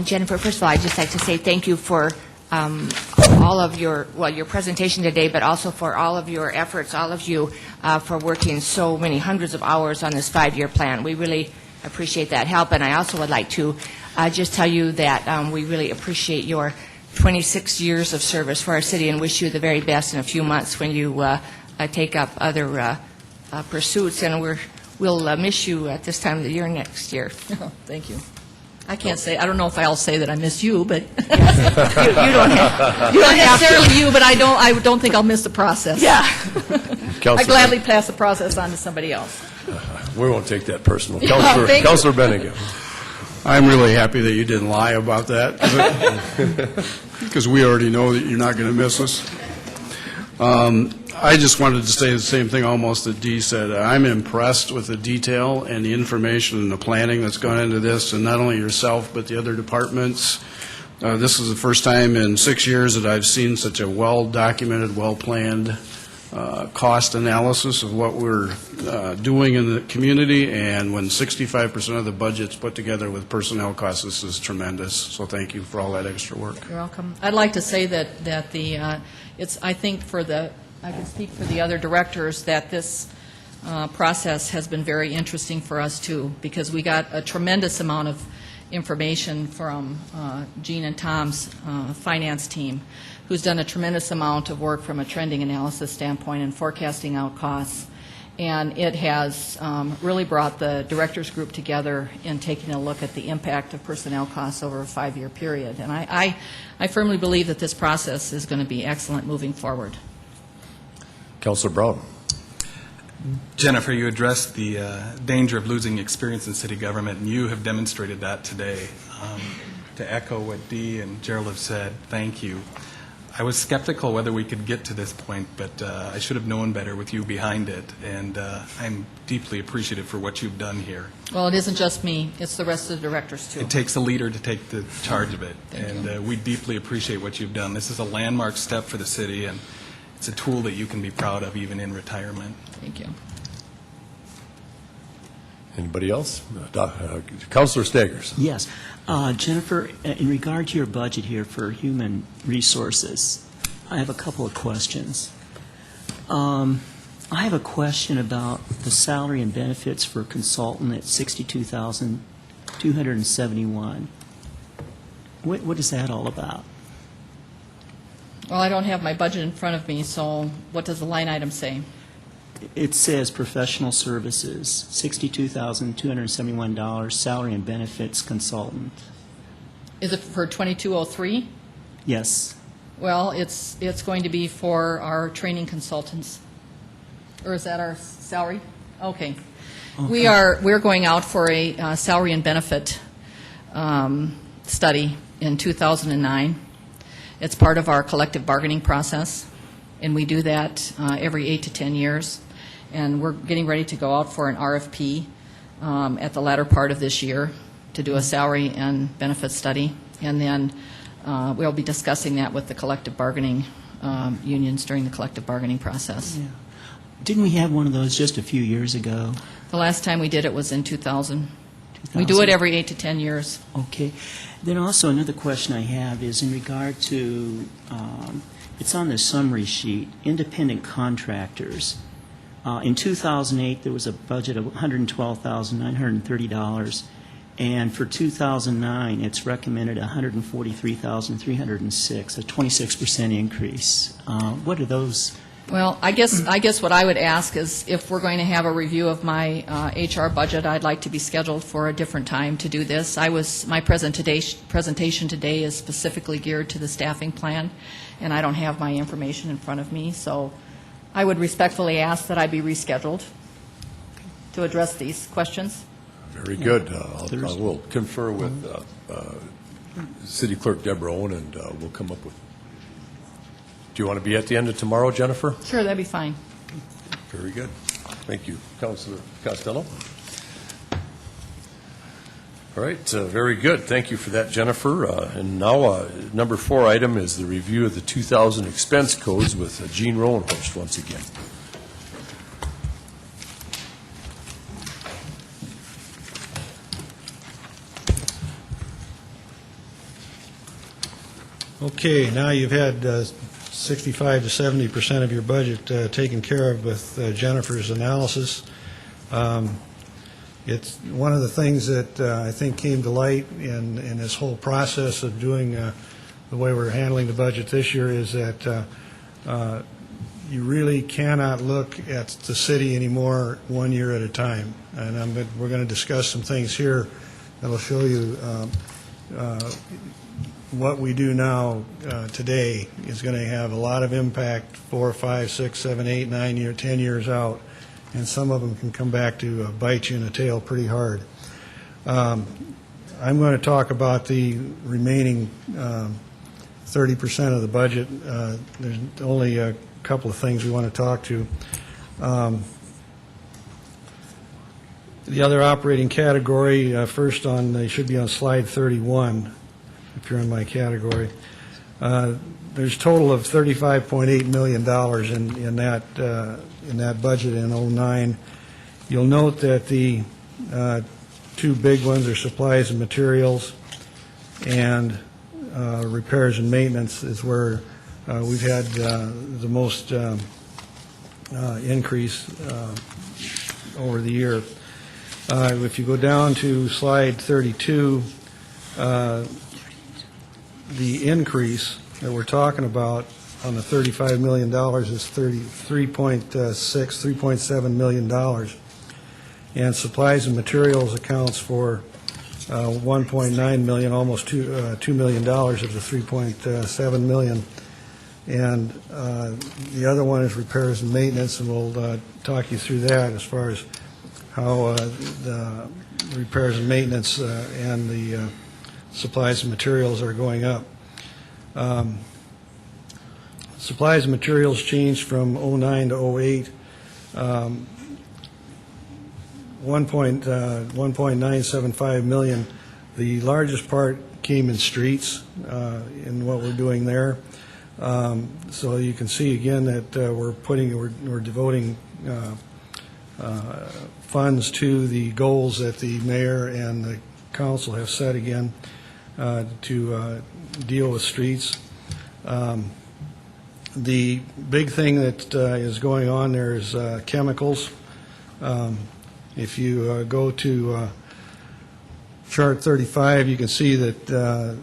Jennifer, first of all, I'd just like to say thank you for all of your presentation today, but also for all of your efforts, all of you, for working so many hundreds of hours on this 5-year plan. We really appreciate that help, and I also would like to just tell you that we really appreciate your 26 years of service for our city and wish you the very best in a few months when you take up other pursuits, and we'll miss you at this time of the year next year. Thank you. I can't say, I don't know if I'll say that I miss you, but you don't have not necessarily you, but I don't think I'll miss the process. Yeah. I gladly pass the process on to somebody else. We won't take that personal. Thank Councilor Bennigan. I'm really happy that you didn't lie about that, because we already know that you're not going to miss us. I just wanted to say the same thing almost that Dee said. I'm impressed with the detail and the information and the planning that's gone into this, and not only yourself, but the other departments. This is the first time in 6 years that I've seen such a well-documented, well-planned cost analysis of what we're doing in the community, and when 65% of the budget's put together with personnel costs, this is tremendous. So thank you for all that extra work. You're welcome. I'd like to say that I think I can speak for the other directors, that this process has been very interesting for us, too, because we got a tremendous amount of information from Gene and Tom's finance team, who's done a tremendous amount of work from a trending analysis standpoint and forecasting out costs. And it has really brought the directors group together in taking a look at the impact of personnel costs over a 5-year period. And I firmly believe that this process is going to be excellent moving forward. Councilor Brown. Jennifer, you addressed the danger of losing experience in city government, and you have demonstrated that today. To echo what Dee and Gerald have said, thank you. I was skeptical whether we could get to this point, but I should have known better with you behind it, and I'm deeply appreciative for what you've done here. Well, it isn't just me, it's the rest of the directors, too. It takes a leader to take the charge of it, and we deeply appreciate what you've done. This is a landmark step for the city, and it's a tool that you can be proud of even in retirement. Thank you. Anybody else? Councilor Staggers. Yes. Jennifer, in regard to your budget here for human resources, I have a couple of questions. I have a question about the salary and benefits for a consultant at $62,271. What is that all about? Well, I don't have my budget in front of me, so what does the line item say? It says professional services, $62,271, salary and benefits consultant. Is it for 2203? Yes. Well, it's going to be for our training consultants. Or is that our salary? Okay. We're going out for a salary and benefit study in 2009. It's part of our collective bargaining process, and we do that every 8 to 10 years. And we're getting ready to go out for an RFP at the latter part of this year to do a salary and benefit study. And then we'll be discussing that with the collective bargaining unions during the collective bargaining process. Yeah. Didn't we have one of those just a few years ago? The last time we did it was in 2000. We do it every 8 to 10 years. Okay. Then also another question I have is in regard to, it's on the summary sheet, independent contractors. In 2008, there was a budget of $112,930, and for 2009, it's recommended $143,306, a 26% increase. What are those? Well, I guess what I would ask is if we're going to have a review of my HR budget, I'd like to be scheduled for a different time to do this. My presentation today is specifically geared to the staffing plan, and I don't have my information in front of me, so I would respectfully ask that I be rescheduled to address these questions. Very good. I will confer with City Clerk Deborah Owen, and we'll come up with. Do you want to be at the end of tomorrow, Jennifer? Sure, that'd be fine. Very good. Thank you. Councilor Costello? All right, very good. Thank you for that, Jennifer. And now, number 4 item is the review of the 2000 expense codes with Gene Rowenhorst once again. Okay, now you've had 65 to 70% of your budget taken care of with Jennifer's analysis. It's one of the things that I think came to light in this whole process of doing the way we're handling the budget this year is that you really cannot look at the city anymore 1 year at a time. And we're going to discuss some things here that will show you what we do now today is going to have a lot of impact 4, 5, 6, 7, 8, 9, 10 years out, and some of them can come back to bite you in the tail pretty hard. I'm going to talk about the remaining 30% of the budget. There's only a couple of things we want to talk to. The other operating category, first they should be on slide 31. if you're in my category. There's a total of $35.8 million in that budget in '09. You'll note that the two big ones are supplies and materials, and repairs and maintenance is where we've had the most increase over the year. If you go down to slide 32, the increase that we're talking about on the $35 million is $3.7 million. And supplies and materials accounts for 1.9 million, almost $2 million of the 3.7 million. And the other one is repairs and maintenance, and we'll talk you through that as far as how the repairs and maintenance and the supplies and materials are going up. Supplies and materials changed from '09 to '08. 1.975 million. The largest part came in streets in what we're doing there. So you can see again that we're devoting funds to the goals that the mayor and the council have set again to deal with streets. The big thing that is going on there is chemicals. If you go to chart 35, you can see that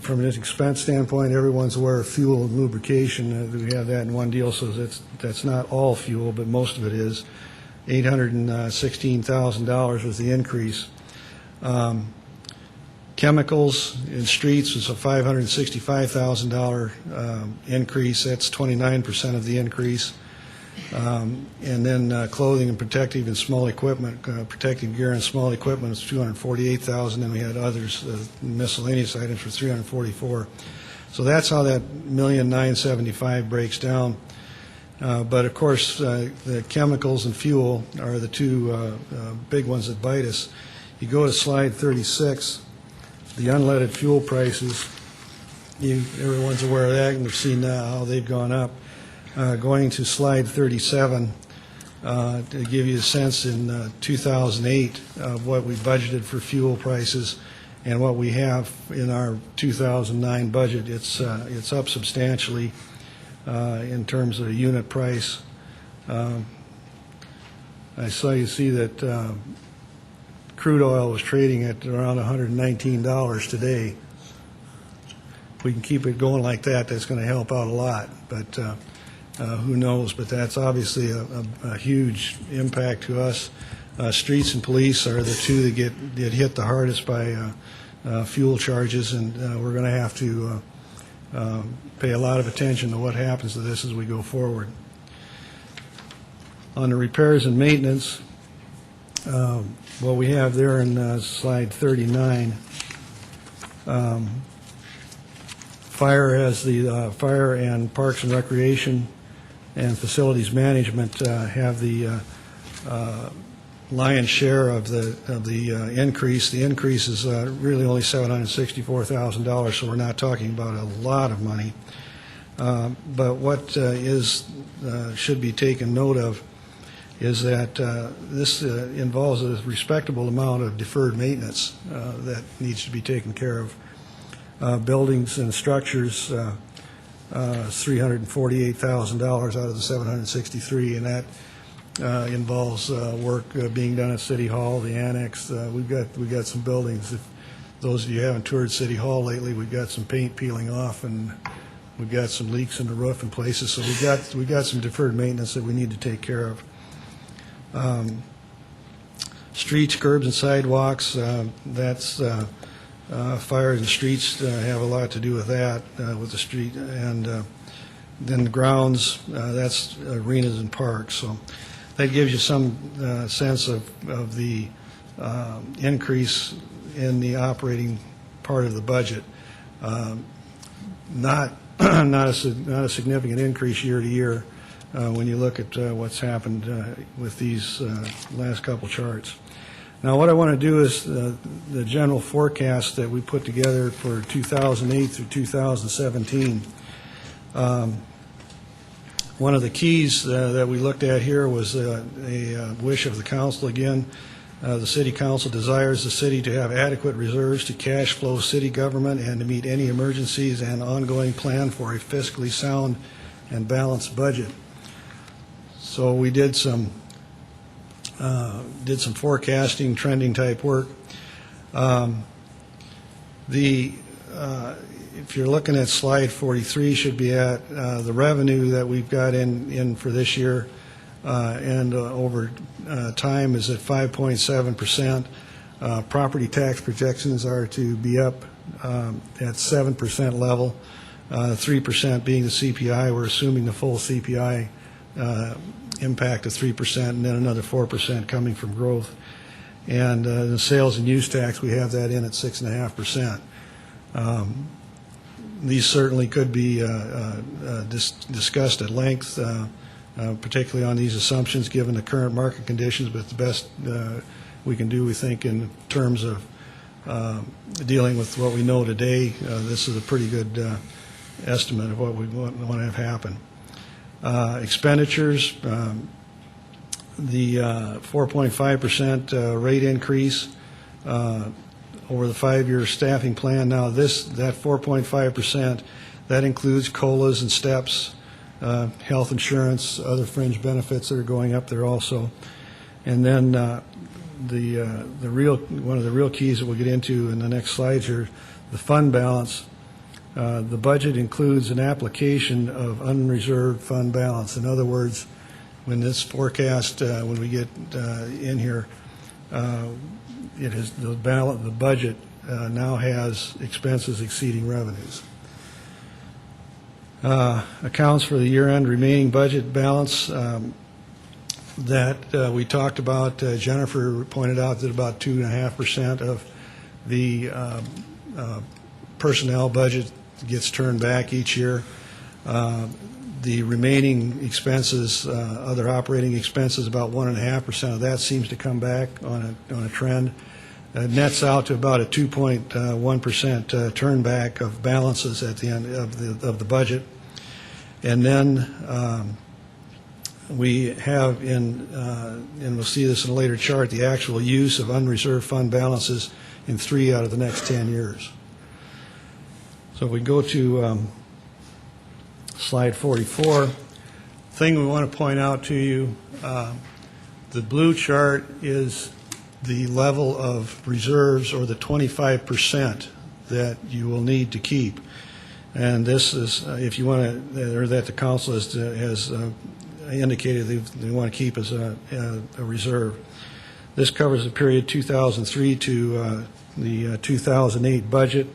from an expense standpoint, everyone's aware of fuel and lubrication. We have that in one deal, so that's not all fuel, but most of it is. $816,000 was the increase. Chemicals in streets was a $565,000 increase. That's 29% of the increase. And then clothing and protective and small equipment, protective gear and small equipment was $248,000, and we had others, miscellaneous items for $344,000. So that's how that $1,975,000 breaks down. But of course, the chemicals and fuel are the two big ones that bite us. You go to slide 36, the unleaded fuel prices. Everyone's aware of that, and we've seen how they've gone up. Going to slide 37, to give you a sense in 2008 of what we budgeted for fuel prices and what we have in our 2009 budget. It's up substantially in terms of the unit price. I saw you see that crude oil was trading at around $119 today. If we can keep it going like that, that's going to help out a lot. But who knows? But that's obviously a huge impact to us. Streets and police are the two that get hit the hardest by fuel charges, and we're going to have to pay a lot of attention to what happens to this as we go forward. On the repairs and maintenance, what we have there in slide 39, fire has the fire and parks and recreation and facilities management have the lion's share of the increase. The increase is really only $764,000, so we're not talking about a lot of money. But what should be taken note of is that this involves a respectable amount of deferred maintenance that needs to be taken care of. Buildings and structures, $348,000 out of the $763,000, and that involves work being done at City Hall, the annex. We've got some buildings. If those of you who haven't toured City Hall lately, we've got some paint peeling off, and we've got some leaks in the roof in places. So we've got some deferred maintenance that we need to take care of. Streets, curbs, and sidewalks. That's fires and streets have a lot to do with that, with the street, and then the grounds. That's arenas and parks. So that gives you some sense of the increase in the operating part of the budget. Not a significant increase year to year when you look at what's happened with these last couple charts. Now, what I want to do is the general forecast that we put together for 2008 through 2017. One of the keys that we looked at here was a wish of the council again. The city council desires the city to have adequate reserves to cash flow city government and to meet any emergencies and ongoing plan for a fiscally sound and balanced budget. So we did some forecasting, trending type work. If you're looking at slide 43, should be at the revenue that we've got in for this year, and over time is at 5.7%. Property tax projections are to be up at 7% level, 3% being the CPI. We're assuming the full CPI impact of 3%, and then another 4% coming from growth. And the sales and use tax, we have that in at 6.5%. These certainly could be discussed at length, particularly on these assumptions, given the current market conditions, but the best we can do, we think, in terms of dealing with what we know today, this is a pretty good estimate of what we want to have happen. Expenditures, the 4.5% rate increase over the 5-year staffing plan. Now, that 4.5%, that includes COLAs and steps, health insurance, other fringe benefits that are going up there also. And then one of the real keys that we'll get into in the next slides here, the fund balance. The budget includes an application of unreserved fund balance. In other words, when this forecast, when we get in here, it is the budget now has expenses exceeding revenues. Accounts for the year-end remaining budget balance that we talked about. Jennifer pointed out that about 2.5% of the personnel budget gets turned back each year. The remaining expenses, other operating expenses, about 1.5% of that seems to come back on a trend. Nets out to about a 2.1% turn back of balances at the end of the budget. And then we have and we'll see this in a later chart, the actual use of unreserved fund balances in 3 out of the next 10 years. So if we go to slide 44, thing we want to point out to you, the blue chart is the level of reserves, or the 25% that you will need to keep. And this is, if you want to, or that the council has indicated they want to keep as a reserve. This covers the period 2003 to the 2008 budget.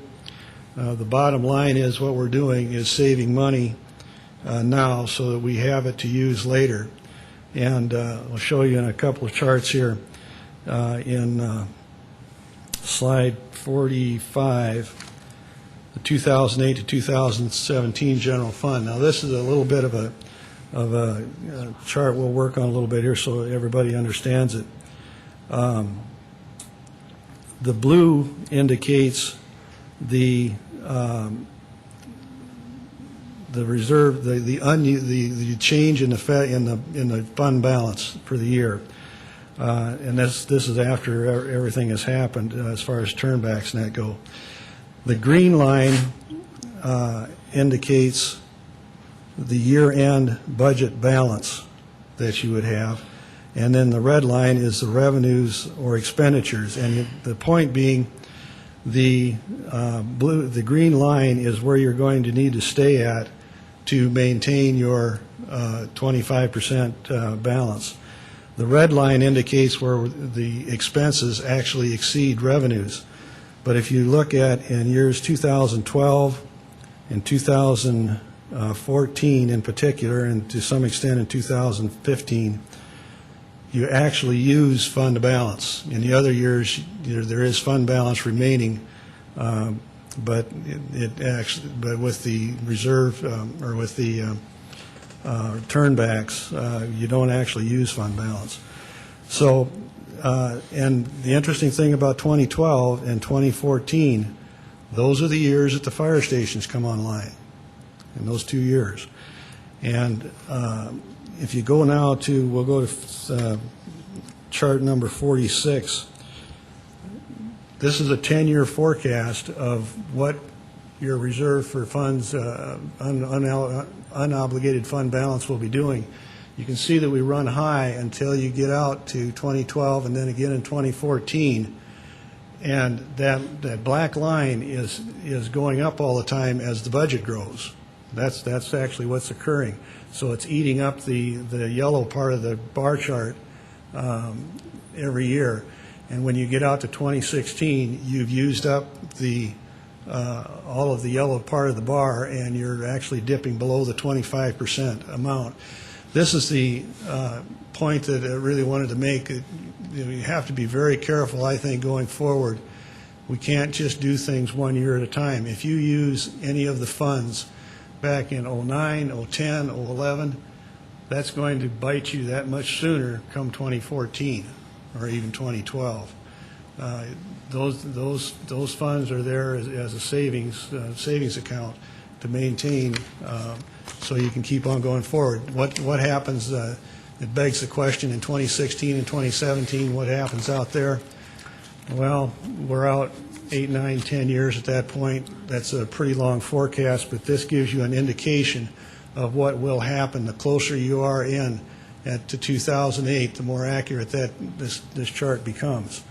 The bottom line is what we're doing is saving money now so that we have it to use later. And I'll show you in a couple of charts here in slide 45, the 2008 to 2017 general fund. Now, this is a little bit of a chart we'll work on a little bit here so everybody understands it. The blue indicates the reserve, the change in the fund balance for the year, and this is after everything has happened as far as turnbacks and that go. The green line indicates the year-end budget balance that you would have, and then the red line is the revenues or expenditures. And the point being, the green line is where you're going to need to stay at to maintain your 25% balance. The red line indicates where the expenses actually exceed revenues. But if you look at in years 2012 and 2014 in particular, and to some extent in 2015, you actually use fund balance. In the other years, there is fund balance remaining, but with the reserve or with the turnbacks, you don't actually use fund balance. So And the interesting thing about 2012 and 2014, those are the years that the fire stations come online, in those 2 years. And if you go now to, we'll go to chart number 46. This is a 10-year forecast of what your reserve for funds, unobligated fund balance will be doing. You can see that we run high until you get out to 2012 and then again in 2014. And that black line is going up all the time as the budget grows. That's actually what's occurring. So it's eating up the yellow part of the bar chart every year. And when you get out to 2016, you've used up all of the yellow part of the bar, and you're actually dipping below the 25% amount. This is the point that I really wanted to make. You have to be very careful, I think, going forward. We can't just do things 1 year at a time. If you use any of the funds back in 09, 010, 011, that's going to bite you that much sooner come 2014 or even 2012. Those funds are there as a savings account to maintain, so you can keep on going forward. What happens? It begs the question in 2016 and 2017. What happens out there? Well, we're out 8, 9, 10 years at that point. That's a pretty long forecast, but this gives you an indication of what will happen. The closer you are in to 2008, the more accurate this chart becomes.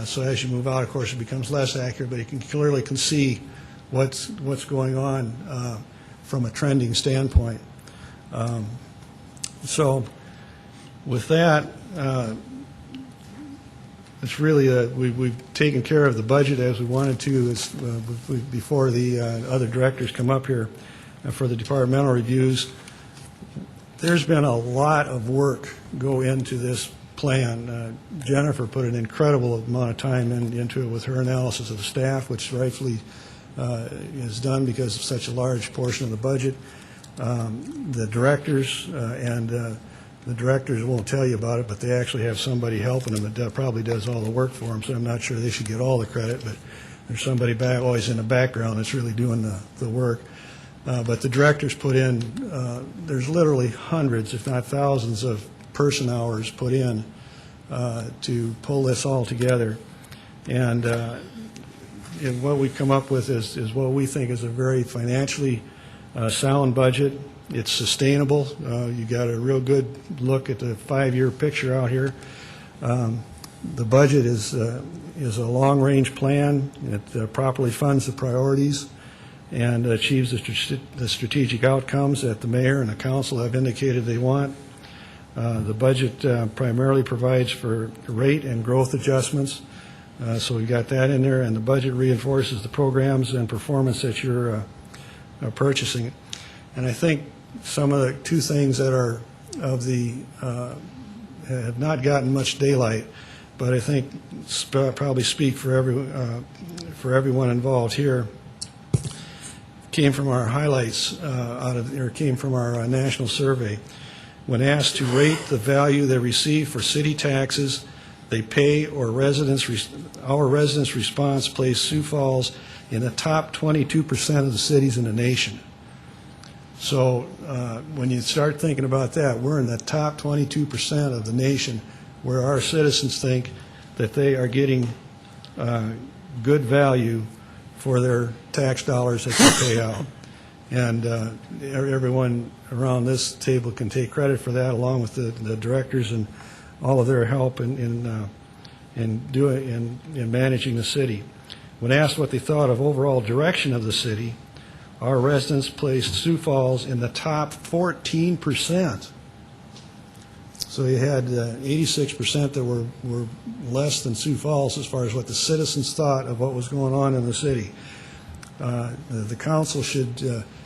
So as you move out, of course, it becomes less accurate, but you can clearly see what's going on from a trending standpoint. So with that, it's really we've taken care of the budget as we wanted to before the other directors come up here for the departmental reviews. There's been a lot of work go into this plan. Jennifer put an incredible amount of time into it with her analysis of the staff, which rightfully is done because of such a large portion of the budget. The directors the directors won't tell you about it, but they actually have somebody helping them that probably does all the work for them, so I'm not sure they should get all the credit, but there's somebody always in the background that's really doing the work. But the directors put in, there's literally hundreds, if not thousands, of person hours put in to pull this all together. And what we come up with is what we think is a very financially sound budget. It's sustainable. You got a real good look at the 5-year picture out here. The budget is a long-range plan. It properly funds the priorities and achieves the strategic outcomes that the mayor and the council have indicated they want. The budget primarily provides for rate and growth adjustments, so we got that in there, and the budget reinforces the programs and performance that you're purchasing. And I think some of the two things that are have not gotten much daylight, but I think probably speak for everyone involved here, came from our highlights came from our national survey. When asked to rate the value they receive for city taxes they pay or our residents' response placed Sioux Falls in the top 22% of the cities in the nation. So when you start thinking about that, we're in the top 22% of the nation where our citizens think that they are getting good value for their tax dollars that they pay out. And everyone around this table can take credit for that, along with the directors and all of their help in managing the city. When asked what they thought of overall direction of the city, our residents placed Sioux Falls in the top 14%. So you had 86% that were less than Sioux Falls as far as what the citizens thought of what was going on in the city. The council should,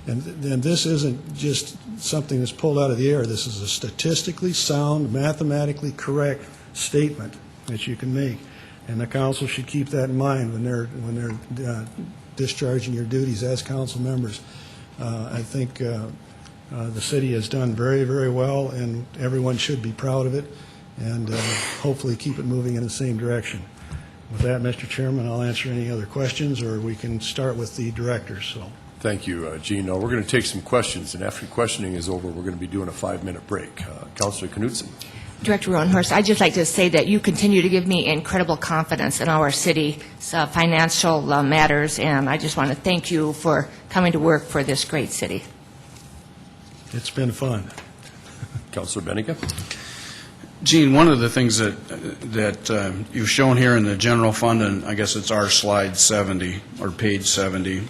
and this isn't just something that's pulled out of the air. This is a statistically sound, mathematically correct statement that you can make, and the council should keep that in mind when they're discharging your duties as council members. I think the city has done very, very well, and everyone should be proud of it. and hopefully keep it moving in the same direction. With that, Mr. Chairman, I'll answer any other questions, or we can start with the directors. So, Thank you, Gene. Now, we're going to take some questions, and after questioning is over, we're going to be doing a 5-minute break. Councilor Knudsen. Director Rodenhorst, I'd just like to say that you continue to give me incredible confidence in our city's financial matters, and I just want to thank you for coming to work for this great city. it's been fun. Councilor Benega. Gene, one of the things that you've shown here in the general fund, and I guess it's our slide 70, or page 70,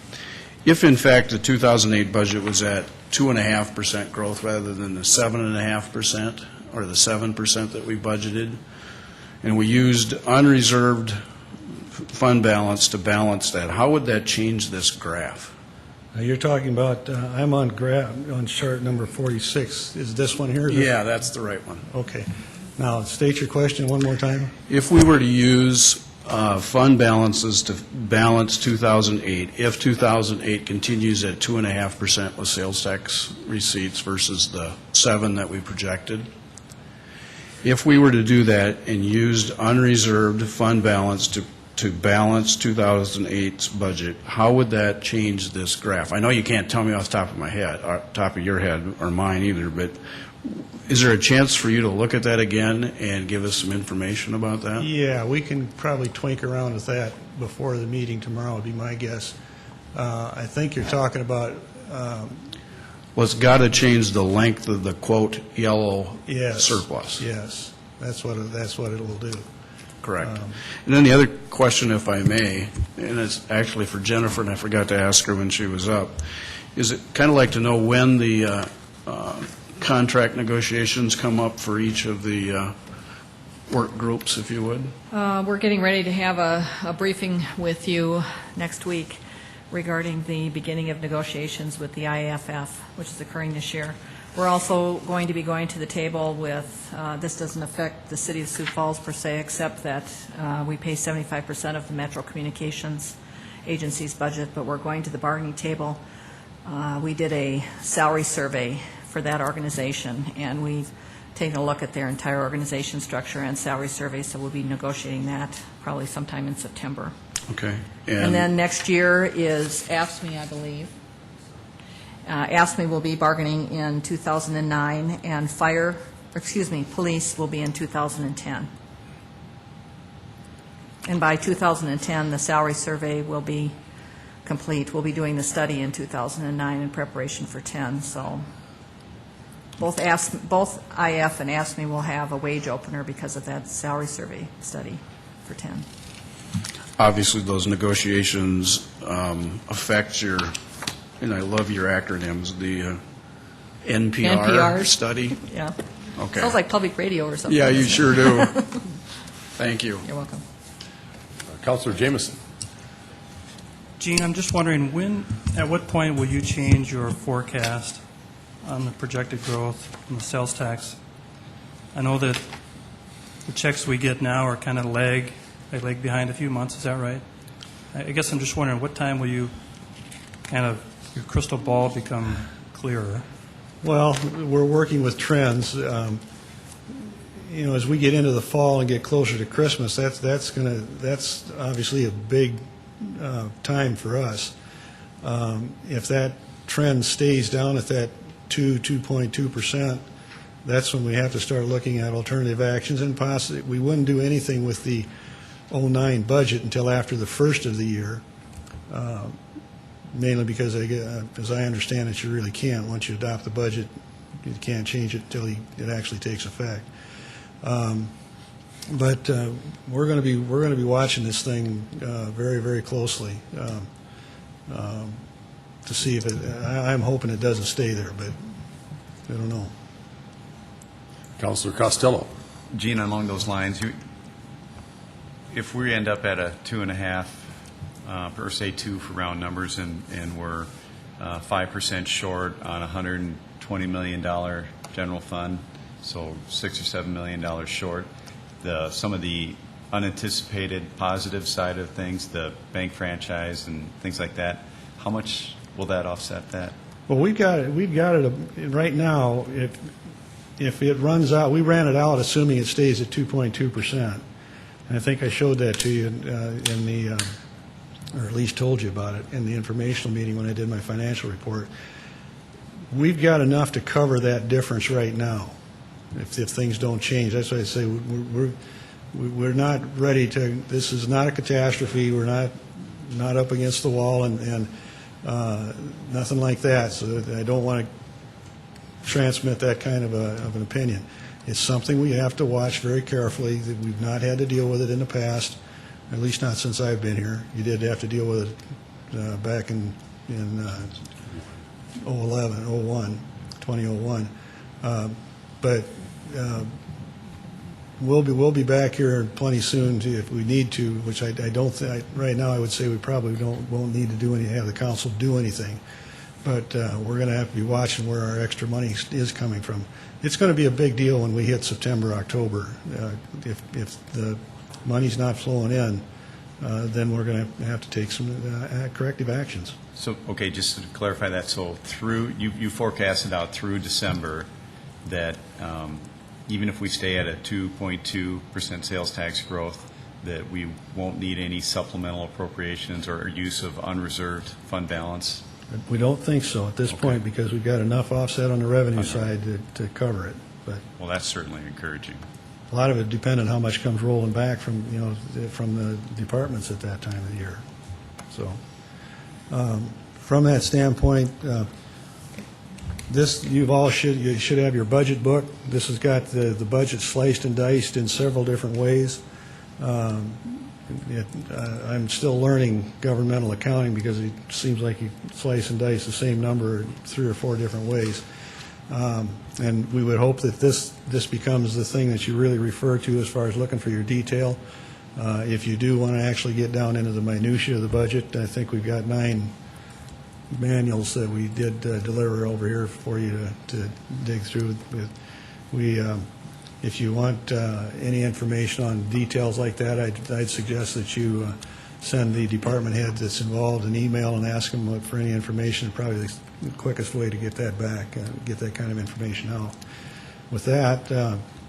if in fact the 2008 budget was at 2.5% growth rather than the 7.5% or the 7% that we budgeted, and we used unreserved fund balance to balance that, how would that change this graph? You're talking about, I'm on chart number 46. Is this one here? Yeah, that's the right one. Okay. Now, state your question one more time. If we were to use fund balances to balance 2008, if 2008 continues at 2.5% with sales tax receipts versus the 7 that we projected, if we were to do that and used unreserved fund balance to balance 2008's budget, how would that change this graph? I know you can't tell me off the top of my head, or top of your head, or mine either, but is there a chance for you to look at that again and give us some information about that? Yeah, we can probably twink around with that before the meeting tomorrow, would be my guess. I think you're talking about, Well, it's got to change the length of the, quote, yellow yes, surplus. Yes, that's what it will do. Correct. And then the other question, if I may, and it's actually for Jennifer, and I forgot to ask her when she was up, is it kind of like to know when the contract negotiations come up for each of the work groups, if you would? We're getting ready to have a briefing with you next week regarding the beginning of negotiations with the IAFF, which is occurring this year. We're also going to be going to the table with, this doesn't affect the city of Sioux Falls per se, except that we pay 75% of the Metro Communications Agency's budget, but we're going to the bargaining table. We did a salary survey for that organization, and we've taken a look at their entire organization structure and salary survey, so we'll be negotiating that probably sometime in September. Okay. And then next year is AFSCME, I believe. AFSCME will be bargaining in 2009, and police will be in 2010. And by 2010, the salary survey will be complete. We'll be doing the study in 2009 in preparation for 10, so both IF and AFSCME will have a wage opener because of that salary survey study for 10. Obviously, those negotiations affect your, and I love your acronyms, the NPR study. Yeah. Okay. Sounds like public radio or something. Yeah, you doesn't sure do. Thank you. it? You're welcome. Councilor Jameson. Gene, I'm just wondering, at what point will you change your forecast on the projected growth in the sales tax? I know that the checks we get now are kind of lag behind a few months. Is that right? I guess I'm just wondering, what time will you your crystal ball become clearer? Well, we're working with trends. As we get into the fall and get closer to Christmas, that's obviously a big time for us. If that trend stays down at that 2.2%, that's when we have to start looking at alternative actions, and possibly we wouldn't do anything with the 09 budget until after the first of the year, mainly because, as I understand it, you really can't. Once you adopt the budget, you can't change it until it actually takes effect. But we're going to be watching this thing very, very closely to see if I'm hoping it doesn't stay there, but I don't know. Councilor Costello. Gene, along those lines, if we end up at a 2.5, or say 2 for round numbers, and we're 5% short on a $120 million general fund, so $6 or $7 million short, some of the unanticipated positive side of things, the bank franchise and things like that, how much will that offset that? Well, we've got it right now. if it runs out, we ran it out assuming it stays at 2.2%. And I think I showed that to you in the, or at least told you about it in the informational meeting when I did my financial report. We've got enough to cover that difference right now if things don't change. That's why I say we're not ready to, this is not a catastrophe. We're not up against the wall and nothing like that. So I don't want to transmit that kind of an opinion. It's something we have to watch very carefully. That we've not had to deal with it in the past, at least not since I've been here. You did have to deal with it back in 2001. But we'll be back here plenty soon if we need to, which I don't think, right now I would say we probably won't need to have the council do anything. But we're going to have to be watching where our extra money is coming from. It's going to be a big deal when we hit September, October. If the money's not flowing in, then we're going to have to take some corrective actions. So, okay, just to clarify that, so through, you forecasted out through December that even if we stay at a 2.2% sales tax growth, that we won't need any supplemental appropriations or use of unreserved fund balance? We don't think so at this point because we've got enough offset on the revenue side to cover it. But Well, that's certainly encouraging. a lot of it depends on how much comes rolling back from the departments at that time of the year. So from that standpoint, this you should have your budget book. This has got the budget sliced and diced in several different ways. I'm still learning governmental accounting because it seems like you slice and dice the same number 3 or 4 different ways. And we would hope that this becomes the thing that you really refer to as far as looking for your detail. If you do want to actually get down into the minutia of the budget, I think we've got 9 manuals that we did deliver over here for you to dig through. If you want any information on details like that, I'd suggest that you send the department head that's involved an email and ask them for any information. Probably the quickest way to get that back, get that kind of information out. With that,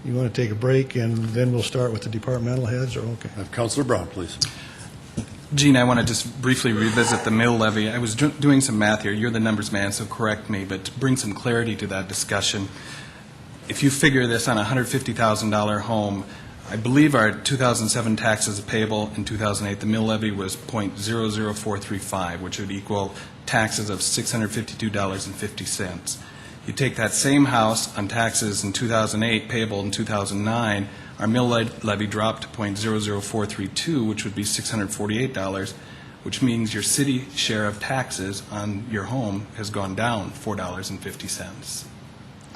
you want to take a break, and then we'll start with the departmental heads, or okay? Councilor Brown, please. Gene, I want to just briefly revisit the mill levy. I was doing some math here. You're the numbers man, so correct me, but to bring some clarity to that discussion, if you figure this on a $150,000 home, I believe our 2007 taxes payable in 2008, the mill levy was .00435, which would equal taxes of $652.50. You take that same house on taxes in 2008 payable in 2009, our mill levy dropped to .00432, which would be $648, which means your city share of taxes on your home has gone down $4.50.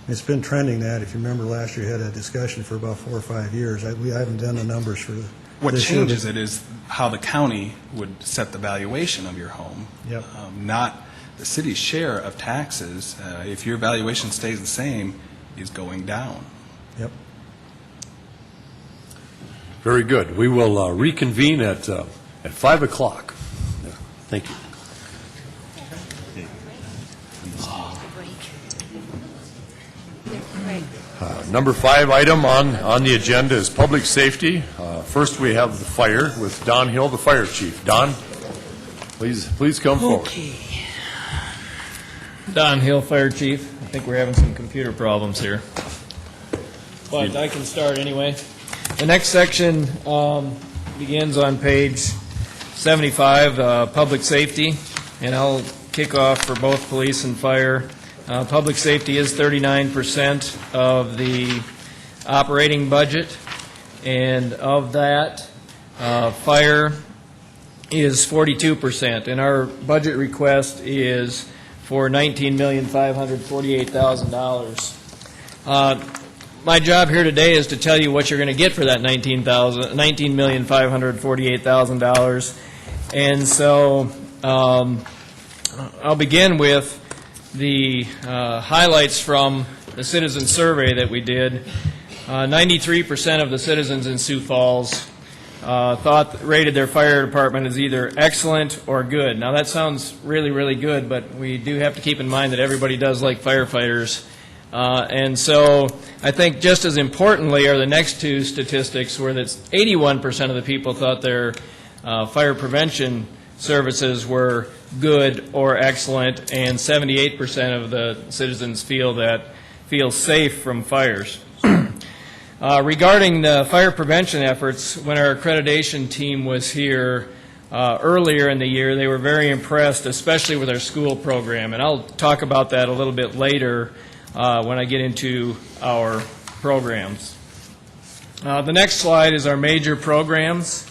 It's been trending that. If you remember last year, we had a discussion for about 4 or 5 years. I haven't done the numbers for What this year, changes it is how the county would set the valuation of your home, Yep. Not the city's share of taxes. If your valuation stays the same, is going down. Yep. Very good. We will reconvene at 5 o'clock. Thank you. Number 5 item on the agenda is public safety. First, we have the fire with Don Hill, the fire chief. Don, please come forward. Don Hill, Fire Chief. I think we're having some computer problems here. But I can start anyway. The next section begins on page 75, public safety, and I'll kick off for both police and fire. Public safety is 39% of the operating budget, and of that, fire is 42%, and our budget request is for $19,548,000. My job here today is to tell you what you're going to get for that $19,548,000, and so I'll begin with the highlights from the citizen survey that we did. 93% of the citizens in Sioux Falls rated their fire department as either excellent or good. Now that sounds really, really good, but we do have to keep in mind that everybody does like firefighters. And so I think just as importantly are the next two statistics, where that's 81% of the people thought their fire prevention services were good or excellent, and 78% of the citizens feel safe from fires. Regarding the fire prevention efforts, when our accreditation team was here earlier in the year, they were very impressed, especially with our school program. And I'll talk about that a little bit later when I get into our programs. The next slide is our major programs.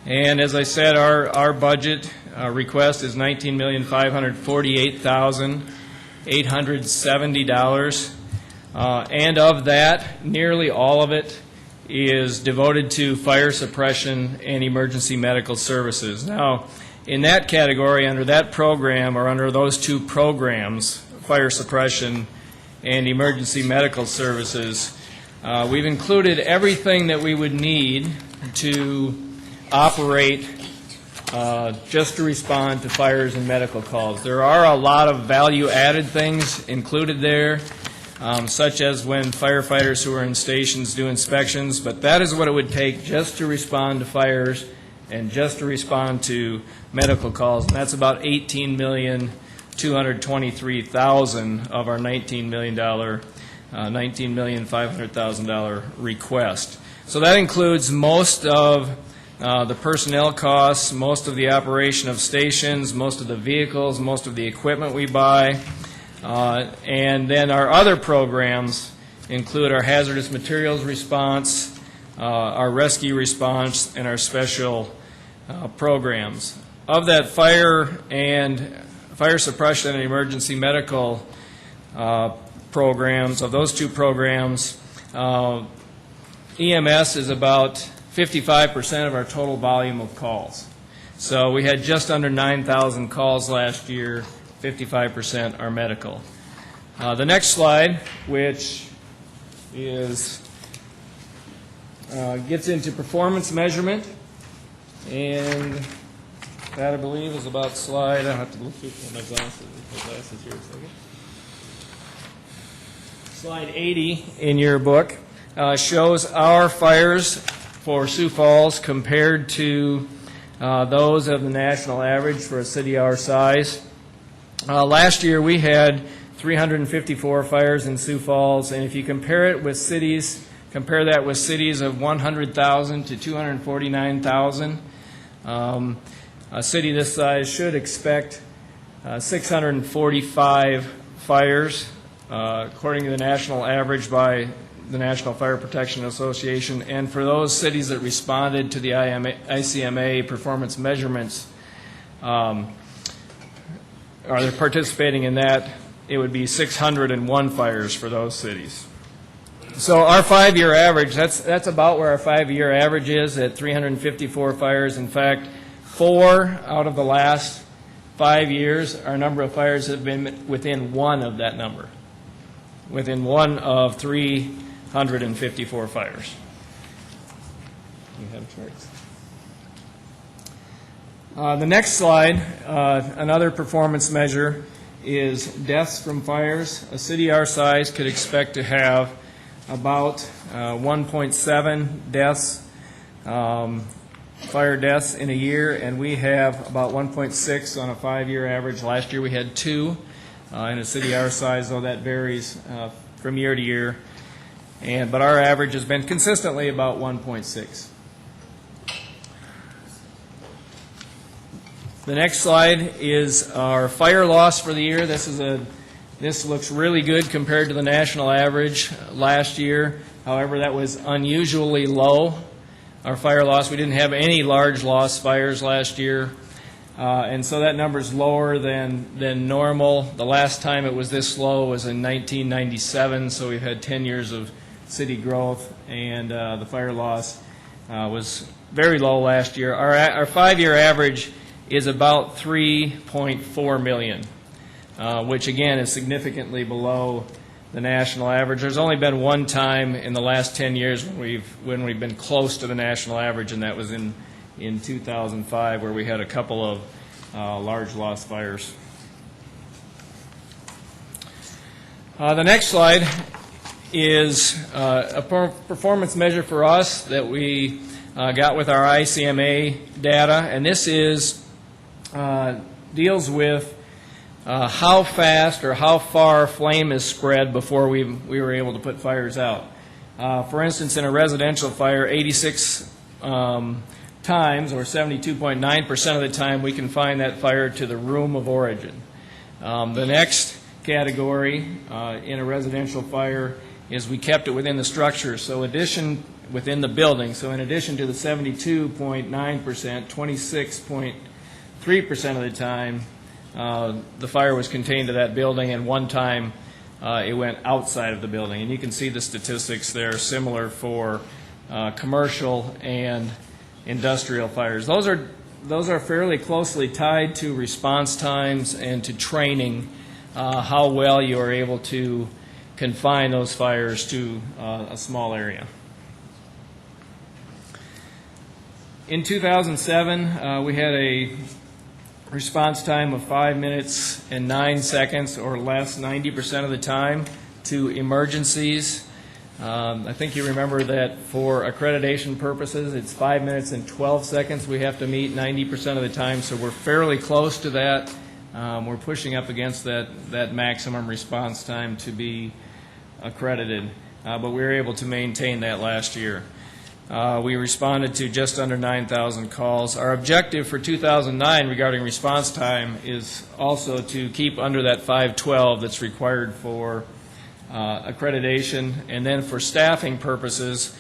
And as I said, our budget request is $19,548,870. And of that, nearly all of it is devoted to fire suppression and emergency medical services. Now, in that category, under that program, or under those two programs, fire suppression and emergency medical services, we've included everything that we would need to operate just to respond to fires and medical calls. There are a lot of value-added things included there, such as when firefighters who are in stations do inspections, but that is what it would take just to respond to fires and just to respond to medical calls, and that's about $18,223,000 of our $19,500,000 request. So that includes most of the personnel costs, most of the operation of stations, most of the vehicles, most of the equipment we buy. And then our other programs include our hazardous materials response, our rescue response, and our special programs. Of that fire suppression and emergency medical programs, of those two programs, EMS is about 55% of our total volume of calls. So we had just under 9,000 calls last year. 55% are medical. The next slide, which is gets into performance measurement, and that I believe is about slide. I have to look through my glasses here a second. Slide 80 in your book shows our fires for Sioux Falls compared to those of the national average for a city our size. Last year we had 354 fires in Sioux Falls, and if you compare that with cities of 100,000 to 249,000, a city this size should expect 645 fires, according to the national average by the National Fire Protection Association. And for those cities that responded to the ICMA performance measurements, or they're participating in that, it would be 601 fires for those cities. So our 5-year average, that's about where our 5-year average is, at 354 fires. In fact, 4 out of the last 5 years, our number of fires have been within 1 of that number, within 1 of 354 fires. You have charts. The next slide, another performance measure, is deaths from fires. A city our size could expect to have about 1.7 deaths, fire deaths in a year, and we have about 1.6 on a 5-year average. Last year we had 2 in a city our size, though that varies from year to year. But our average has been consistently about 1.6. The next slide is our fire loss for the year. This looks really good compared to the national average last year. However, that was unusually low. Our fire loss, we didn't have any large loss fires last year, and so that number is lower than normal. The last time it was this low was in 1997, so we've had 10 years of city growth, and the fire loss was very low last year. Our 5-year average is about 3.4 million, which again is significantly below the national average. There's only been one time in the last 10 years when we've been close to the national average, and that was in 2005, where we had a couple of large loss fires. The next slide is a performance measure for us that we got with our ICMA data, and this is deals with how fast or how far flame is spread before we were able to put fires out. For instance, in a residential fire, 86 times, or 72.9% of the time, we can find that fire to the room of origin. The next category in a residential fire is we kept it within the structure, so within the building. So in addition to the 72.9%, 26.3% of the time, the fire was contained to that building, and one time it went outside of the building. And you can see the statistics there, similar for commercial and industrial fires. Those are fairly closely tied to response times and to training, how well you are able to confine those fires to a small area. In 2007, we had a response time of 5 minutes and 9 seconds or less 90% of the time to emergencies. I think you remember that for accreditation purposes, it's 5 minutes and 12 seconds we have to meet 90% of the time, so we're fairly close to that. We're pushing up against that maximum response time to be accredited, but we were able to maintain that last year. We responded to just under 9,000 calls. Our objective for 2009 regarding response time is also to keep under that 512 that's required for accreditation. And then for staffing purposes,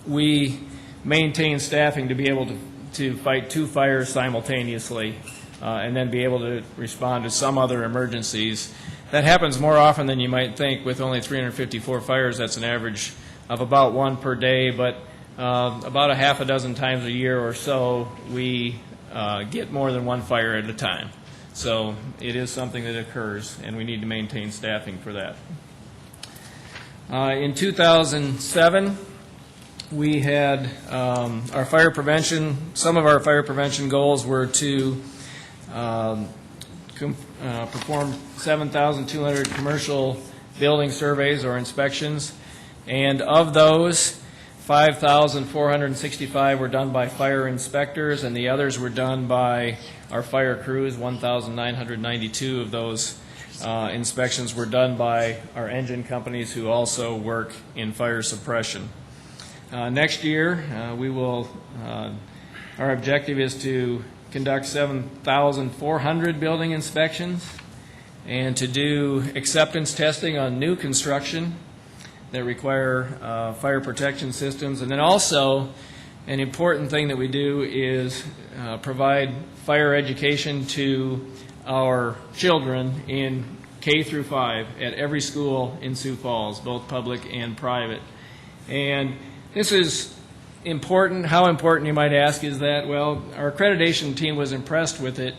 we maintain staffing to be able to fight 2 fires simultaneously and then be able to respond to some other emergencies. That happens more often than you might think. With only 354 fires, that's an average of about 1 per day, but about a half a dozen times a year or so, we get more than 1 fire at a time. So it is something that occurs, and we need to maintain staffing for that. In 2007, we had our fire prevention. Some of our fire prevention goals were to perform 7,200 commercial building surveys or inspections, and of those, 5,465 were done by fire inspectors, and the others were done by our fire crews. 1,992 of those inspections were done by our engine companies who also work in fire suppression. Next year, our objective is to conduct 7,400 building inspections and to do acceptance testing on new construction that require fire protection systems. And then also, an important thing that we do is provide fire education to our children in K through 5 at every school in Sioux Falls, both public and private. And this is important. How important, you might ask, is that? Well, our accreditation team was impressed with it.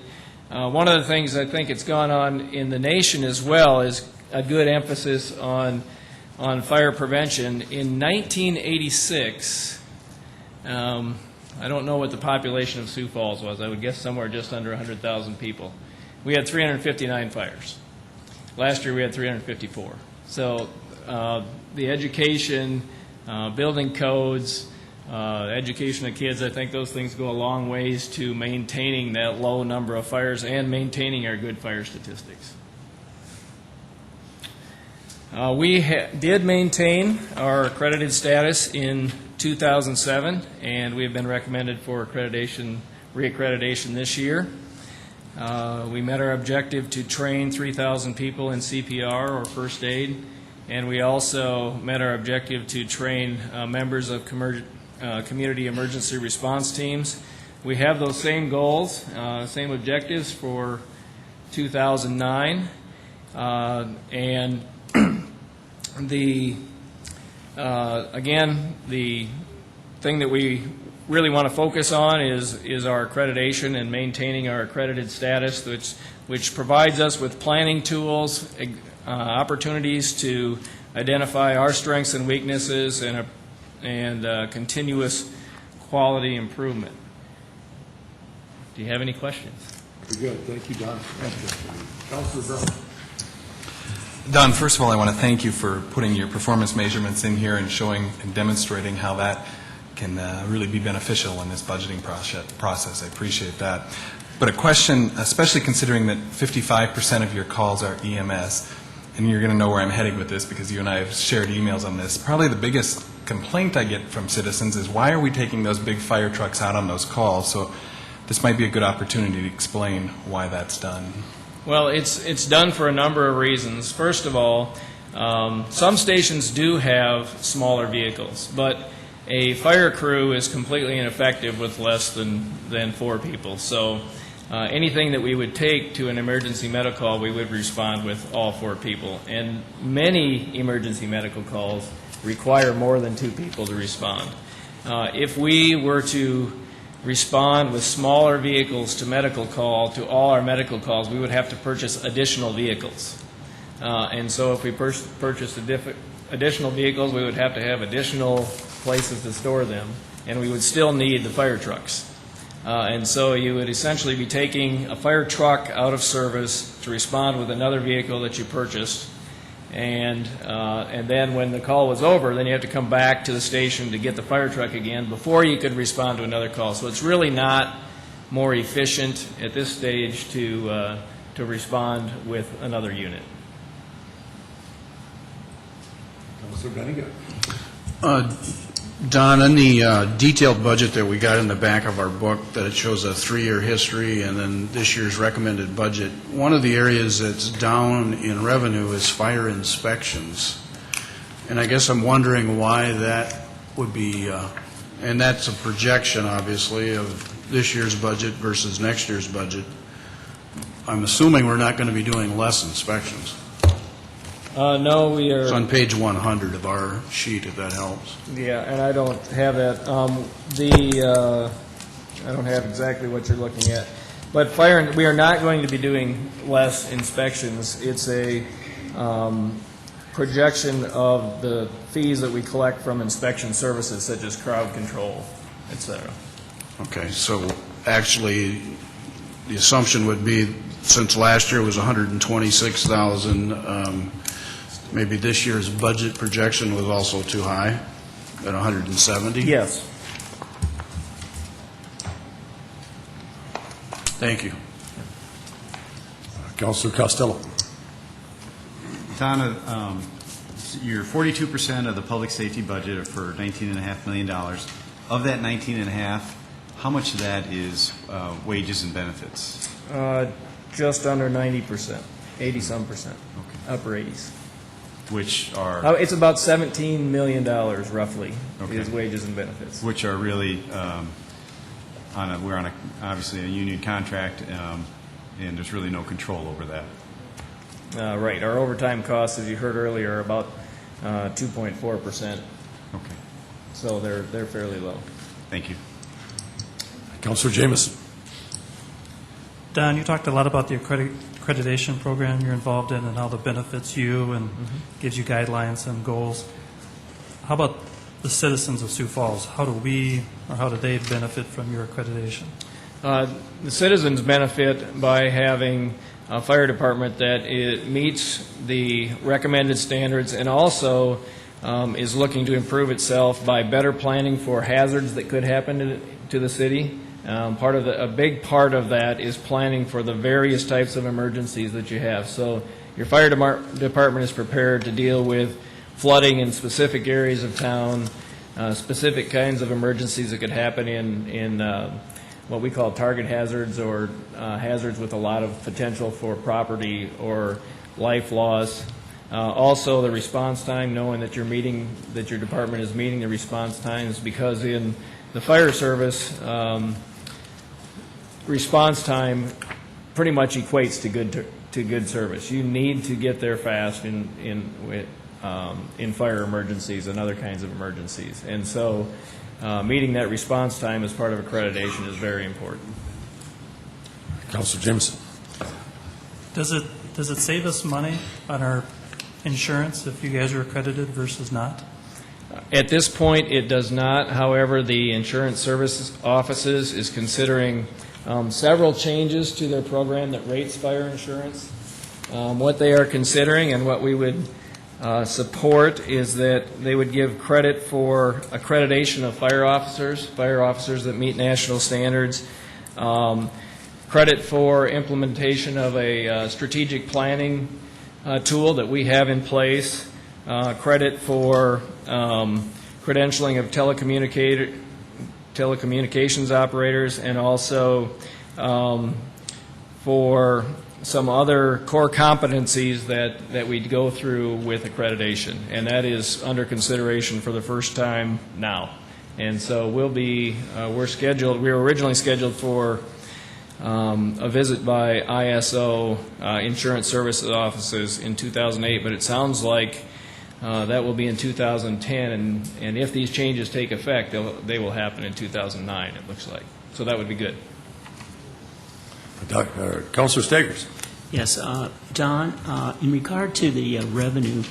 One of the things I think it's gone on in the nation as well is a good emphasis on fire prevention. In 1986, I don't know what the population of Sioux Falls was. I would guess somewhere just under 100,000 people. We had 359 fires. Last year we had 354. So the education, building codes, education of kids, I think those things go a long ways to maintaining that low number of fires and maintaining our good fire statistics. We did maintain our accredited status in 2007, and we have been recommended for reaccreditation this year. We met our objective to train 3,000 people in CPR or first aid, and we also met our objective to train members of community emergency response teams. We have those same goals, same objectives for 2009, and again, the thing that we really want to focus on is our accreditation and maintaining our accredited status, which provides us with planning tools, opportunities to identify our strengths and weaknesses, and continuous quality improvement. Do you have any questions? Very good. Thank you, Don. Councilor Brown. Don, first of all, I want to thank you for putting your performance measurements in here and showing and demonstrating how that can really be beneficial in this budgeting process. I appreciate that. But a question, especially considering that 55% of your calls are EMS, and you're going to know where I'm heading with this because you and I have shared emails on this, probably the biggest complaint I get from citizens is why are we taking those big fire trucks out on those calls? So this might be a good opportunity to explain why that's done. Well, it's done for a number of reasons. First of all, some stations do have smaller vehicles, but a fire crew is completely ineffective with less than 4 people. So anything that we would take to an emergency medical call, we would respond with all 4 people. And many emergency medical calls require more than 2 people to respond. If we were to respond with smaller vehicles to medical call, to all our medical calls, we would have to purchase additional vehicles. And so if we purchased additional vehicles, we would have to have additional places to store them, and we would still need the fire trucks. And so you would essentially be taking a fire truck out of service to respond with another vehicle that you purchased, and then when the call was over, then you have to come back to the station to get the fire truck again before you could respond to another call. So it's really not more efficient at this stage to respond with another unit. Councilor Bennigan. Don, in the detailed budget that we got in the back of our book, that it shows a 3-year history and then this year's recommended budget, one of the areas that's down in revenue is fire inspections. And I guess I'm wondering why that would be, and that's a projection, obviously, of this year's budget versus next year's budget. I'm assuming we're not going to be doing less inspections. No, we are. It's on page 100 of our sheet, if that helps. Yeah, and I don't have that. I don't have exactly what you're looking at. But we are not going to be doing less inspections. It's a projection of the fees that we collect from inspection services such as crowd control, et cetera. Okay, so actually, the assumption would be, since last year was 126,000, maybe this year's budget projection was also too high, at 170? Yes. Thank you. Councilor Costello. Donna, your 42% of the public safety budget are for $19.5 million. Of that $19.5, how much of that is wages and benefits? Just under 90%, 80-some percent, upper 80s. Which are? It's about $17 million, roughly, Okay. is wages and benefits. Which are really, we're on obviously a union contract, and there's really no control over that. Right. Our overtime costs, as you heard earlier, are about 2.4%. Okay. So they're fairly low. Thank you. Councilor Jameson. Don, you talked a lot about the accreditation program you're involved in and how it benefits you and gives you guidelines and goals. How about the citizens of Sioux Falls? How do they benefit from your accreditation? The citizens benefit by having a fire department that meets the recommended standards and also is looking to improve itself by better planning for hazards that could happen to the city. A big part of that is planning for the various types of emergencies that you have. So your fire department is prepared to deal with flooding in specific areas of town, specific kinds of emergencies that could happen in what we call target hazards or hazards with a lot of potential for property or life loss. Also, the response time, knowing that your department is meeting the response times, because in the fire service, response time pretty much equates to good service. You need to get there fast in fire emergencies and other kinds of emergencies, and so meeting that response time as part of accreditation is very important. Councilor Jameson. Does it save us money on our insurance if you guys are accredited versus not? At this point, it does not. However, the insurance services offices is considering several changes to their program that rates fire insurance. What they are considering and what we would support is that they would give credit for accreditation of fire officers that meet national standards, credit for implementation of a strategic planning tool that we have in place, credit for credentialing of telecommunications operators, and also for some other core competencies that we go through with accreditation, and that is under consideration for the first time now. And so we were originally scheduled for a visit by ISO Insurance Services offices in 2008, but it sounds like that will be in 2010, and if these changes take effect, they will happen in 2009, it looks like. So that would be good. Councilor Staggers. Yes, Don, in regard to the revenue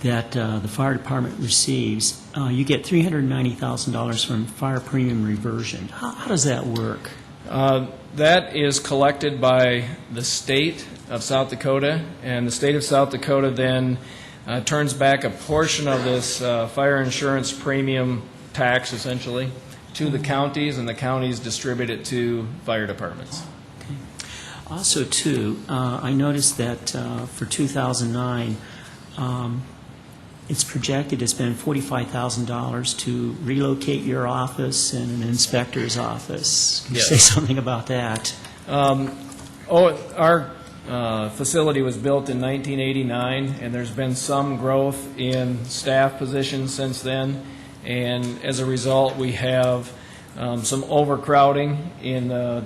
that the fire department receives, you get $390,000 from fire premium reversion. How does that work? That is collected by the state of South Dakota, and the state of South Dakota then turns back a portion of this fire insurance premium tax, essentially, to the counties, and the counties distribute it to fire departments. Also, too, I noticed that for 2009, it's projected to spend $45,000 to relocate your office and an inspector's office. Can you say something about that? Our facility was built in 1989, and there's been some growth in staff positions since then, and as a result, we have some overcrowding in the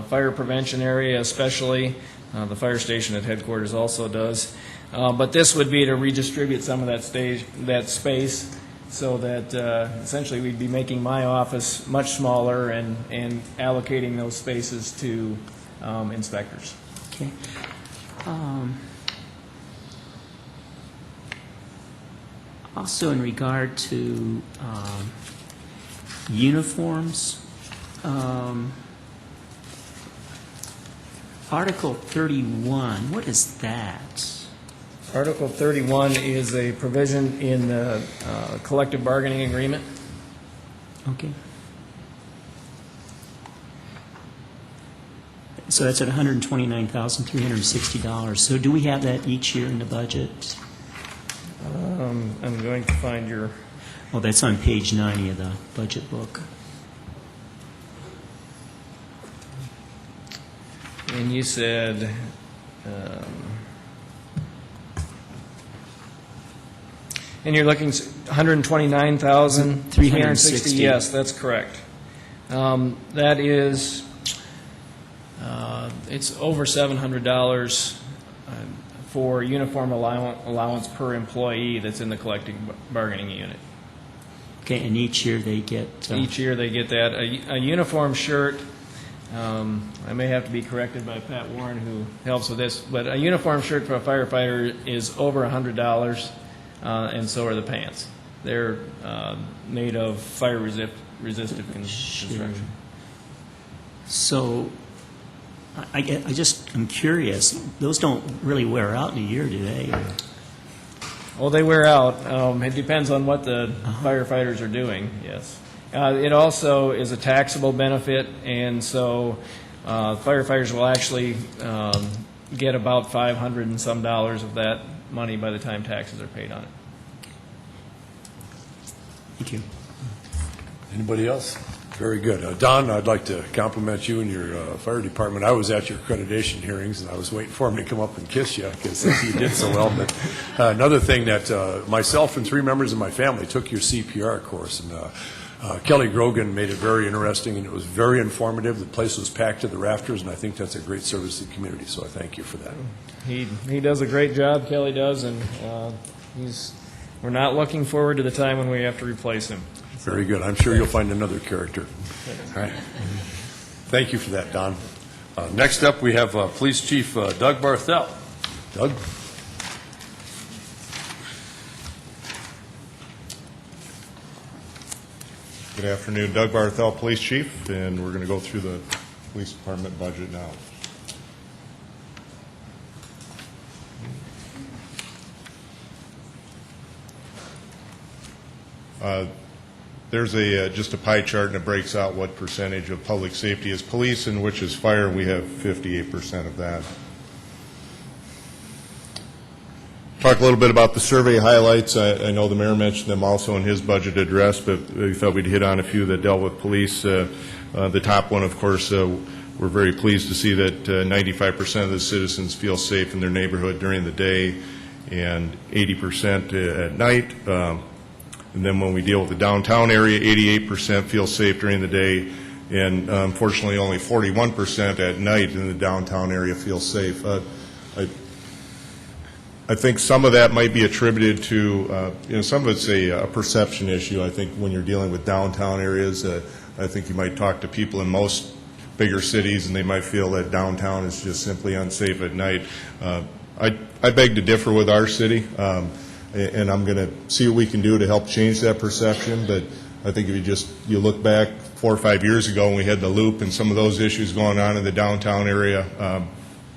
fire prevention area, especially. The fire station at headquarters also does. But this would be to redistribute some of that space so that essentially we'd be making my office much smaller and allocating those spaces to inspectors. Okay. Also, in regard to uniforms, Article 31, what is that? Article 31 is a provision in the collective bargaining agreement. Okay. So that's at $129,360. So do we have that each year in the budget? I'm going to find your... Oh, that's on page 90 of the budget book. And you said, and you're looking $129,360. Yes, that's correct. That is, it's over $700 for uniform allowance per employee that's in the collective bargaining unit. Okay, and each year they get... Each year they get that. A uniform shirt, I may have to be corrected by Pat Warren, who helps with this, but a uniform shirt for a firefighter is over $100, and so are the pants. They're made of fire-resistive construction. So, I'm curious, those don't really wear out in a year, do they? Well, they wear out. It depends on what the firefighters are doing, yes. It also is a taxable benefit, and so firefighters will actually get about $500 and some of that money by the time taxes are paid on it. Thank you. Anybody else? Very good. Don, I'd like to compliment you and your fire department. I was at your accreditation hearings, and I was waiting for him to come up and kiss you because he did so well. But another thing that myself and 3 members of my family took your CPR course, and Kelly Grogan made it very interesting, and it was very informative. The place was packed to the rafters, and I think that's a great service to the community, so I thank you for that. He does a great job, Kelly does, and we're not looking forward to the time when we have to replace him. Very good. I'm sure you'll find another character. All right. Thank you for that, Don. Next up, we have Police Chief Doug Barthel. Doug? Good afternoon. Doug Barthel, Police Chief, and we're going to go through the Police Department budget now. There's just a pie chart, and it breaks out what percentage of public safety is police and which is fire. We have 58% of that. Talk a little bit about the survey highlights. I know the mayor mentioned them also in his budget address, but we thought we'd hit on a few that dealt with police. The top one, of course, we're very pleased to see that 95% of the citizens feel safe in their neighborhood during the day and 80% at night. And then when we deal with the downtown area, 88% feel safe during the day, and unfortunately only 41% at night in the downtown area feel safe. I think some of that might be attributed to, some of it's a perception issue. I think when you're dealing with downtown areas, I think you might talk to people in most bigger cities, and they might feel that downtown is just simply unsafe at night. I beg to differ with our city, and I'm going to see what we can do to help change that perception. But I think if you look back 4 or 5 years ago when we had the loop and some of those issues going on in the downtown area,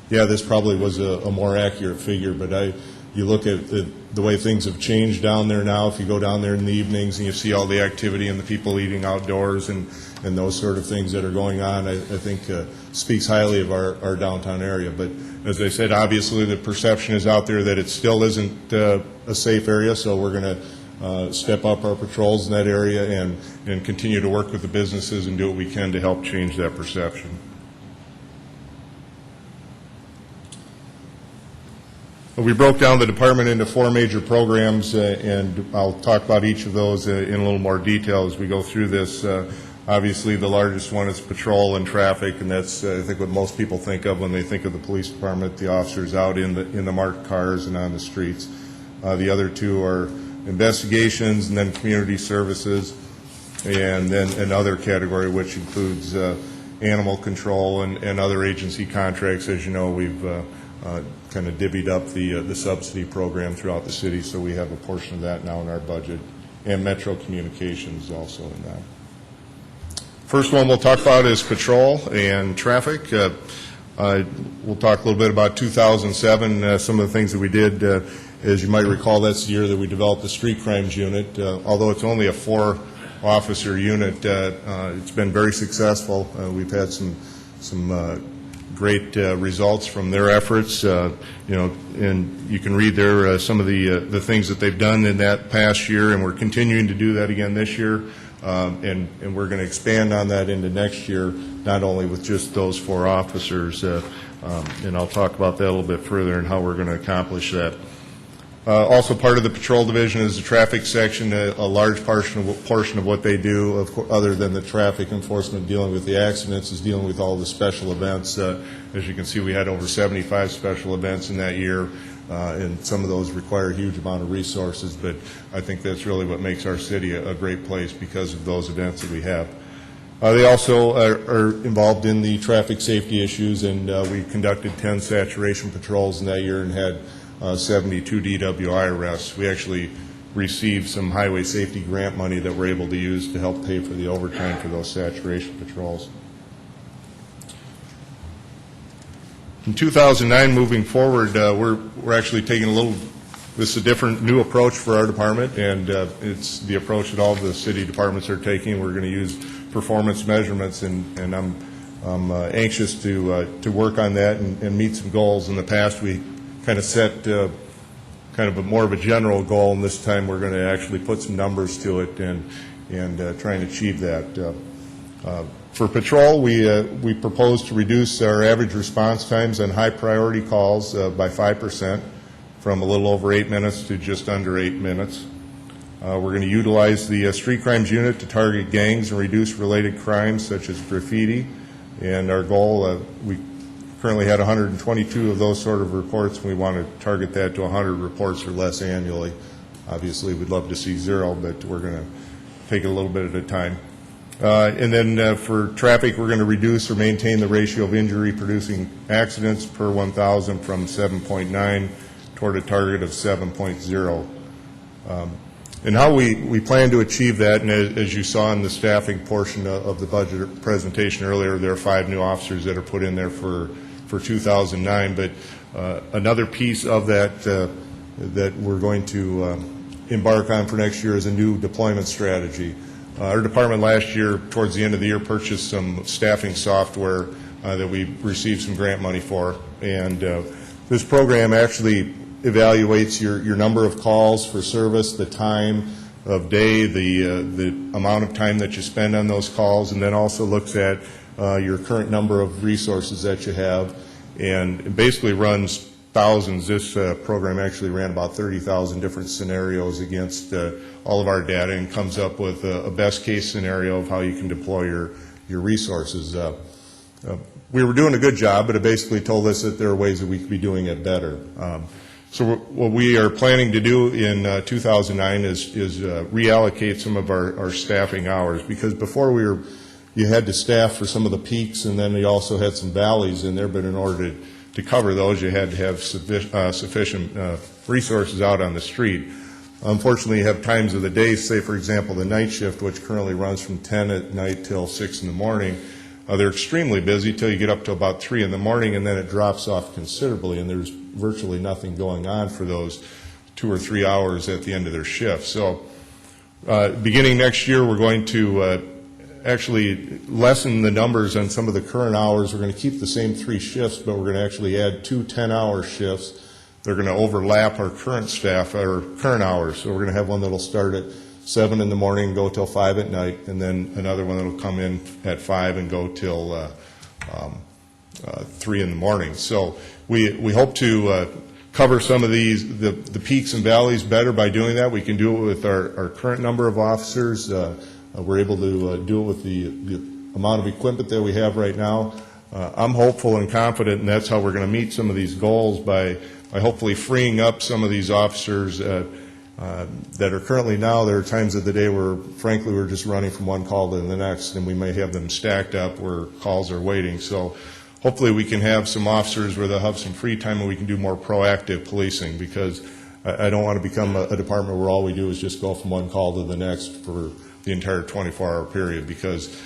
this probably was a more accurate figure. But you look at the way things have changed down there now. If you go down there in the evenings and you see all the activity and the people eating outdoors and those sort of things that are going on, I think speaks highly of our downtown area. But as I said, obviously the perception is out there that it still isn't a safe area, so we're going to step up our patrols in that area and continue to work with the businesses and do what we can to help change that perception. We broke down the department into 4 major programs, and I'll talk about each of those in a little more detail as we go through this. Obviously, the largest one is patrol and traffic, and that's, I think, what most people think of when they think of the police department, the officers out in the marked cars and on the streets. The other 2 are investigations, and then community services, and then another category, which includes animal control and other agency contracts. As you know, we've kind of divvied up the subsidy program throughout the city, so we have a portion of that now in our budget, and Metro Communications also in that. First one we'll talk about is patrol and traffic. We'll talk a little bit about 2007, some of the things that we did. As you might recall, that's the year that we developed the street crimes unit. Although it's only a 4-officer unit, it's been very successful. We've had some great results from their efforts, and you can read there some of the things that they've done in that past year, and we're continuing to do that again this year, and we're going to expand on that into next year, not only with just those 4 officers, and I'll talk about that a little bit further and how we're going to accomplish that. Also part of the patrol division is the traffic section. A large portion of what they do, other than the traffic enforcement dealing with the accidents, is dealing with all the special events. As you can see, we had over 75 special events in that year, and some of those require a huge amount of resources, but I think that's really what makes our city a great place, because of those events that we have. They also are involved in the traffic safety issues, and we conducted 10 saturation patrols in that year and had 72 DWI arrests. We actually received some highway safety grant money that we're able to use to help pay for the overtime for those saturation patrols. In 2009, moving forward, we're actually taking this is a different new approach for our department, and it's the approach that all the city departments are taking. We're going to use performance measurements, and I'm anxious to work on that and meet some goals. In the past, we kind of set kind of more of a general goal, and this time we're going to actually put some numbers to it and try and achieve that. For patrol, we propose to reduce our average response times on high priority calls by 5%, from a little over 8 minutes to just under 8 minutes. We're going to utilize the street crimes unit to target gangs and reduce related crimes such as graffiti, and our goal, we currently had 122 of those sort of reports, and we want to target that to 100 reports or less annually. Obviously, we'd love to see 0, but we're going to take it a little bit at a time. And then for traffic, we're going to reduce or maintain the ratio of injury-producing accidents per 1,000 from 7.9 toward a target of 7.0. And how we plan to achieve that, and as you saw in the staffing portion of the budget presentation earlier, there are 5 new officers that are put in there for 2009. But another piece of that that we're going to embark on for next year is a new deployment strategy. Our department last year, towards the end of the year, purchased some staffing software that we received some grant money for. And this program actually evaluates your number of calls for service, the time of day, the amount of time that you spend on those calls, and then also looks at your current number of resources that you have, and it basically runs thousands. This program actually ran about 30,000 different scenarios against all of our data and comes up with a best case scenario of how you can deploy your resources. We were doing a good job, but it basically told us that there are ways that we could be doing it better. So what we are planning to do in 2009 is reallocate some of our staffing hours, because before you had to staff for some of the peaks, and then you also had some valleys in there, but in order to cover those, you had to have sufficient resources out on the street. Unfortunately, you have times of the day, say for example the night shift, which currently runs from 10 at night till 6 in the morning. They're extremely busy till you get up to about 3 in the morning, and then it drops off considerably, and there's virtually nothing going on for those 2 or 3 hours at the end of their shift. So beginning next year, we're going to actually lessen the numbers on some of the current hours. We're going to keep the same 3 shifts, but we're going to actually add 2 10-hour shifts. They're going to overlap our current staff, our current hours. So we're going to have one that'll start at 7 in the morning and go till 5 at night, and then another one that'll come in at 5 and go till 3 in the morning. So we hope to cover some of these, the peaks and valleys better by doing that. We can do it with our current number of officers. We're able to do it with the amount of equipment that we have right now. I'm hopeful and confident, and that's how we're going to meet some of these goals, by hopefully freeing up some of these officers that are currently now. There are times of the day where, frankly, we're just running from one call to the next, and we may have them stacked up where calls are waiting. So hopefully we can have some officers where they'll have some free time and we can do more proactive policing, because I don't want to become a department where all we do is just go from one call to the next for the entire 24-hour period, because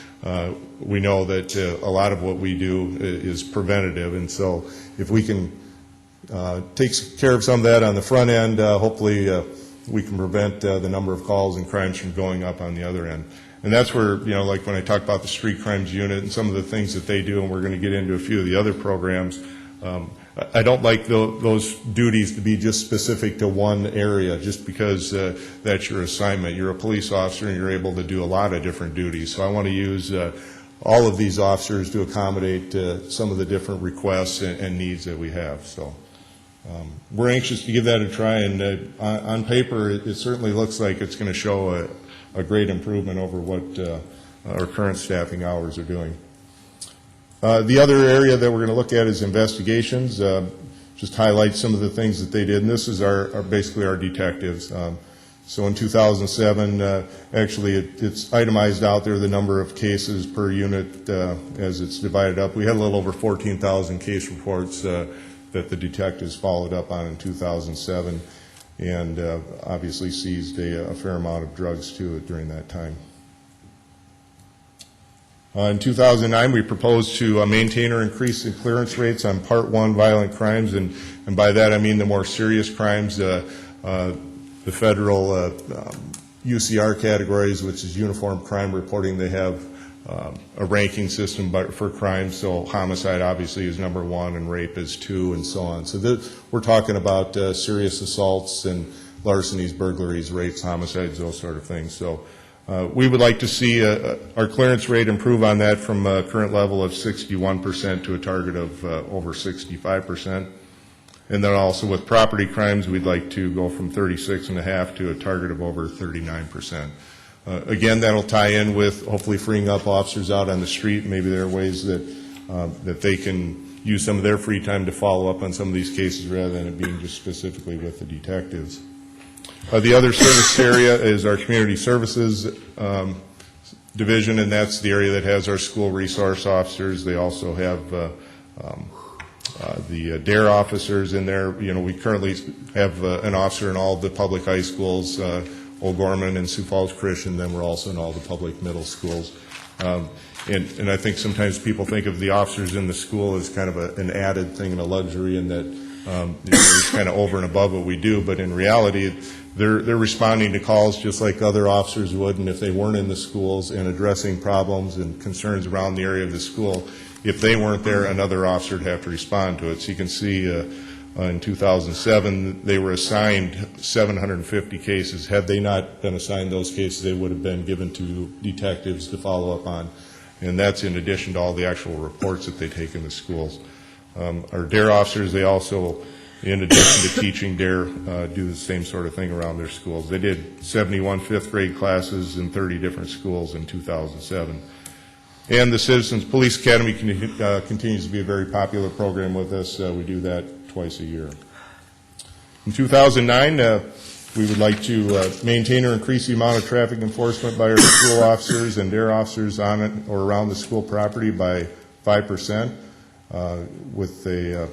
we know that a lot of what we do is preventative. And so if we can take care of some of that on the front end, hopefully we can prevent the number of calls and crimes from going up on the other end. And that's where, like when I talk about the street crimes unit and some of the things that they do, and we're going to get into a few of the other programs, I don't like those duties to be just specific to one area, just because that's your assignment. You're a police officer and you're able to do a lot of different duties. So I want to use all of these officers to accommodate some of the different requests and needs that we have. So we're anxious to give that a try, and on paper it certainly looks like it's going to show a great improvement over what our current staffing hours are doing. The other area that we're going to look at is investigations. Just highlight some of the things that they did, and this is basically our detectives. So in 2007, actually it's itemized out there, the number of cases per unit as it's divided up. We had a little over 14,000 case reports that the detectives followed up on in 2007, and obviously seized a fair amount of drugs too during that time. In 2009, we proposed to maintain or increase the clearance rates on Part 1 violent crimes, and by that I mean the more serious crimes, the federal UCR categories, which is uniform crime reporting. They have a ranking system for crimes, so homicide obviously is number 1 and rape is 2 and so on. So we're talking about serious assaults and larcenies, burglaries, rapes, homicides, those sort of things. So we would like to see our clearance rate improve on that from a current level of 61% to a target of over 65%. And then also with property crimes, we'd like to go from 36.5% to a target of over 39%. Again, that'll tie in with hopefully freeing up officers out on the street. Maybe there are ways that they can use some of their free time to follow up on some of these cases rather than it being just specifically with the detectives. The other service area is our community services division, and that's the area that has our school resource officers. They also have the DARE officers in there. We currently have an officer in all the public high schools, O'Gorman and Sioux Falls Christian, then we're also in all the public middle schools. And I think sometimes people think of the officers in the school as kind of an added thing and a luxury, and that it's kind of over and above what we do. But in reality, they're responding to calls just like other officers would, and if they weren't in the schools and addressing problems and concerns around the area of the school, if they weren't there, another officer would have to respond to it. So you can see in 2007, they were assigned 750 cases. Had they not been assigned those cases, they would have been given to detectives to follow up on. And that's in addition to all the actual reports that they take in the schools. Our DARE officers, they also, in addition to teaching DARE, do the same sort of thing around their schools. They did 71 fifth grade classes in 30 different schools in 2007. And the Citizens Police Academy continues to be a very popular program with us. We do that twice a year. In 2009, we would like to maintain or increase the amount of traffic enforcement by our school officers and DARE officers on it or around the school property by 5%, with a,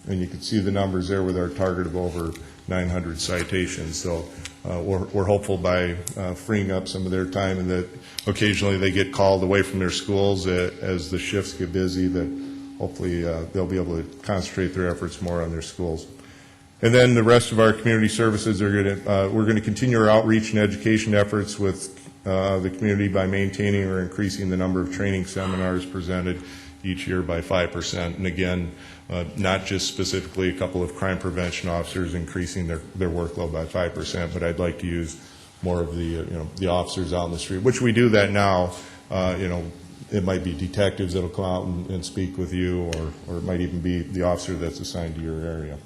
and you can see the numbers there with our target of over 900 citations. So we're hopeful by freeing up some of their time, and that occasionally they get called away from their schools as the shifts get busy, that hopefully they'll be able to concentrate their efforts more on their schools. And then the rest of our community services are we're going to continue our outreach and education efforts with the community by maintaining or increasing the number of training seminars presented each year by 5%. And again, not just specifically a couple of crime prevention officers increasing their workload by 5%, but I'd like to use more of the the officers out in the street, which we do that now. It might be detectives that'll come out and speak with you, or it might even be the officer that's assigned to your area.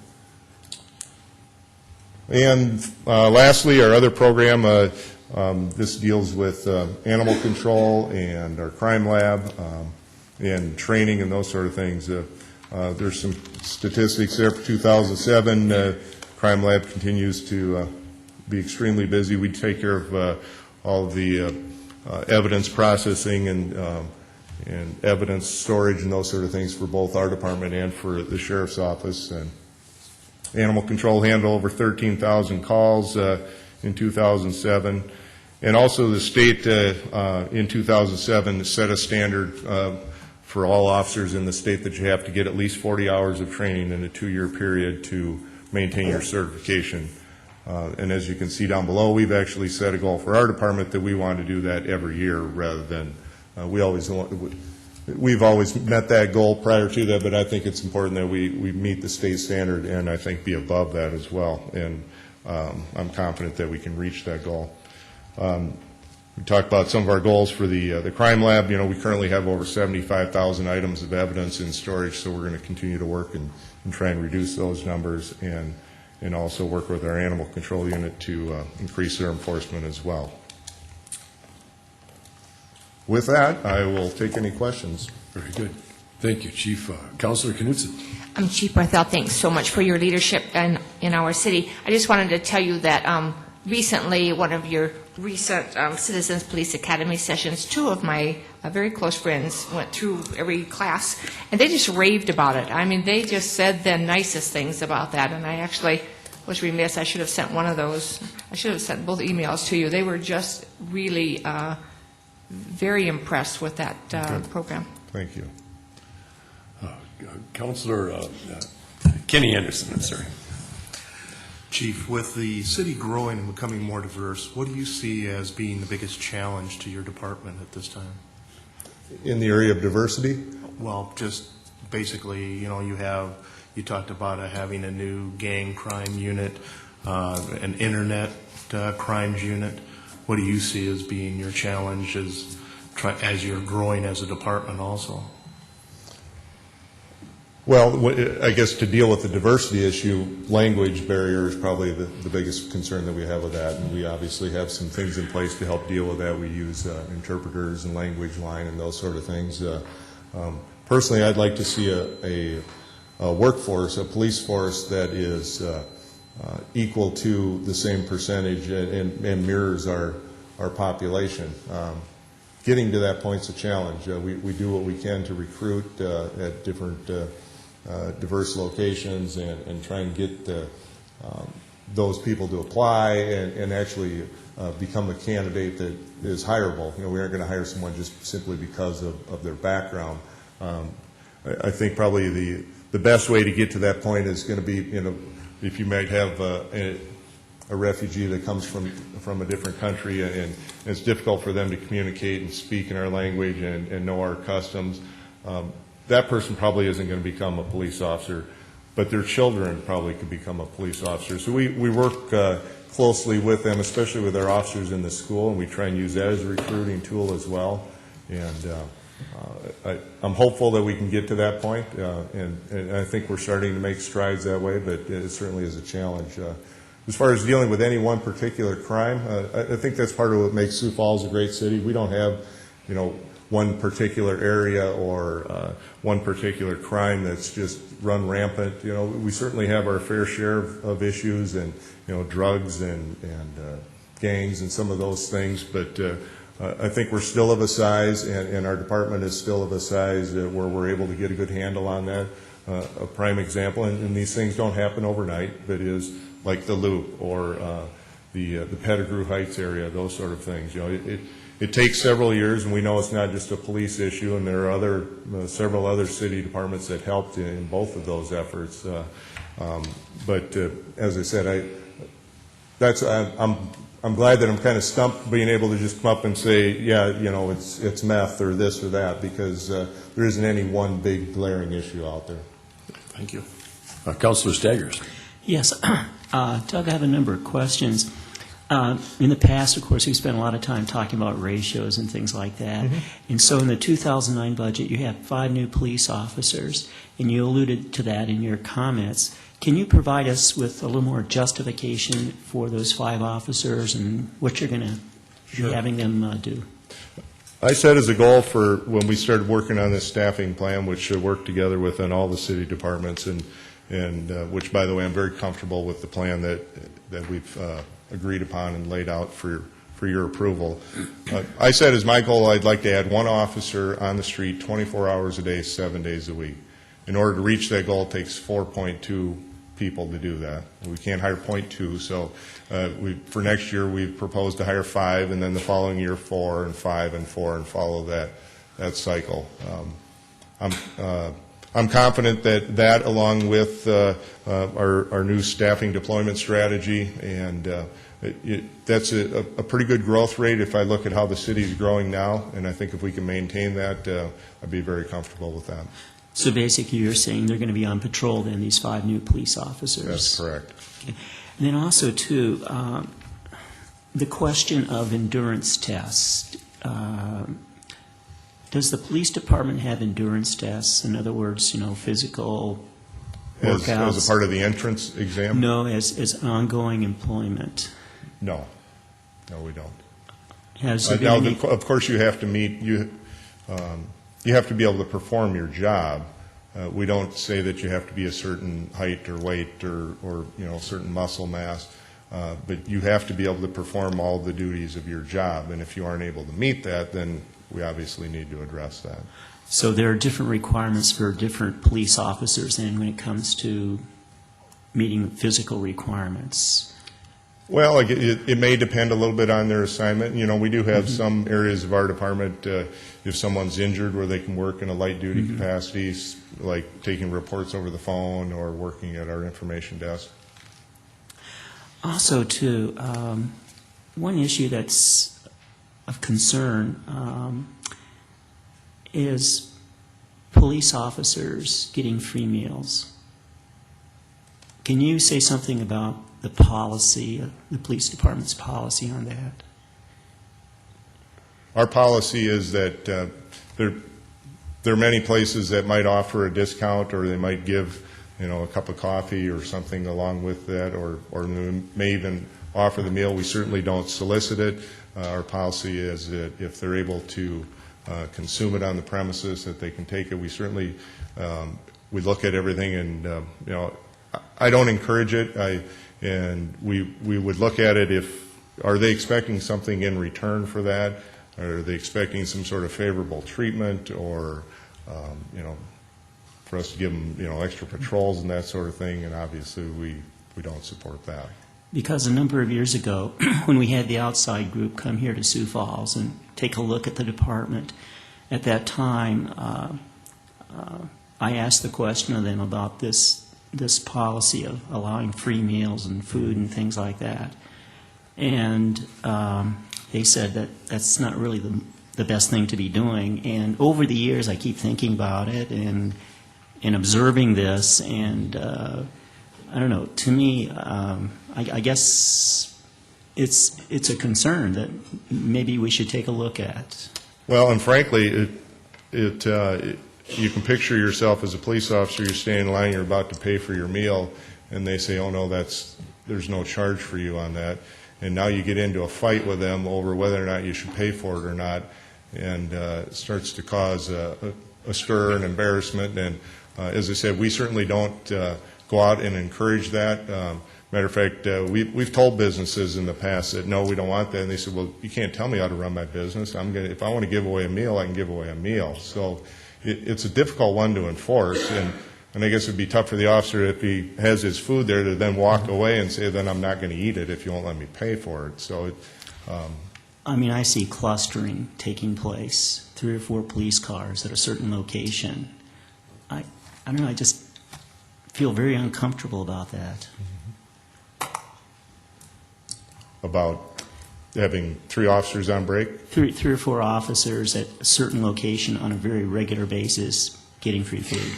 And lastly, our other program, this deals with animal control and our crime lab and training and those sort of things. There's some statistics there for 2007. Crime lab continues to be extremely busy. We take care of all of the evidence processing and evidence storage and those sort of things for both our department and for the sheriff's office. And animal control handled over 13,000 calls in 2007. And also the state in 2007 set a standard for all officers in the state that you have to get at least 40 hours of training in a 2-year period to maintain your certification. And as you can see down below, we've actually set a goal for our department that we want to do that every year rather than we've always met that goal prior to that, but I think it's important that we meet the state standard and I think be above that as well. And I'm confident that we can reach that goal. We talked about some of our goals for the crime lab. We currently have over 75,000 items of evidence in storage, so we're going to continue to work and try and reduce those numbers, and also work with our animal control unit to increase their enforcement as well. With that, I will take any questions. Very good. Thank you, Chief. Councilor Knudsen. Chief Barthel, thanks so much for your leadership in our city. I just wanted to tell you that recently, one of your recent Citizens Police Academy sessions, 2 of my very close friends went through every class, and they just raved about it. I mean, they just said the nicest things about that, and I actually was remiss. I should have sent one of those. I should have sent both emails to you. They were just really very impressed with that program. Thank you. Councilor Kenny Anderson, I'm sorry. Chief, with the city growing and becoming more diverse, what do you see as being the biggest challenge to your department at this time? In the area of diversity? Well, just basically, you talked about having a new gang crime unit, an internet crimes unit. What do you see as being your challenge as you're growing as a department also? Well, I guess to deal with the diversity issue, language barrier is probably the biggest concern that we have with that, and we obviously have some things in place to help deal with that. We use interpreters and language line and those sort of things. Personally, I'd like to see a workforce, a police force that is equal to the same percentage and mirrors our population. Getting to that point's a challenge. We do what we can to recruit at different diverse locations and try and get those people to apply and actually become a candidate that is hireable. We aren't going to hire someone just simply because of their background. I think probably the best way to get to that point is going to be, if you might have a refugee that comes from a different country, and it's difficult for them to communicate and speak in our language and know our customs. That person probably isn't going to become a police officer, but their children probably could become a police officer. So we work closely with them, especially with our officers in the school, and we try and use that as a recruiting tool as well. And I'm hopeful that we can get to that point, and I think we're starting to make strides that way, but it certainly is a challenge. As far as dealing with any one particular crime, I think that's part of what makes Sioux Falls a great city. We don't have, one particular area or one particular crime that's just run rampant. We certainly have our fair share of issues and, drugs and gangs and some of those things, but I think we're still of a size, and our department is still of a size where we're able to get a good handle on that. A prime example, and these things don't happen overnight, but is like the Loop or the Pettigrew Heights area, those sort of things. It takes several years, and we know it's not just a police issue, and there are several other city departments that helped in both of those efforts. But as I said, I'm glad that I'm kind of stumped being able to just come up and say, yeah, it's meth or this or that, because there isn't any one big glaring issue out there. Thank you. Councilor Staggers. Yes. Doug, I have a number of questions. In the past, of course, we spent a lot of time talking about ratios and things like that. And so in the 2009 budget, you have 5 new police officers, and you alluded to that in your comments. Can you provide us with a little more justification for those 5 officers and what you're going to be having them do? I set as a goal for when we started working on this staffing plan, which worked together within all the city departments, and which, by the way, I'm very comfortable with the plan that we've agreed upon and laid out for your approval. I said as my goal I'd like to add 1 officer on the street 24 hours a day, 7 days a week. In order to reach that goal, it takes 4.2 people to do that. We can't hire 0.2, so for next year we've proposed to hire 5, and then the following year 4 and 5 and 4, and follow that cycle. I'm confident that along with our new staffing deployment strategy, and that's a pretty good growth rate if I look at how the city is growing now, and I think if we can maintain that, I'd be very comfortable with that. So basically you're saying they're going to be on patrol then, these 5 new police officers? That's correct. Okay. And then also, too, the question of endurance tests. Does the police department have endurance tests? In other words, physical workouts? As a part of the entrance exam? No, as ongoing employment. No, we don't. Has there been any... Of course, you have to meet, you have to be able to perform your job. We don't say that you have to be a certain height or weight or certain muscle mass, but you have to be able to perform all the duties of your job, and if you aren't able to meet that, then we obviously need to address that. So there are different requirements for different police officers then when it comes to meeting physical requirements? Well, it may depend a little bit on their assignment. We do have some areas of our department, if someone's injured, where they can work in a light-duty capacity, like taking reports over the phone or working at our information desk. Also, too, one issue that's of concern is police officers getting free meals. Can you say something about the policy, the police department's policy on that? Our policy is that there are many places that might offer a discount, or they might give a cup of coffee or something along with that, or may even offer the meal. We certainly don't solicit it. Our policy is that if they're able to consume it on the premises, that they can take it. We certainly we look at everything, and I don't encourage it. And we would look at it are they expecting something in return for that? Are they expecting some sort of favorable treatment, or for us to give them extra patrols and that sort of thing? And obviously we don't support that. Because a number of years ago, when we had the outside group come here to Sioux Falls and take a look at the department, at that time I asked the question of them about this this policy of allowing free meals and food and things like that. And they said that that's not really the best thing to be doing. And over the years, I keep thinking about it and observing this, and I don't know. To me, I guess it's a concern that maybe we should take a look at. Well, and frankly, you can picture yourself as a police officer, you're standing in line, you're about to pay for your meal, and they say, oh, no, there's no charge for you on that. And now you get into a fight with them over whether or not you should pay for it or not, and it starts to cause a stir and embarrassment. And as I said, we certainly don't go out and encourage that. Matter of fact, we've told businesses in the past that, no, we don't want that. And they said, well, you can't tell me how to run my business. If I want to give away a meal, I can give away a meal. So it's a difficult one to enforce. And I guess it would be tough for the officer if he has his food there to then walk away and say, then I'm not going to eat it if you won't let me pay for it. So I mean, I see clustering taking place, 3 or 4 police cars at a certain location. I don't know, I just feel very uncomfortable about that. about having 3 officers on break? Three or 4 officers at a certain location on a very regular basis getting free food.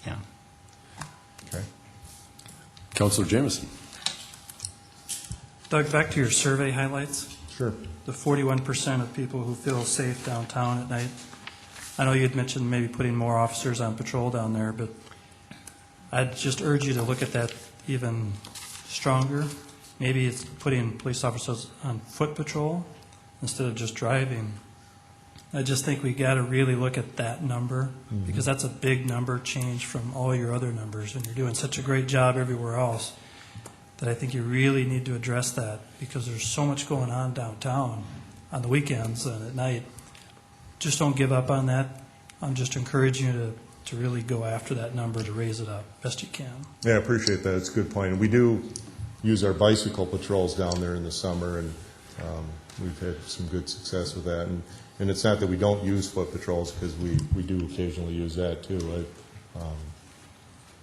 Yeah. Okay. Councilor Jameson. Doug, back to your survey highlights. Sure. The 41% of people who feel safe downtown at night. I know you'd mentioned maybe putting more officers on patrol down there, but I'd just urge you to look at that even stronger. Maybe it's putting police officers on foot patrol instead of just driving. I just think we got to really look at that number, because that's a big number change from all your other numbers, and you're doing such a great job everywhere else that I think you really need to address that, because there's so much going on downtown on the weekends and at night. Just don't give up on that. I'm just encouraging you to really go after that number, to raise it up best you can. Yeah, I appreciate that. It's a good point. We do use our bicycle patrols down there in the summer, and we've had some good success with that. And it's not that we don't use foot patrols, because we do occasionally use that too.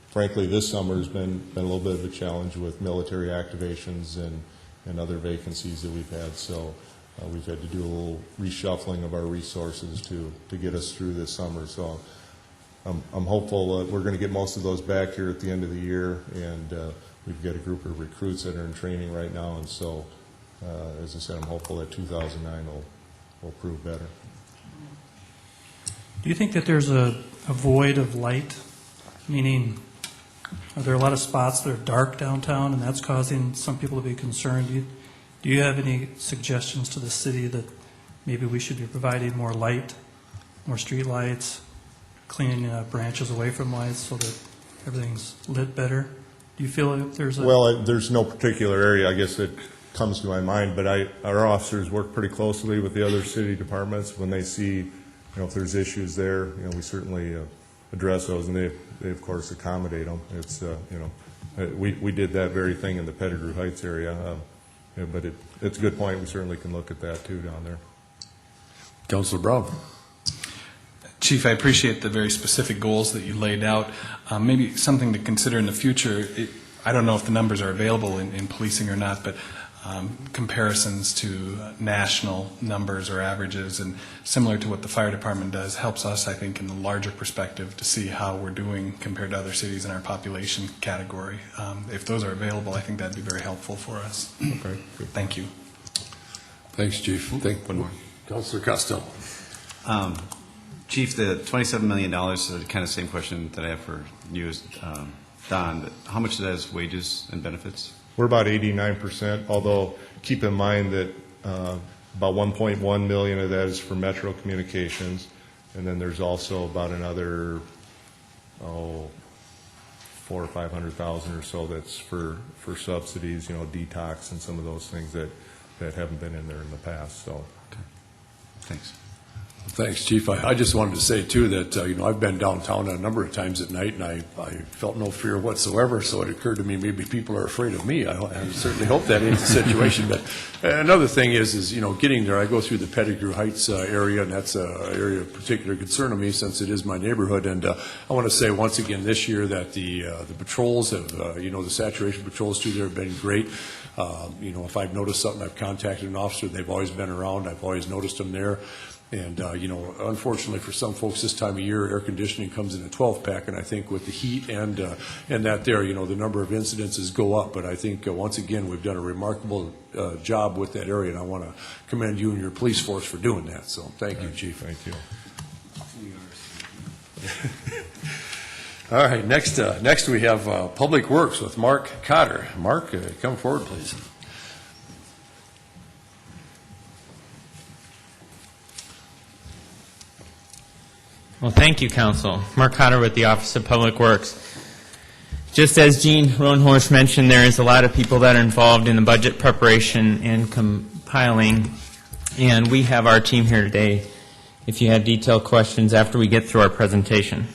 Frankly, this summer has been a little bit of a challenge with military activations and other vacancies that we've had. So we've had to do a little reshuffling of our resources to get us through this summer. So I'm hopeful we're going to get most of those back here at the end of the year, and we've got a group of recruits that are in training right now. And so, as I said, I'm hopeful that 2009 will prove better. Do you think that there's a void of light? Meaning, are there a lot of spots that are dark downtown, and that's causing some people to be concerned? Do you have any suggestions to the city that maybe we should be providing more light, more street lights, cleaning branches away from lights so that everything's lit better? Do you feel like there's a... Well, there's no particular area, I guess, that comes to my mind, but our officers work pretty closely with the other city departments. When they see, if there's issues there, we certainly address those, and they of course accommodate them. It's we did that very thing in the Pettigrew Heights area, but it's a good point. We certainly can look at that too down there. Councilor Brown. Chief, I appreciate the very specific goals that you laid out. Maybe something to consider in the future. I don't know if the numbers are available in policing or not, but comparisons to national numbers or averages, and similar to what the fire department does, helps us, I think, in the larger perspective to see how we're doing compared to other cities in our population category. If those are available, I think that'd be very helpful for us. Okay. Good. Thank you. Thanks, Chief. One more. Councilor Costello. Chief, the $27 million is kind of the same question that I have for you as Don. But how much of that is wages and benefits? We're about 89%, although keep in mind that about 1.1 million of that is for Metro Communications, and then there's also about another 400,000 or 500,000 or so that's for subsidies, detox and some of those things that haven't been in there in the past. So, okay. Thanks. Thanks, Chief. I just wanted to say, too, that, I've been downtown a number of times at night, and I felt no fear whatsoever, so it occurred to me maybe people are afraid of me. I certainly hope that ain't the situation. But another thing is, getting there, I go through the Pettigrew Heights area, and that's an area of particular concern to me since it is my neighborhood. And I want to say once again this year that the patrols have, the saturation patrols through there have been great. If I've noticed something, I've contacted an officer. They've always been around. I've always noticed them there. And, unfortunately for some folks this time of year, air conditioning comes in a 12-pack, and I think with the heat and that there, the number of incidences go up. But I think, once again, we've done a remarkable job with that area, and I want to commend you and your police force for doing that. So thank you, Chief. Thank you. All right, next we have Public Works with Mark Cotter. Mark, come forward, please. Well, thank you, Council. Mark Cotter with the Office of Public Works. Just as Gene Roanhorst mentioned, there is a lot of people that are involved in the budget preparation and compiling, and we have our team here today if you have detailed questions after we get through our presentation.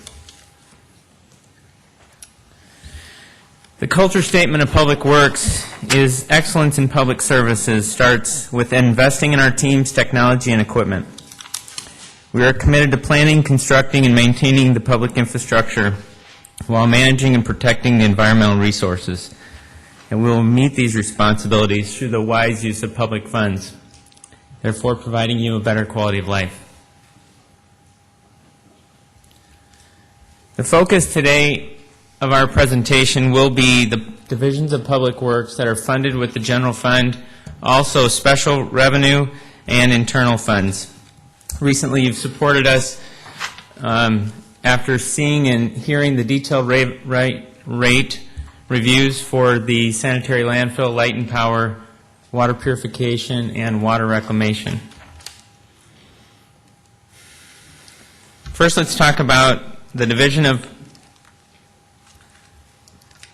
The culture statement of Public Works is excellence in public services starts with investing in our team's technology and equipment. We are committed to planning, constructing, and maintaining the public infrastructure while managing and protecting the environmental resources. And we will meet these responsibilities through the wise use of public funds, therefore providing you a better quality of life. The focus today of our presentation will be the divisions of public works that are funded with the general fund, also special revenue and internal funds. Recently, you've supported us after seeing and hearing the detailed rate reviews for the sanitary landfill, light and power, water purification, and water reclamation. First, let's talk about the division of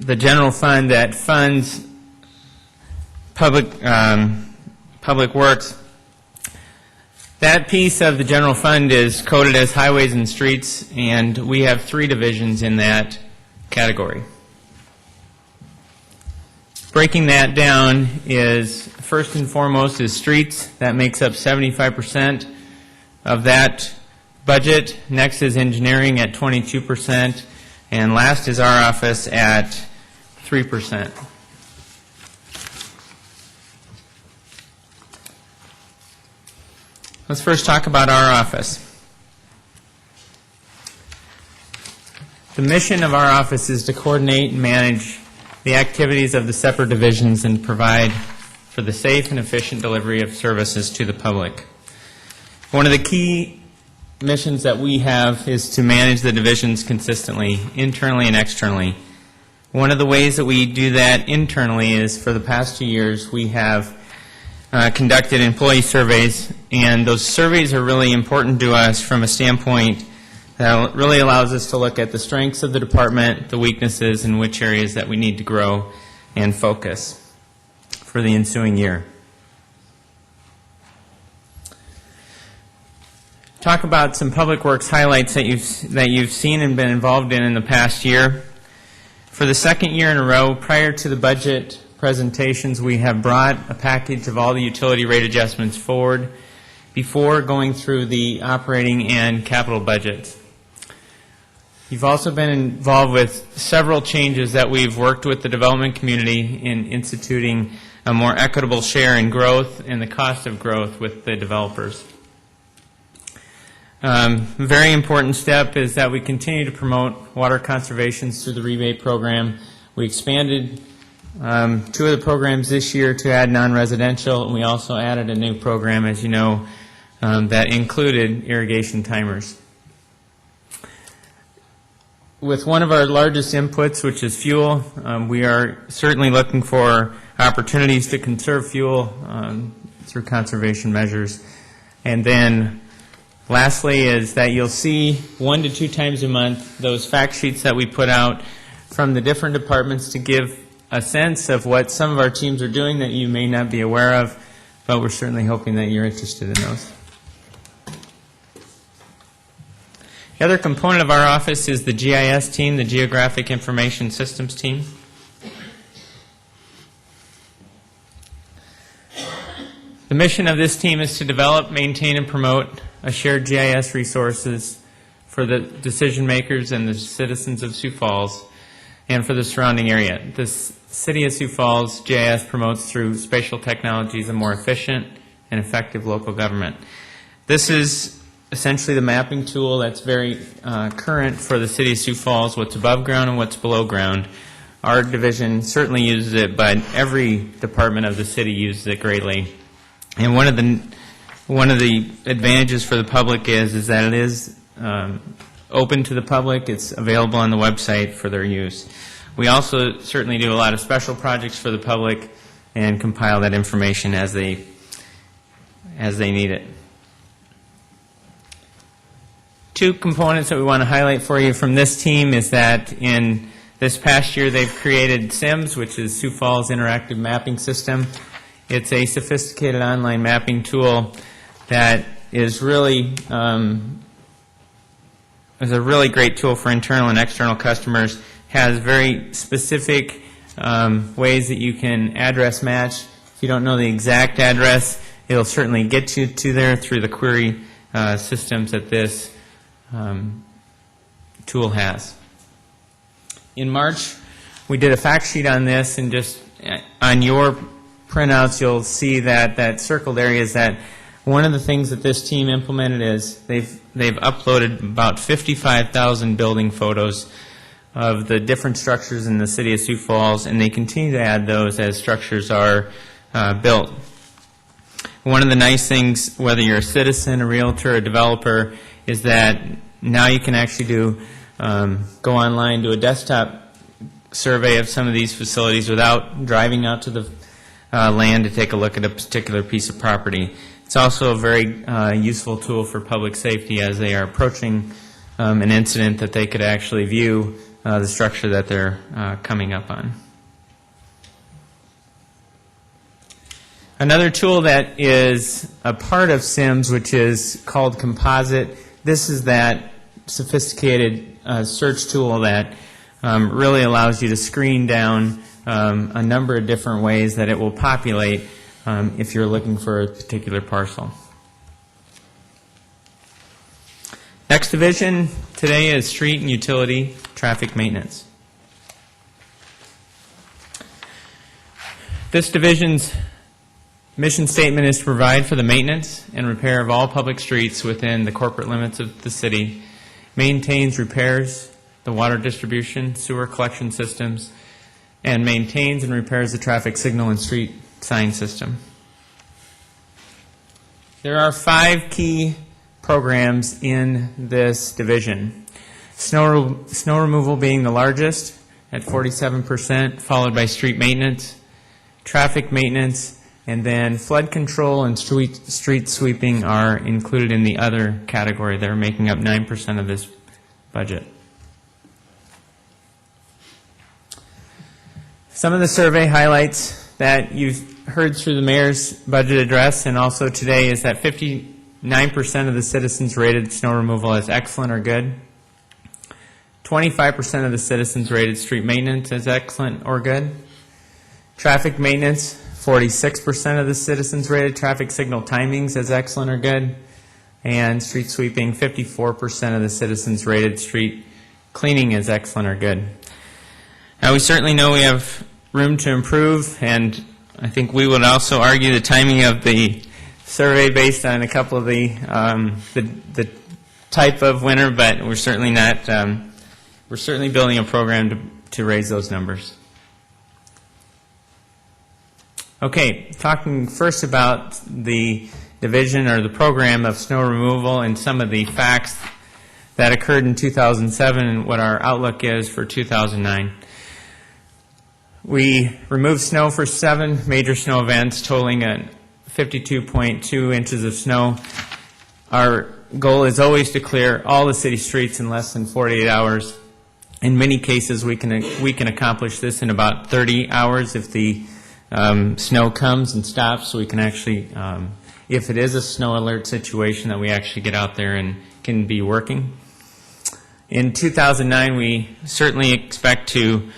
the general fund that funds public works. That piece of the general fund is coded as highways and streets, and we have 3 divisions in that category. Breaking that down is, first and foremost, is streets. That makes up 75% of that budget. Next is engineering at 22%, and last is our office at 3%. Let's first talk about our office. The mission of our office is to coordinate and manage the activities of the separate divisions and provide for the safe and efficient delivery of services to the public. One of the key missions that we have is to manage the divisions consistently, internally and externally. One of the ways that we do that internally is, for the past 2 years, we have conducted employee surveys, and those surveys are really important to us from a standpoint that really allows us to look at the strengths of the department, the weaknesses, and which areas that we need to grow and focus for the ensuing year. Talk about some public works highlights that you've seen and been involved in the past year. For the second year in a row, prior to the budget presentations, we have brought a package of all the utility rate adjustments forward before going through the operating and capital budgets. You've also been involved with several changes that we've worked with the development community in instituting a more equitable share in growth and the cost of growth with the developers. A very important step is that we continue to promote water conservation through the rebate program. We expanded 2 of the programs this year to add non-residential, and we also added a new program, as you know, that included irrigation timers. With one of our largest inputs, which is fuel, we are certainly looking for opportunities to conserve fuel through conservation measures. And then lastly is that you'll see 1 to 2 times a month those fact sheets that we put out from the different departments to give a sense of what some of our teams are doing that you may not be aware of, but we're certainly hoping that you're interested in those. The other component of our office is the GIS team, the Geographic Information Systems team. The mission of this team is to develop, maintain, and promote a shared GIS resources for the decision makers and the citizens of Sioux Falls and for the surrounding area. The City of Sioux Falls GIS promotes through spatial technologies a more efficient and effective local government. This is essentially the mapping tool that's very current for the City of Sioux Falls, what's above ground and what's below ground. Our division certainly uses it, but every department of the city uses it greatly. And one of the advantages for the public is that it is open to the public. It's available on the website for their use. We also certainly do a lot of special projects for the public and compile that information as they need it. Two components that we want to highlight for you from this team is that in this past year they've created SIMS, which is Sioux Falls Interactive Mapping System. It's a sophisticated online mapping tool that is really is a really great tool for internal and external customers. Has very specific ways that you can address match. If you don't know the exact address, it'll certainly get you to there through the query systems that this tool has. In March, we did a fact sheet on this, and just on your printouts, you'll see that circled area is that one of the things that this team implemented is they've uploaded about 55,000 building photos of the different structures in the City of Sioux Falls, and they continue to add those as structures are built. One of the nice things, whether you're a citizen, a realtor, a developer, is that now you can actually go online, do a desktop survey of some of these facilities without driving out to the land to take a look at a particular piece of property. It's also a very useful tool for public safety as they are approaching an incident that they could actually view the structure that they're coming up on. Another tool that is a part of SIMS, which is called Composite. This is that sophisticated search tool that really allows you to screen down a number of different ways that it will populate if you're looking for a particular parcel. Next division today is street and utility traffic maintenance. This division's mission statement is to provide for the maintenance and repair of all public streets within the corporate limits of the city, maintains, repairs the water distribution, sewer collection systems, and maintains and repairs the traffic signal and street sign system. There are 5 key programs in this division. Snow removal being the largest at 47%, followed by street maintenance, traffic maintenance, and then flood control and street sweeping are included in the other category. They're making up 9% of this budget. Some of the survey highlights that you've heard through the mayor's budget address and also today is that 59% of the citizens rated snow removal as excellent or good. 25% of the citizens rated street maintenance as excellent or good. Traffic maintenance, 46% of the citizens rated traffic signal timings as excellent or good. And street sweeping, 54% of the citizens rated street cleaning as excellent or good. Now, we certainly know we have room to improve, and I think we would also argue the timing of the survey based on a couple of the type of winter, but we're certainly not. We're certainly building a program to raise those numbers. Okay, talking first about the division or the program of snow removal and some of the facts that occurred in 2007 and what our outlook is for 2009. We removed snow for 7 major snow events, totaling 52.2 inches of snow. Our goal is always to clear all the city streets in less than 48 hours. In many cases, we can accomplish this in about 30 hours if the snow comes and stops. So we can actually, if it is a snow alert situation, that we actually get out there and can be working. In 2009, we certainly expect to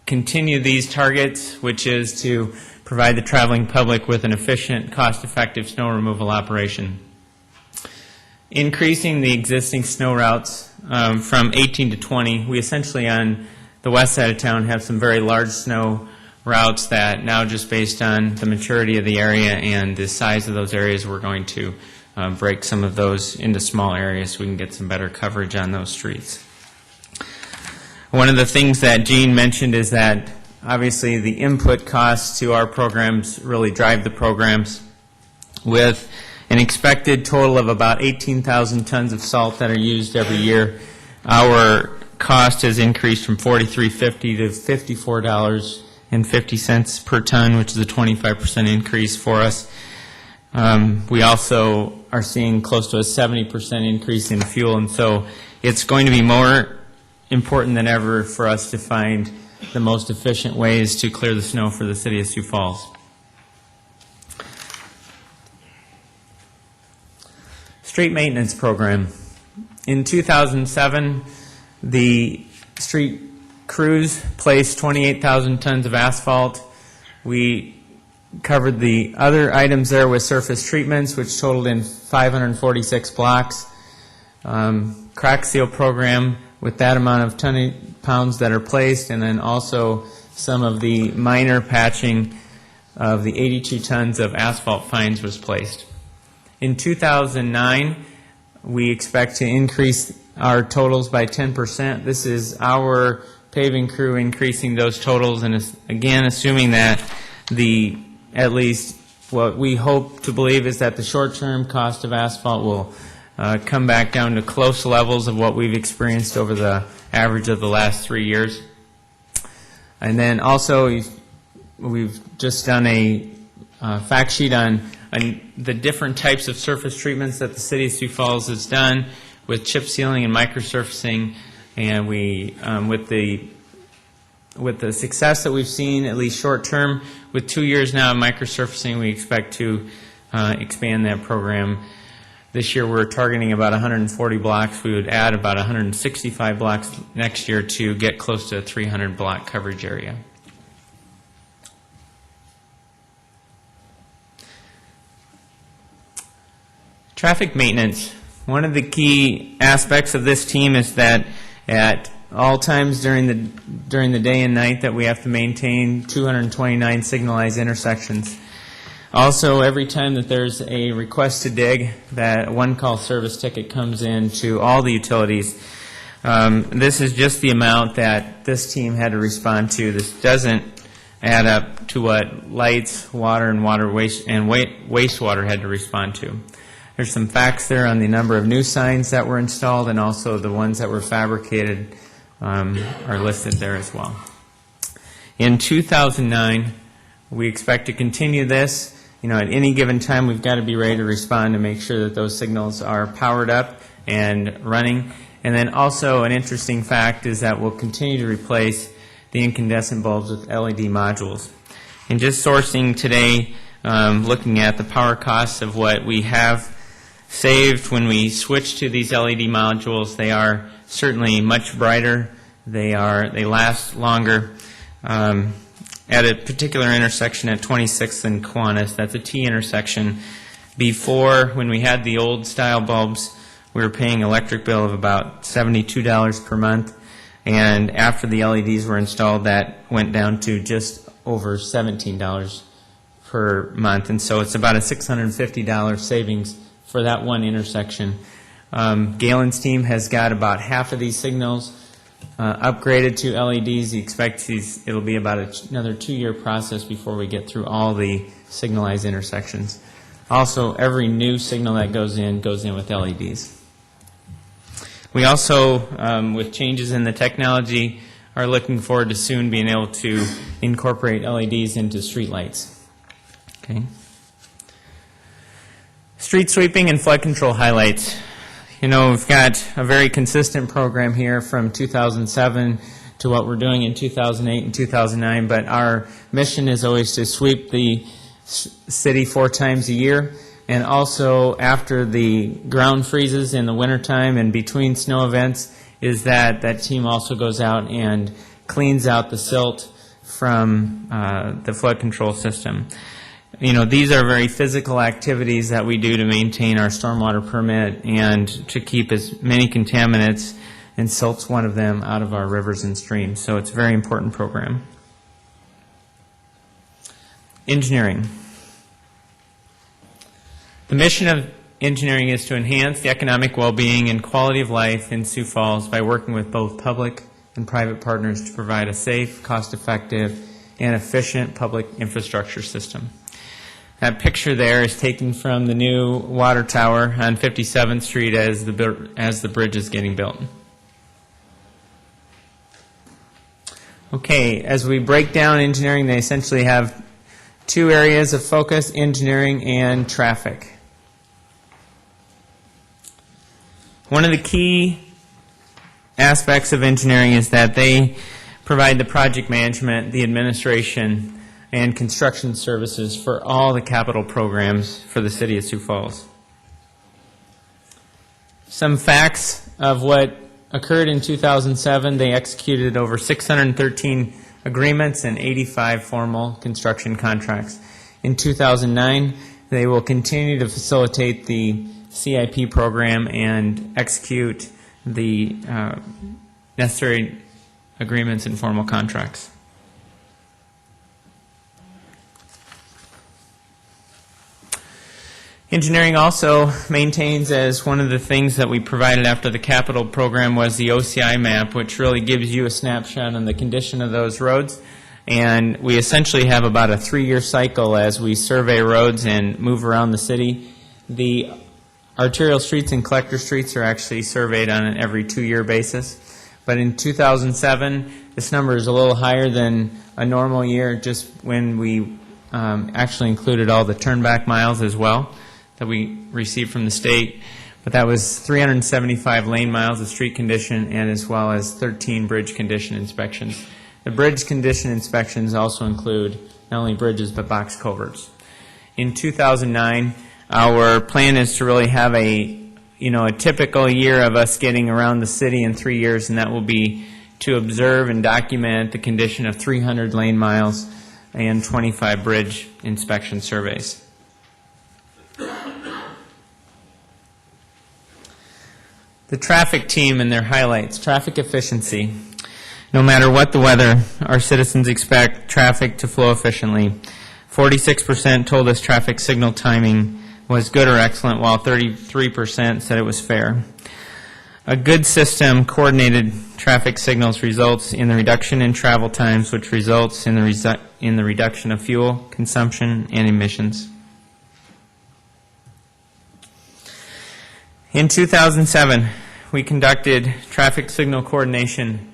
continue these targets, which is to provide the traveling public with an efficient, cost-effective snow removal operation. Increasing the existing snow routes from 18 to 20, we essentially on the west side of town have some very large snow routes that now, just based on the maturity of the area and the size of those areas, we're going to break some of those into small areas so we can get some better coverage on those streets. One of the things that Gene mentioned is that obviously the input costs to our programs really drive the programs. With an expected total of about 18,000 tons of salt that are used every year, our cost has increased from $43.50 to $54.50 per ton, which is a 25% increase for us. We also are seeing close to a 70% increase in fuel, and so it's going to be more important than ever for us to find the most efficient ways to clear the snow for the city of Sioux Falls. Street maintenance program. In 2007, the street crews placed 28,000 tons of asphalt. We covered the other items there with surface treatments, which totaled in 546 blocks. Crack seal program with that amount of pounds that are placed, and then also some of the minor patching of the 82 tons of asphalt fines was placed. In 2009, we expect to increase our totals by 10%. This is our paving crew increasing those totals, and again, assuming that at least what we hope to believe is that the short-term cost of asphalt will come back down to close levels of what we've experienced over the average of the last 3 years. And then also, we've just done a fact sheet on the different types of surface treatments that the city of Sioux Falls has done with chip sealing and microsurfacing, and we with the success that we've seen, at least short term, with 2 years now of microsurfacing, we expect to expand that program. This year we're targeting about 140 blocks. We would add about 165 blocks next year to get close to a 300 block coverage area. Traffic maintenance. One of the key aspects of this team is that at all times during the day and night that we have to maintain 229 signalized intersections. Also, every time that there's a request to dig, that one-call service ticket comes in to all the utilities. This is just the amount that this team had to respond to. This doesn't add up to what lights, water, and wastewater had to respond to. There's some facts there on the number of new signs that were installed, and also the ones that were fabricated are listed there as well. In 2009, we expect to continue this. At any given time, we've got to be ready to respond to make sure that those signals are powered up and running. And then also an interesting fact is that we'll continue to replace the incandescent bulbs with LED modules. And just sourcing today, looking at the power costs of what we have saved when we switch to these LED modules, they are certainly much brighter. They last longer. At a particular intersection at 26th and Kiwanis, that's a T intersection. Before, when we had the old style bulbs, we were paying an electric bill of about $72 per month, and after the LEDs were installed, that went down to just over $17 per month, and so it's about a $650 savings for that one intersection. Galen's team has got about half of these signals upgraded to LEDs. He expects it'll be about another 2-year process before we get through all the signalized intersections. Also, every new signal that goes in with LEDs. We also, with changes in the technology, are looking forward to soon being able to incorporate LEDs into streetlights. Okay. Street sweeping and flood control highlights. We've got a very consistent program here from 2007 to what we're doing in 2008 and 2009, but our mission is always to sweep the city 4 times a year, and also after the ground freezes in the wintertime and between snow events, is that that team also goes out and cleans out the silt from the flood control system. You know, these are very physical activities that we do to maintain our stormwater permit and to keep as many contaminants, and silt's one of them, out of our rivers and streams. So it's a very important program. Engineering. The mission of engineering is to enhance the economic well-being and quality of life in Sioux Falls by working with both public and private partners to provide a safe, cost-effective, and efficient public infrastructure system. That picture there is taken from the new water tower on 57th Street as the bridge is getting built. Okay, as we break down engineering, they essentially have two areas of focus: engineering and traffic. One of the key aspects of engineering is that they provide the project management, the administration, and construction services for all the capital programs for the city of Sioux Falls. Some facts of what occurred in 2007: they executed over 613 agreements and 85 formal construction contracts. In 2009, they will continue to facilitate the CIP program and execute the necessary agreements and formal contracts. Engineering also maintains, as one of the things that we provided after the capital program was the OCI map, which really gives you a snapshot on the condition of those roads. And we essentially have about a 3-year cycle as we survey roads and move around the city. The arterial streets and collector streets are actually surveyed on an every 2-year basis. But in 2007, this number is a little higher than a normal year, just when we actually included all the turnback miles as well that we received from the state. But that was 375 lane miles of street condition, and as well as 13 bridge condition inspections. The bridge condition inspections also include not only bridges but box culverts. In 2009, our plan is to really have a typical year of us getting around the city in 3 years, and that will be to observe and document the condition of 300 lane miles and 25 bridge inspection surveys. The traffic team and their highlights: traffic efficiency. No matter what the weather, our citizens expect traffic to flow efficiently. 46% told us traffic signal timing was good or excellent, while 33% said it was fair. A good system, coordinated traffic signals, results in the reduction in travel times, which results in the reduction of fuel consumption and emissions. In 2007, we conducted traffic signal coordination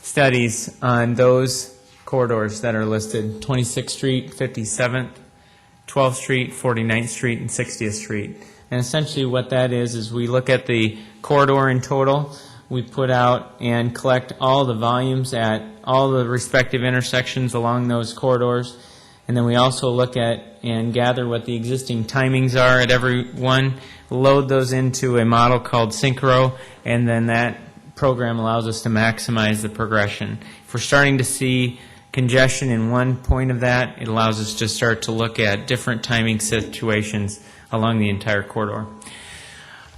studies on those corridors that are listed: 26th Street, 57th, 12th Street, 49th Street, and 60th Street. And essentially what that is we look at the corridor in total. We put out and collect all the volumes at all the respective intersections along those corridors. And then we also look at and gather what the existing timings are at every one, load those into a model called Synchro, and then that program allows us to maximize the progression. If we're starting to see congestion in one point of that, it allows us to start to look at different timing situations along the entire corridor.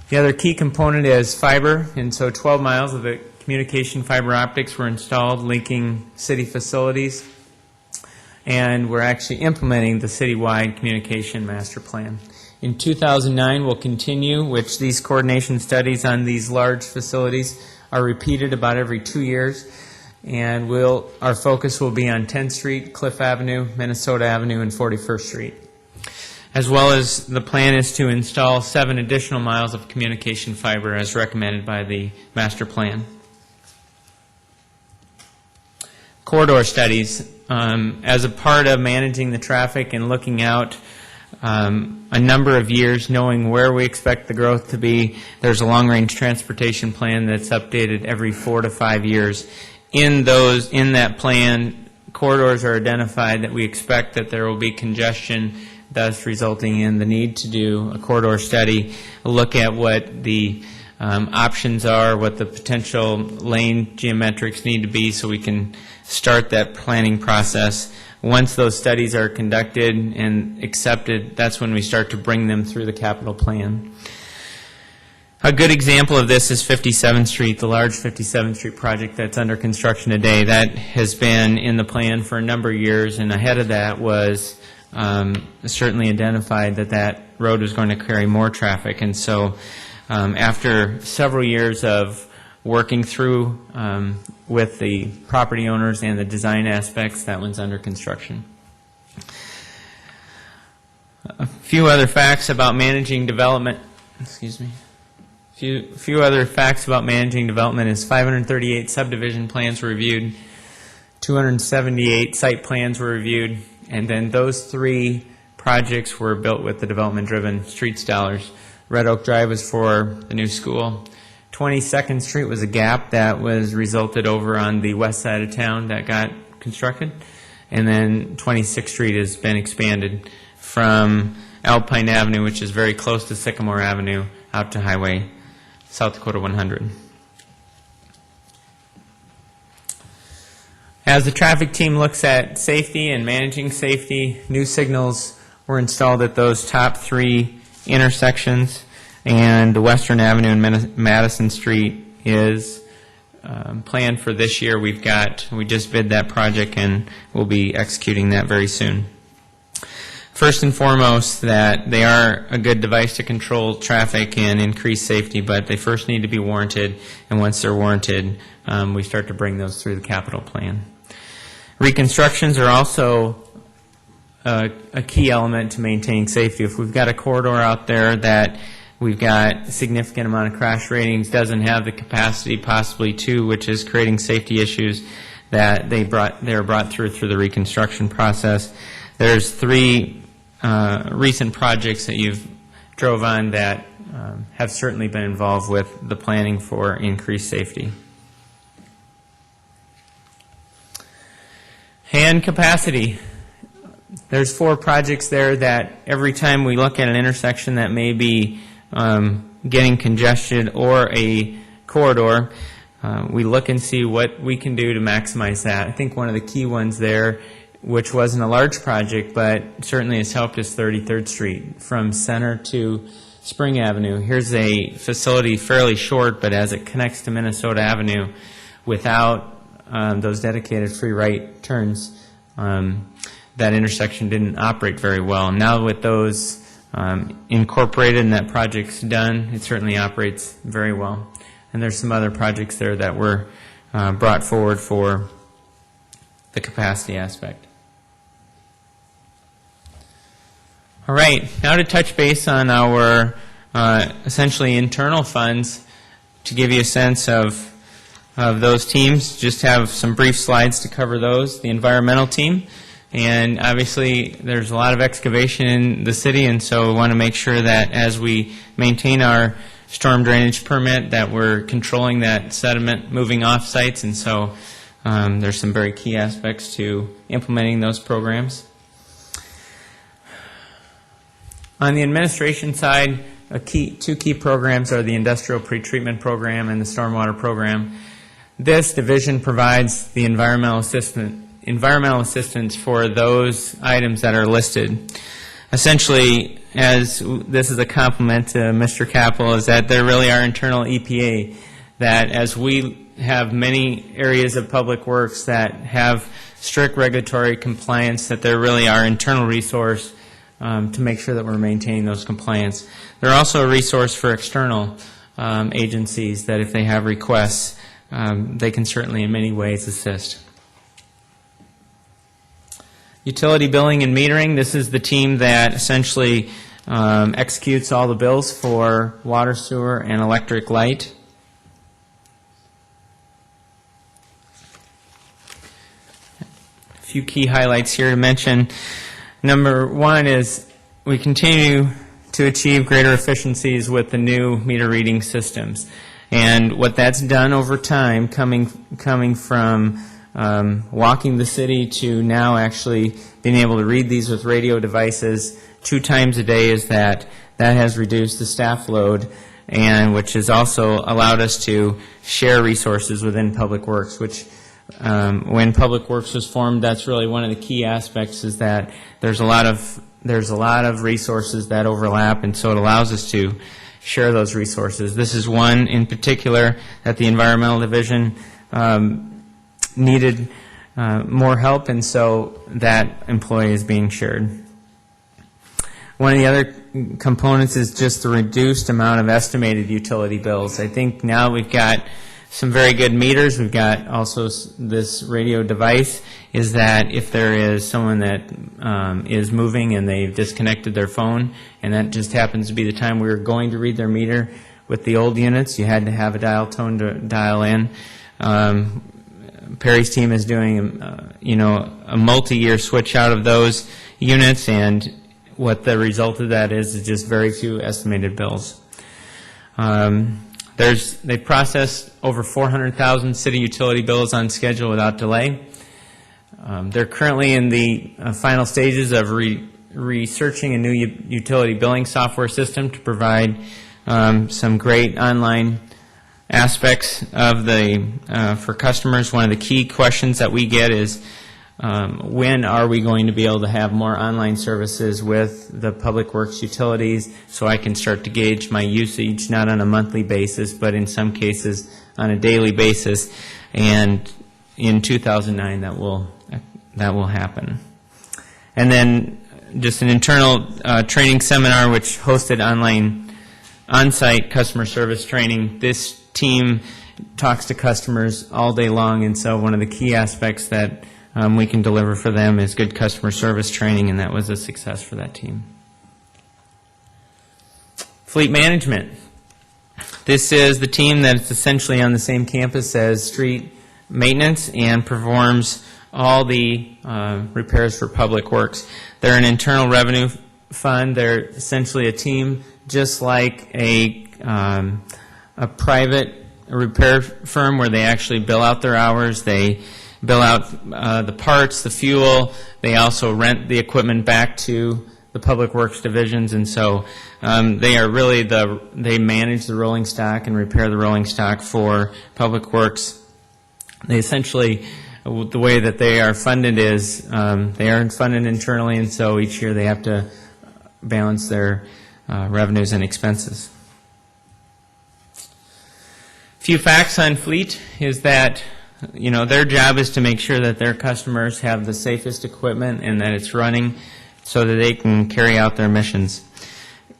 The other key component is fiber, and so 12 miles of the communication fiber optics were installed linking city facilities, and we're actually implementing the citywide communication master plan. In 2009, we'll continue, which these coordination studies on these large facilities are repeated about every 2 years, and our focus will be on 10th Street, Cliff Avenue, Minnesota Avenue, and 41st Street. As well as the plan is to install 7 additional miles of communication fiber as recommended by the master plan. Corridor studies. As a part of managing the traffic and looking out a number of years, knowing where we expect the growth to be, there's a long-range transportation plan that's updated every 4 to 5 years. In that plan, corridors are identified that we expect that there will be congestion, thus resulting in the need to do a corridor study, look at what the options are, what the potential lane geometrics need to be so we can start that planning process. Once those studies are conducted and accepted, that's when we start to bring them through the capital plan. A good example of this is 57th Street, the large 57th Street project that's under construction today. That has been in the plan for a number of years, and ahead of that was certainly identified that that road was going to carry more traffic. And so after several years of working through with the property owners and the design aspects, that one's under construction. A few other facts about managing development. Excuse me. A few other facts about managing development is 538 subdivision plans were reviewed, 278 site plans were reviewed, and then those 3 projects were built with the development-driven streets dollars. Red Oak Drive was for the new school. 22nd Street was a gap that was resulted over on the west side of town that got constructed. And then 26th Street has been expanded from Alpine Avenue, which is very close to Sycamore Avenue, out to Highway South Dakota 100. As the traffic team looks at safety and managing safety, new signals were installed at those top 3 intersections, and the Western Avenue and Madison Street is planned for this year. We just bid that project, and we'll be executing that very soon. First and foremost, that they are a good device to control traffic and increase safety, but they first need to be warranted, and once they're warranted, we start to bring those through the capital plan. Reconstructions are also a key element to maintaining safety. If we've got a corridor out there that we've got a significant amount of crash ratings, doesn't have the capacity possibly to, which is creating safety issues, that they're brought through the reconstruction process. There's 3 recent projects that you've drove on that have certainly been involved with the planning for increased safety. And capacity. There's 4 projects there that every time we look at an intersection that may be getting congested or a corridor, we look and see what we can do to maximize that. I think one of the key ones there, which wasn't a large project, but certainly has helped, is 33rd Street from Center to Spring Avenue. Here's a facility fairly short, but as it connects to Minnesota Avenue, without those dedicated free right turns, that intersection didn't operate very well. Now with those incorporated and that project's done, it certainly operates very well. And there's some other projects there that were brought forward for the capacity aspect. All right, now to touch base on our essentially internal funds to give you a sense of those teams. Just have some brief slides to cover those. The environmental team, and obviously there's a lot of excavation in the city, and so we want to make sure that as we maintain our storm drainage permit that we're controlling that sediment moving off sites, and so there's some very key aspects to implementing those programs. On the administration side, two key programs are the industrial pretreatment program and the stormwater program. This division provides the environmental assistance for those items that are listed. Essentially, as this is a compliment to Mr. Capel, is that there really are internal EPA, that as we have many areas of public works that have strict regulatory compliance, that there really are internal resource to make sure that we're maintaining those compliance. They're also a resource for external agencies that if they have requests, they can certainly in many ways assist. Utility billing and metering, this is the team that essentially executes all the bills for water, sewer, and electric light. A few key highlights here to mention. Number one is we continue to achieve greater efficiencies with the new meter reading systems. And what that's done over time, coming from walking the city to now actually being able to read these with radio devices 2 times a day, is that has reduced the staff load and which has also allowed us to share resources within Public Works, which when Public Works was formed, that's really one of the key aspects, is that there's a lot of resources that overlap, and so it allows us to share those resources. This is one in particular that the Environmental Division needed more help, and so that employee is being shared. One of the other components is just the reduced amount of estimated utility bills. I think now we've got some very good meters. We've got also this radio device, is that if there is someone that is moving and they've disconnected their phone, and that just happens to be the time we were going to read their meter with the old units, you had to have a dial tone to dial in. Perry's team is doing, a multi-year switch out of those units, and what the result of that is just very few estimated bills. They've processed over 400,000 city utility bills on schedule without delay. They're currently in the final stages of researching a new utility billing software system to provide some great online aspects of for customers. One of the key questions that we get is, when are we going to be able to have more online services with the Public Works utilities, so I can start to gauge my usage, not on a monthly basis, but in some cases on a daily basis. And in 2009, that will happen. And then just an internal training seminar, which hosted on-site customer service training. This team talks to customers all day long, and so one of the key aspects that we can deliver for them is good customer service training, and that was a success for that team. Fleet management. This is the team that's essentially on the same campus as street maintenance and performs all the repairs for Public Works. They're an internal revenue fund. They're essentially a team just like a private repair firm, where they actually bill out their hours. They bill out the parts, the fuel. They also rent the equipment back to the Public Works divisions, and so they are really they manage the rolling stock and repair the rolling stock for Public Works. They essentially, the way that they are funded is they are funded internally, and so each year they have to balance their revenues and expenses. A few facts on Fleet is that their job is to make sure that their customers have the safest equipment and that it's running so that they can carry out their missions.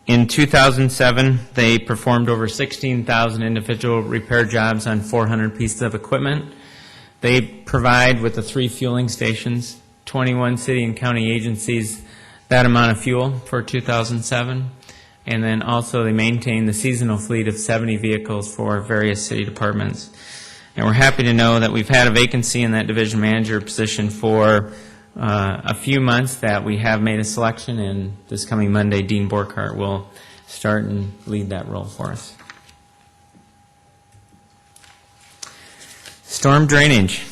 In 2007, they performed over 16,000 individual repair jobs on 400 pieces of equipment. They provide, with the 3 fueling stations, 21 city and county agencies that amount of fuel for 2007. And then also they maintain the seasonal fleet of 70 vehicles for various city departments. And we're happy to know that we've had a vacancy in that division manager position for a few months, that we have made a selection, and this coming Monday, Dean Borkhardt will start and lead that role for us. Storm drainage.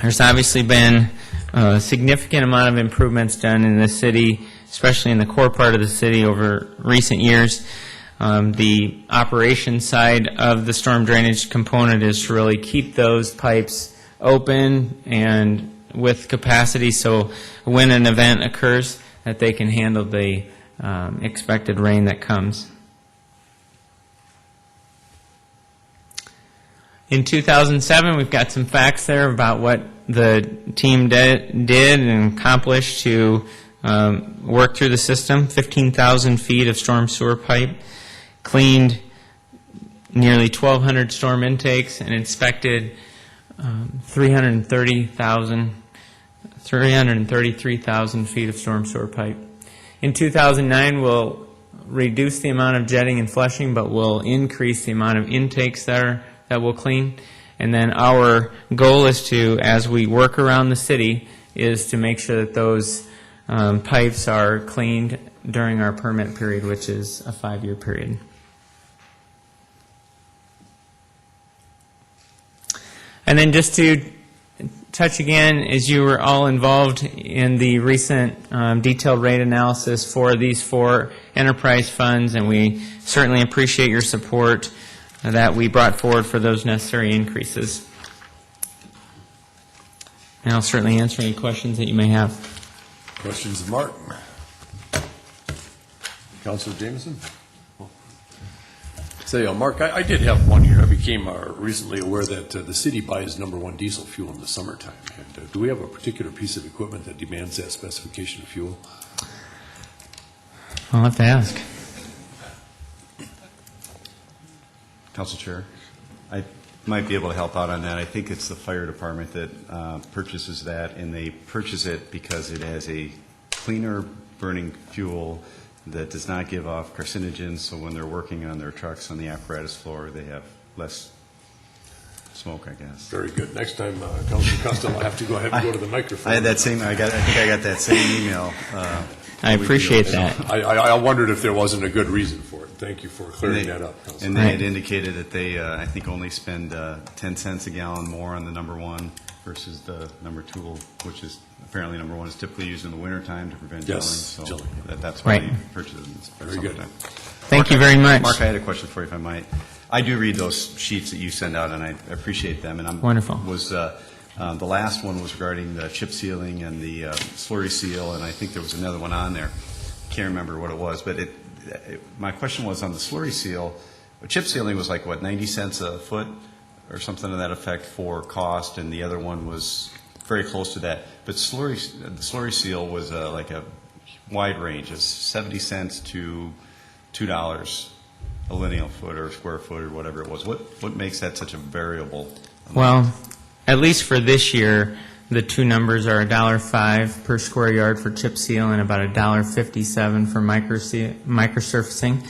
There's obviously been a significant amount of improvements done in the city, especially in the core part of the city over recent years. The operations side of the storm drainage component is to really keep those pipes open and with capacity, so when an event occurs, that they can handle the expected rain that comes. In 2007, we've got some facts there about what the team did and accomplished to work through the system. 15,000 feet of storm sewer pipe, cleaned nearly 1,200 storm intakes, and inspected 333,000 feet of storm sewer pipe. In 2009, we'll reduce the amount of jetting and flushing, but we'll increase the amount of intakes that we'll clean. And then our goal is to, as we work around the city, is to make sure that those pipes are cleaned during our permit period, which is a 5-year period. And then just to touch again, as you were all involved in the recent detailed rate analysis for these 4 enterprise funds, and we certainly appreciate your support that we brought forward for those necessary increases. And I'll certainly answer any questions that you may have. Questions of Mark? Councilor Jameson? Say, Mark, I did have one here. I became recently aware that the city buys #1 diesel fuel in the summertime. And do we have a particular piece of equipment that demands that specification of fuel? I'll have to ask. Council Chair, I might be able to help out on that. I think it's the fire department that purchases that, and they purchase it because it has a cleaner burning fuel that does not give off carcinogens, so when they're working on their trucks on the apparatus floor, they have less smoke, I guess. Very good. Next time, Councilor Costello, I'll have to go ahead and go to the microphone. I had that same, I think I got that same email. I appreciate that. I wondered if there wasn't a good reason for it. Thank you for clearing that up, Councilor. And they had indicated that they, I think, only spend 10 cents a gallon more on the #1 versus the #2, which is apparently #1 is typically used in the wintertime to prevent gelling. So that's why they purchase it. Very good. Thank you very much. Mark, I had a question for you, if I might. I do read those sheets that you send out, and I appreciate them. And I'm wonderful. The last one was regarding the chip sealing and the slurry seal, and I think there was another one on there. Can't remember what it was, but my question was on the slurry seal. Chip sealing was like, what, 90 cents a foot or something to that effect for cost, and the other one was very close to that. But the slurry seal was like a wide range, of 70 cents to $2 a lineal foot or square foot or whatever it was. What makes that such a variable amount? Well, at least for this year, the two numbers are $1.05 per square yard for chip seal and about $1.57 for microsurfacing.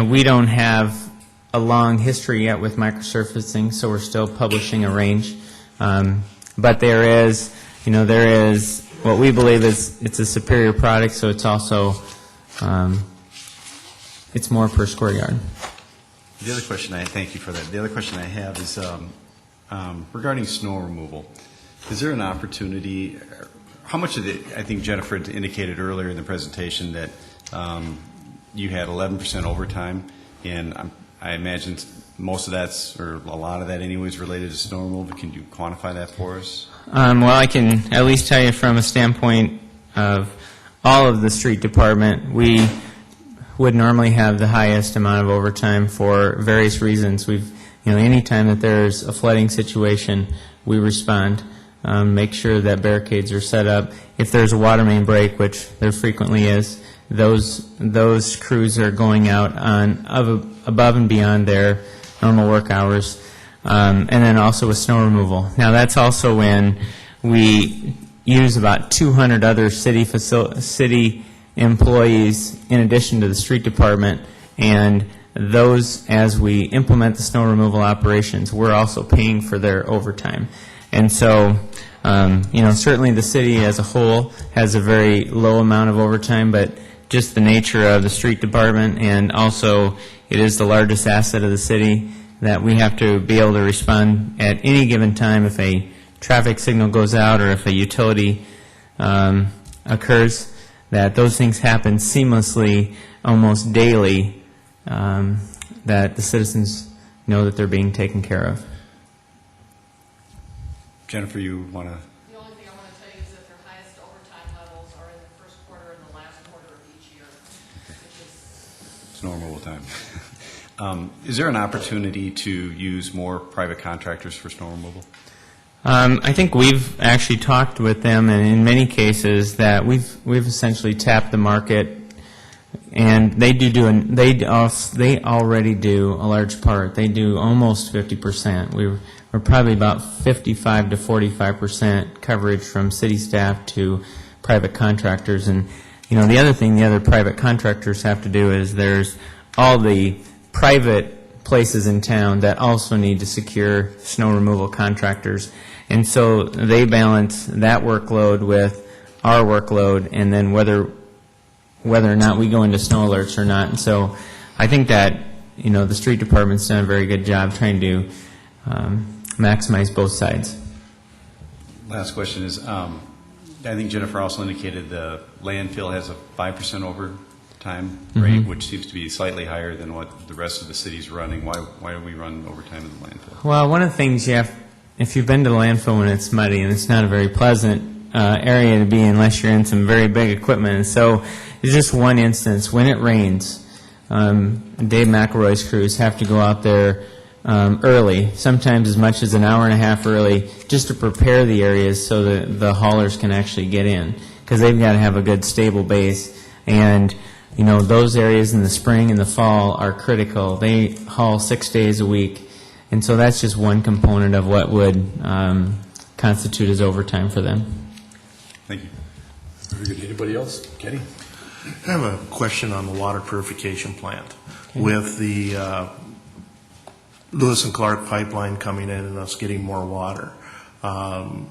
We don't have a long history yet with microsurfacing, so we're still publishing a range. But there is what we believe it's a superior product, so it's also it's more per square yard. The other question thank you for that. The other question I have is regarding snow removal. Is there an opportunity? How much of it? I think Jennifer indicated earlier in the presentation that you had 11% overtime, and I imagine most of that's, or a lot of that anyway, is related to snow removal. Can you quantify that for us? Well, I can at least tell you from a standpoint of all of the street department, we would normally have the highest amount of overtime for various reasons. Any time that there's a flooding situation, we respond, make sure that barricades are set up. If there's a water main break, which there frequently is, those crews are going out on above and beyond their normal work hours, and then also with snow removal. Now, that's also when we use about 200 other city employees in addition to the street department, and those, as we implement the snow removal operations, we're also paying for their overtime. And so, certainly the city as a whole has a very low amount of overtime, but just the nature of the street department, and also it is the largest asset of the city, that we have to be able to respond at any given time if a traffic signal goes out or if a utility occurs, that those things happen seamlessly almost daily, that the citizens know that they're being taken care of. Jennifer, you want to? The only thing I want to tell you is that their highest overtime levels are in the first quarter and the last quarter of each year, which is Snow removal time. Is there an opportunity to use more private contractors for snow removal? I think we've actually talked with them, and in many cases that we've essentially tapped the market, and they already do a large part. They do almost 50%. We're probably about 55 to 45% coverage from city staff to private contractors. And the other thing the other private contractors have to do is there's all the private places in town that also need to secure snow removal contractors. And so they balance that workload with our workload, and then whether or not we go into snow alerts or not. And so I think that, the street department's done a very good job trying to maximize both sides. Last question is, I think Jennifer also indicated the landfill has a 5% overtime rate, which seems to be slightly higher than what the rest of the city's running. Why do we run overtime in the landfill? Well, one of the things if you've been to the landfill when it's muddy, and it's not a very pleasant area to be in unless you're in some very big equipment. And so there's just one instance. When it rains, Dave McElroy's crews have to go out there early, sometimes as much as an hour and a half early, just to prepare the areas so that the haulers can actually get in, because they've got to have a good stable base. And those areas in the spring and the fall are critical. They haul 6 days a week, and so that's just one component of what would constitute as overtime for them. Thank you. Very good. Anybody else? Kenny? I have a question on the water purification plant. With the Lewis and Clark pipeline coming in and us getting more water, I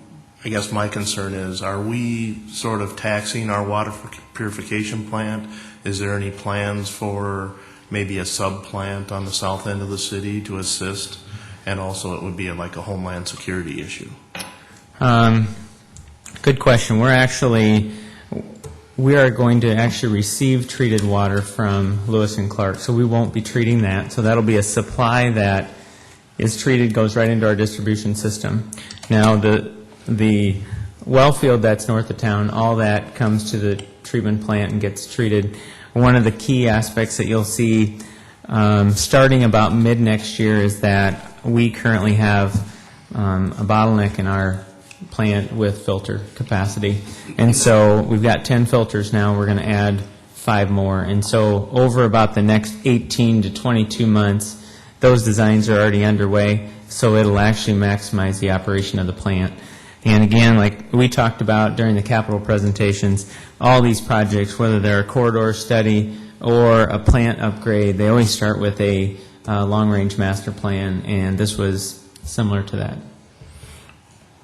guess my concern is, are we sort of taxing our water purification plant? Is there any plans for maybe a sub-plant on the south end of the city to assist? And also it would be like a homeland security issue. Good question. We are going to actually receive treated water from Lewis and Clark, so we won't be treating that. So that'll be a supply that is treated, goes right into our distribution system. Now, the well field that's north of town, all that comes to the treatment plant and gets treated. One of the key aspects that you'll see starting about mid-next year is that we currently have a bottleneck in our plant with filter capacity. And so we've got 10 filters now. We're going to add 5 more. And so over about the next 18 to 22 months, those designs are already underway, so it'll actually maximize the operation of the plant. And again, like we talked about during the capital presentations, all these projects, whether they're a corridor study or a plant upgrade, they always start with a long-range master plan, and this was similar to that.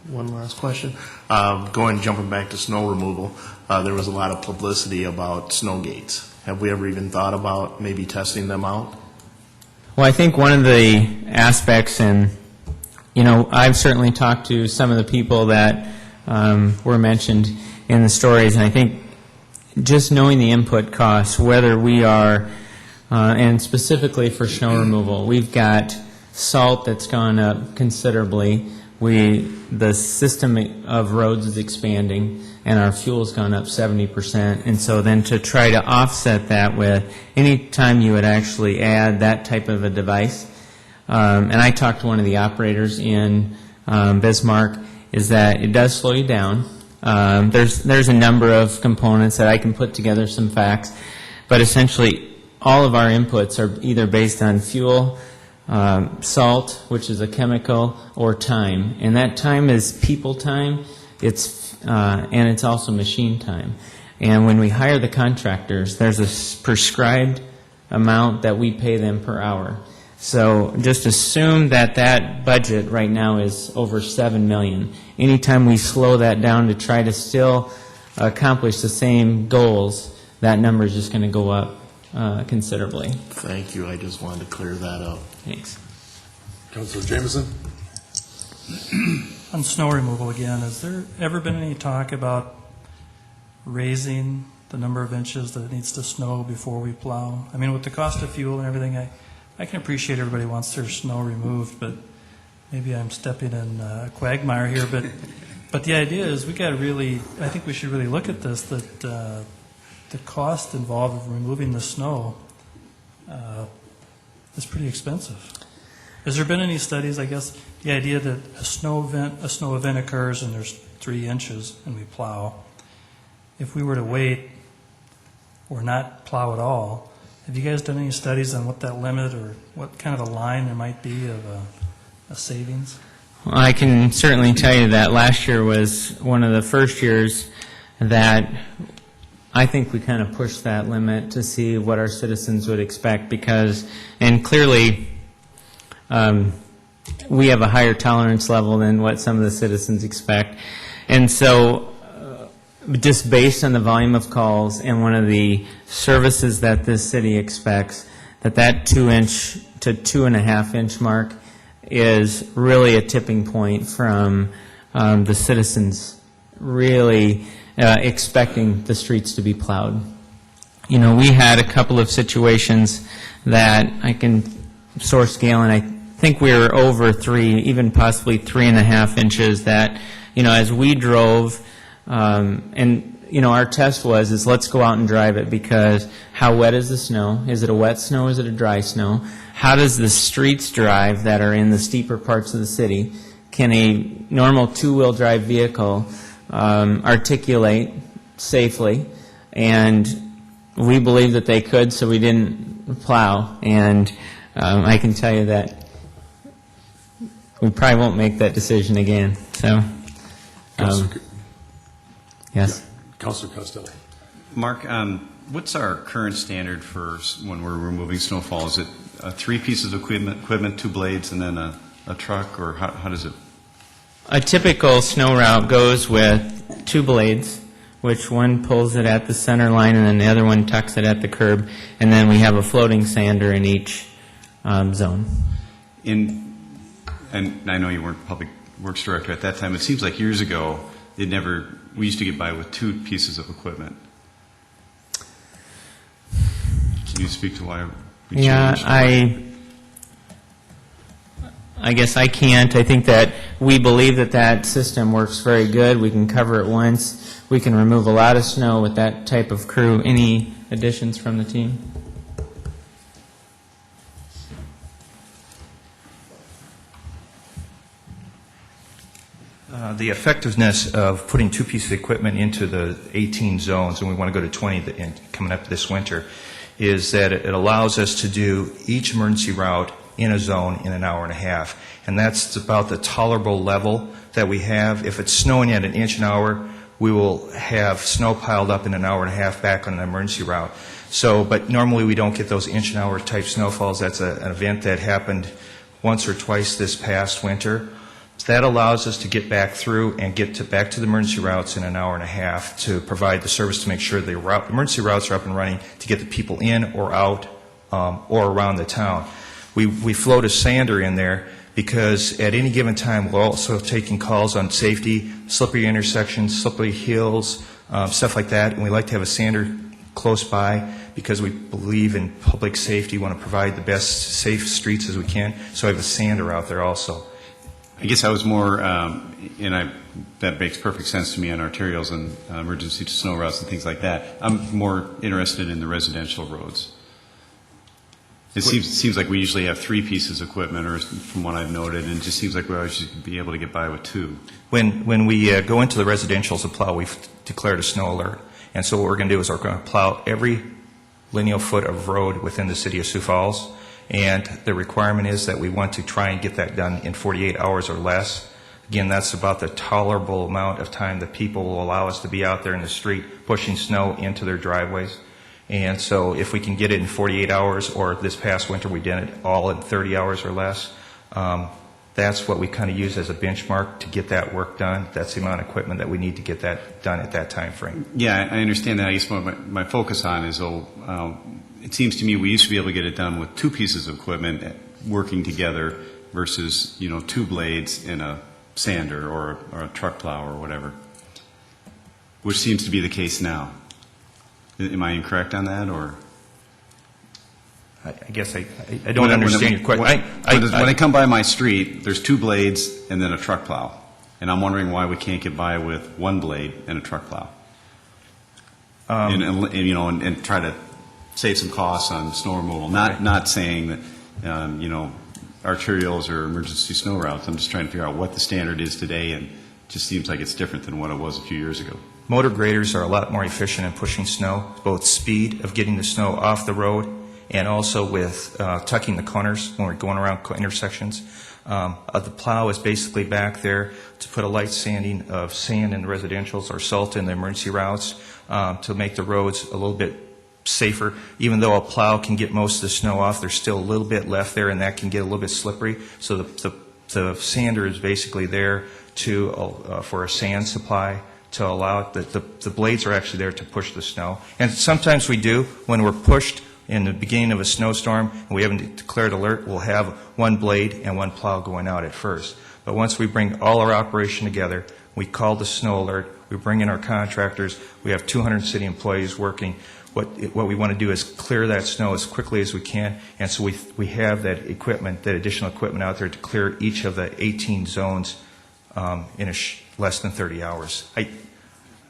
One last question. Jumping back to snow removal, there was a lot of publicity about snow gates. Have we ever even thought about maybe testing them out? Well, I think one of the aspects, and I've certainly talked to some of the people that were mentioned in the stories, and I think just knowing the input costs, whether we are, and specifically for snow removal, we've got salt that's gone up considerably. The system of roads is expanding, and our fuel's gone up 70%. And so then to try to offset that with any time you would actually add that type of a device, and I talked to one of the operators in Bismarck, is that it does slow you down. There's a number of components that I can put together some facts, but essentially all of our inputs are either based on fuel, salt, which is a chemical, or time. And that time is people time, and it's also machine time. And when we hire the contractors, there's a prescribed amount that we pay them per hour. So just assume that budget right now is over $7 million. Anytime we slow that down to try to still accomplish the same goals, that number is just going to go up considerably. Thank you. I just wanted to clear that up. Thanks. Councilor Jameson? On snow removal again, has there ever been any talk about raising the number of inches that it needs to snow before we plow? I mean, with the cost of fuel and everything, I can appreciate everybody wants their snow removed, but maybe I'm stepping in a quagmire here. But the idea is I think we should really look at this, that the cost involved of removing the snow is pretty expensive. Has there been any studies, I guess, the idea that a snow event occurs and there's 3 inches and we plow. If we were to wait or not plow at all, have you guys done any studies on what that limit or what kind of a line there might be of a savings? Well, I can certainly tell you that last year was one of the first years that I think we kind of pushed that limit to see what our citizens would expect and clearly we have a higher tolerance level than what some of the citizens expect. And so just based on the volume of calls and one of the services that this city expects, that 2-inch to 2.5-inch mark is really a tipping point from the citizens really expecting the streets to be plowed. You know, we had a couple of situations that I can source, Galen, I think we were over 3, even possibly 3.5 inches that, you know, as we drove, and, you know, our test is let's go out and drive it, because how wet is the snow? Is it a wet snow? Is it a dry snow? How does the streets drive that are in the steeper parts of the city? Can a normal two-wheel drive vehicle articulate safely? And we believe that they could, so we didn't plow. And I can tell you that we probably won't make that decision again. So, yes. Councilor Costello. Mark, what's our current standard for when we're removing snowfall? Is it 3 pieces of equipment, 2 blades, and then a truck, or how does it? A typical snow route goes with 2 blades, which one pulls it at the center line and then the other one tucks it at the curb, and then we have a floating sander in each zone. And I know you weren't Public Works Director at that time. It seems like years ago, we used to get by with 2 pieces of equipment. Can you speak to why we changed? Yeah, I guess I can't. I think that we believe that that system works very good. We can cover it once. We can remove a lot of snow with that type of crew. Any additions from the team? The effectiveness of putting 2 pieces of equipment into the 18 zones, and we want to go to 20 coming up this winter, is that it allows us to do each emergency route in a zone in an hour and a half. And that's about the tolerable level that we have. If it's snowing at 1 inch an hour, we will have snow piled up in an hour and a half back on an emergency route. So, but normally we don't get those inch an hour type snowfalls. That's an event that happened once or twice this past winter. So that allows us to get back through and get back to the emergency routes in an hour and a half to provide the service to make sure the emergency routes are up and running to get the people in or out or around the town. We float a sander in there because at any given time we're also taking calls on safety, slippery intersections, slippery hills, stuff like that, and we like to have a sander close by because we believe in public safety, want to provide the best safe streets as we can, so I have a sander out there also. I guess I was more, that makes perfect sense to me on arterials and emergency snow routes and things like that. I'm more interested in the residential roads. It seems like we usually have 3 pieces of equipment, or from what I've noted, and it just seems like we always should be able to get by with 2. When we go into the residential to plow, we've declared a snow alert. And so what we're going to do is we're going to plow every lineal foot of road within the city of Sioux Falls. And the requirement is that we want to try and get that done in 48 hours or less. Again, that's about the tolerable amount of time that people will allow us to be out there in the street pushing snow into their driveways. And so if we can get it in 48 hours, or this past winter we did it all in 30 hours or less, that's what we kind of use as a benchmark to get that work done. That's the amount of equipment that we need to get that done at that time frame. Yeah, I understand that. I guess what my focus on is, it seems to me we used to be able to get it done with 2 pieces of equipment working together versus, 2 blades and a sander or a truck plow or whatever, which seems to be the case now. Am I incorrect on that, or? I guess I don't understand your question. When I come by my street, there's 2 blades and then a truck plow, and I'm wondering why we can't get by with 1 blade and a truck plow, and try to save some costs on snow removal. Not saying that arterials or emergency snow routes. I'm just trying to figure out what the standard is today, and it just seems like it's different than what it was a few years ago. Motor graders are a lot more efficient in pushing snow, both speed of getting the snow off the road and also with tucking the corners when we're going around intersections. The plow is basically back there to put a light sanding of sand in the residentials or salt in the emergency routes to make the roads a little bit safer. Even though a plow can get most of the snow off, there's still a little bit left there, and that can get a little bit slippery. So the sander is basically there for a sand supply to allow the blades are actually there to push the snow. And sometimes we do, when we're pushed in the beginning of a snowstorm and we haven't declared alert, we'll have 1 blade and 1 plow going out at first. But once we bring all our operation together, we call the snow alert, we bring in our contractors, we have 200 city employees working. What we want to do is clear that snow as quickly as we can, and so we have that equipment, that additional equipment out there to clear each of the 18 zones in less than 30 hours.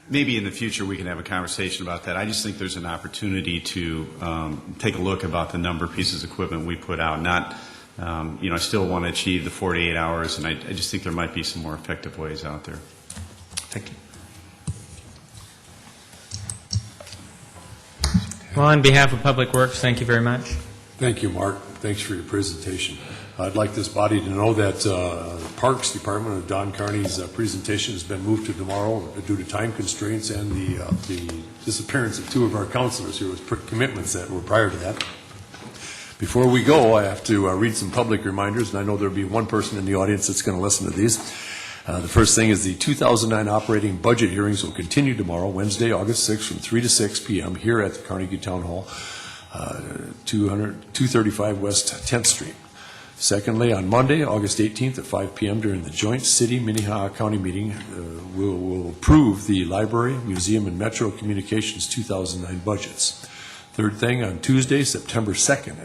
Maybe in the future we can have a conversation about that. I just think there's an opportunity to take a look about the number of pieces of equipment we put out. Not, I still want to achieve the 48 hours, and I just think there might be some more effective ways out there. Thank you. Well, on behalf of Public Works, thank you very much. Thank you, Mark. Thanks for your presentation. I'd like this body to know that the Parks Department of Don Carney's presentation has been moved to tomorrow due to time constraints and the disappearance of two of our councilors who was commitments that were prior to that. Before we go, I have to read some public reminders, and I know there'll be one person in the audience that's going to listen to these. The first thing is the 2009 operating budget hearings will continue tomorrow, Wednesday, August 6th, from 3 to 6 p.m. here at the Carnegie Town Hall, 235 West 10th Street. Secondly, on Monday, August 18th at 5 p.m. during the joint city Minnehaha County meeting, we'll approve the library, museum, and metro communications 2009 budgets. Third thing, on Tuesday, September 2nd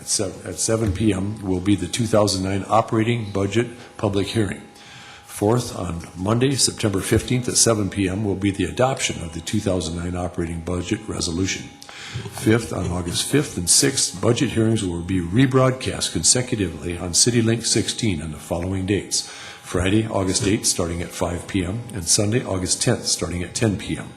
at 7 p.m. will be the 2009 operating budget public hearing. Fourth, on Monday, September 15th at 7 p.m. will be the adoption of the 2009 operating budget resolution. Fifth, on August 5th and 6th, budget hearings will be rebroadcast consecutively on CityLink 16 on the following dates: Friday, August 8th, starting at 5 p.m., and Sunday, August 10th, starting at 10 p.m.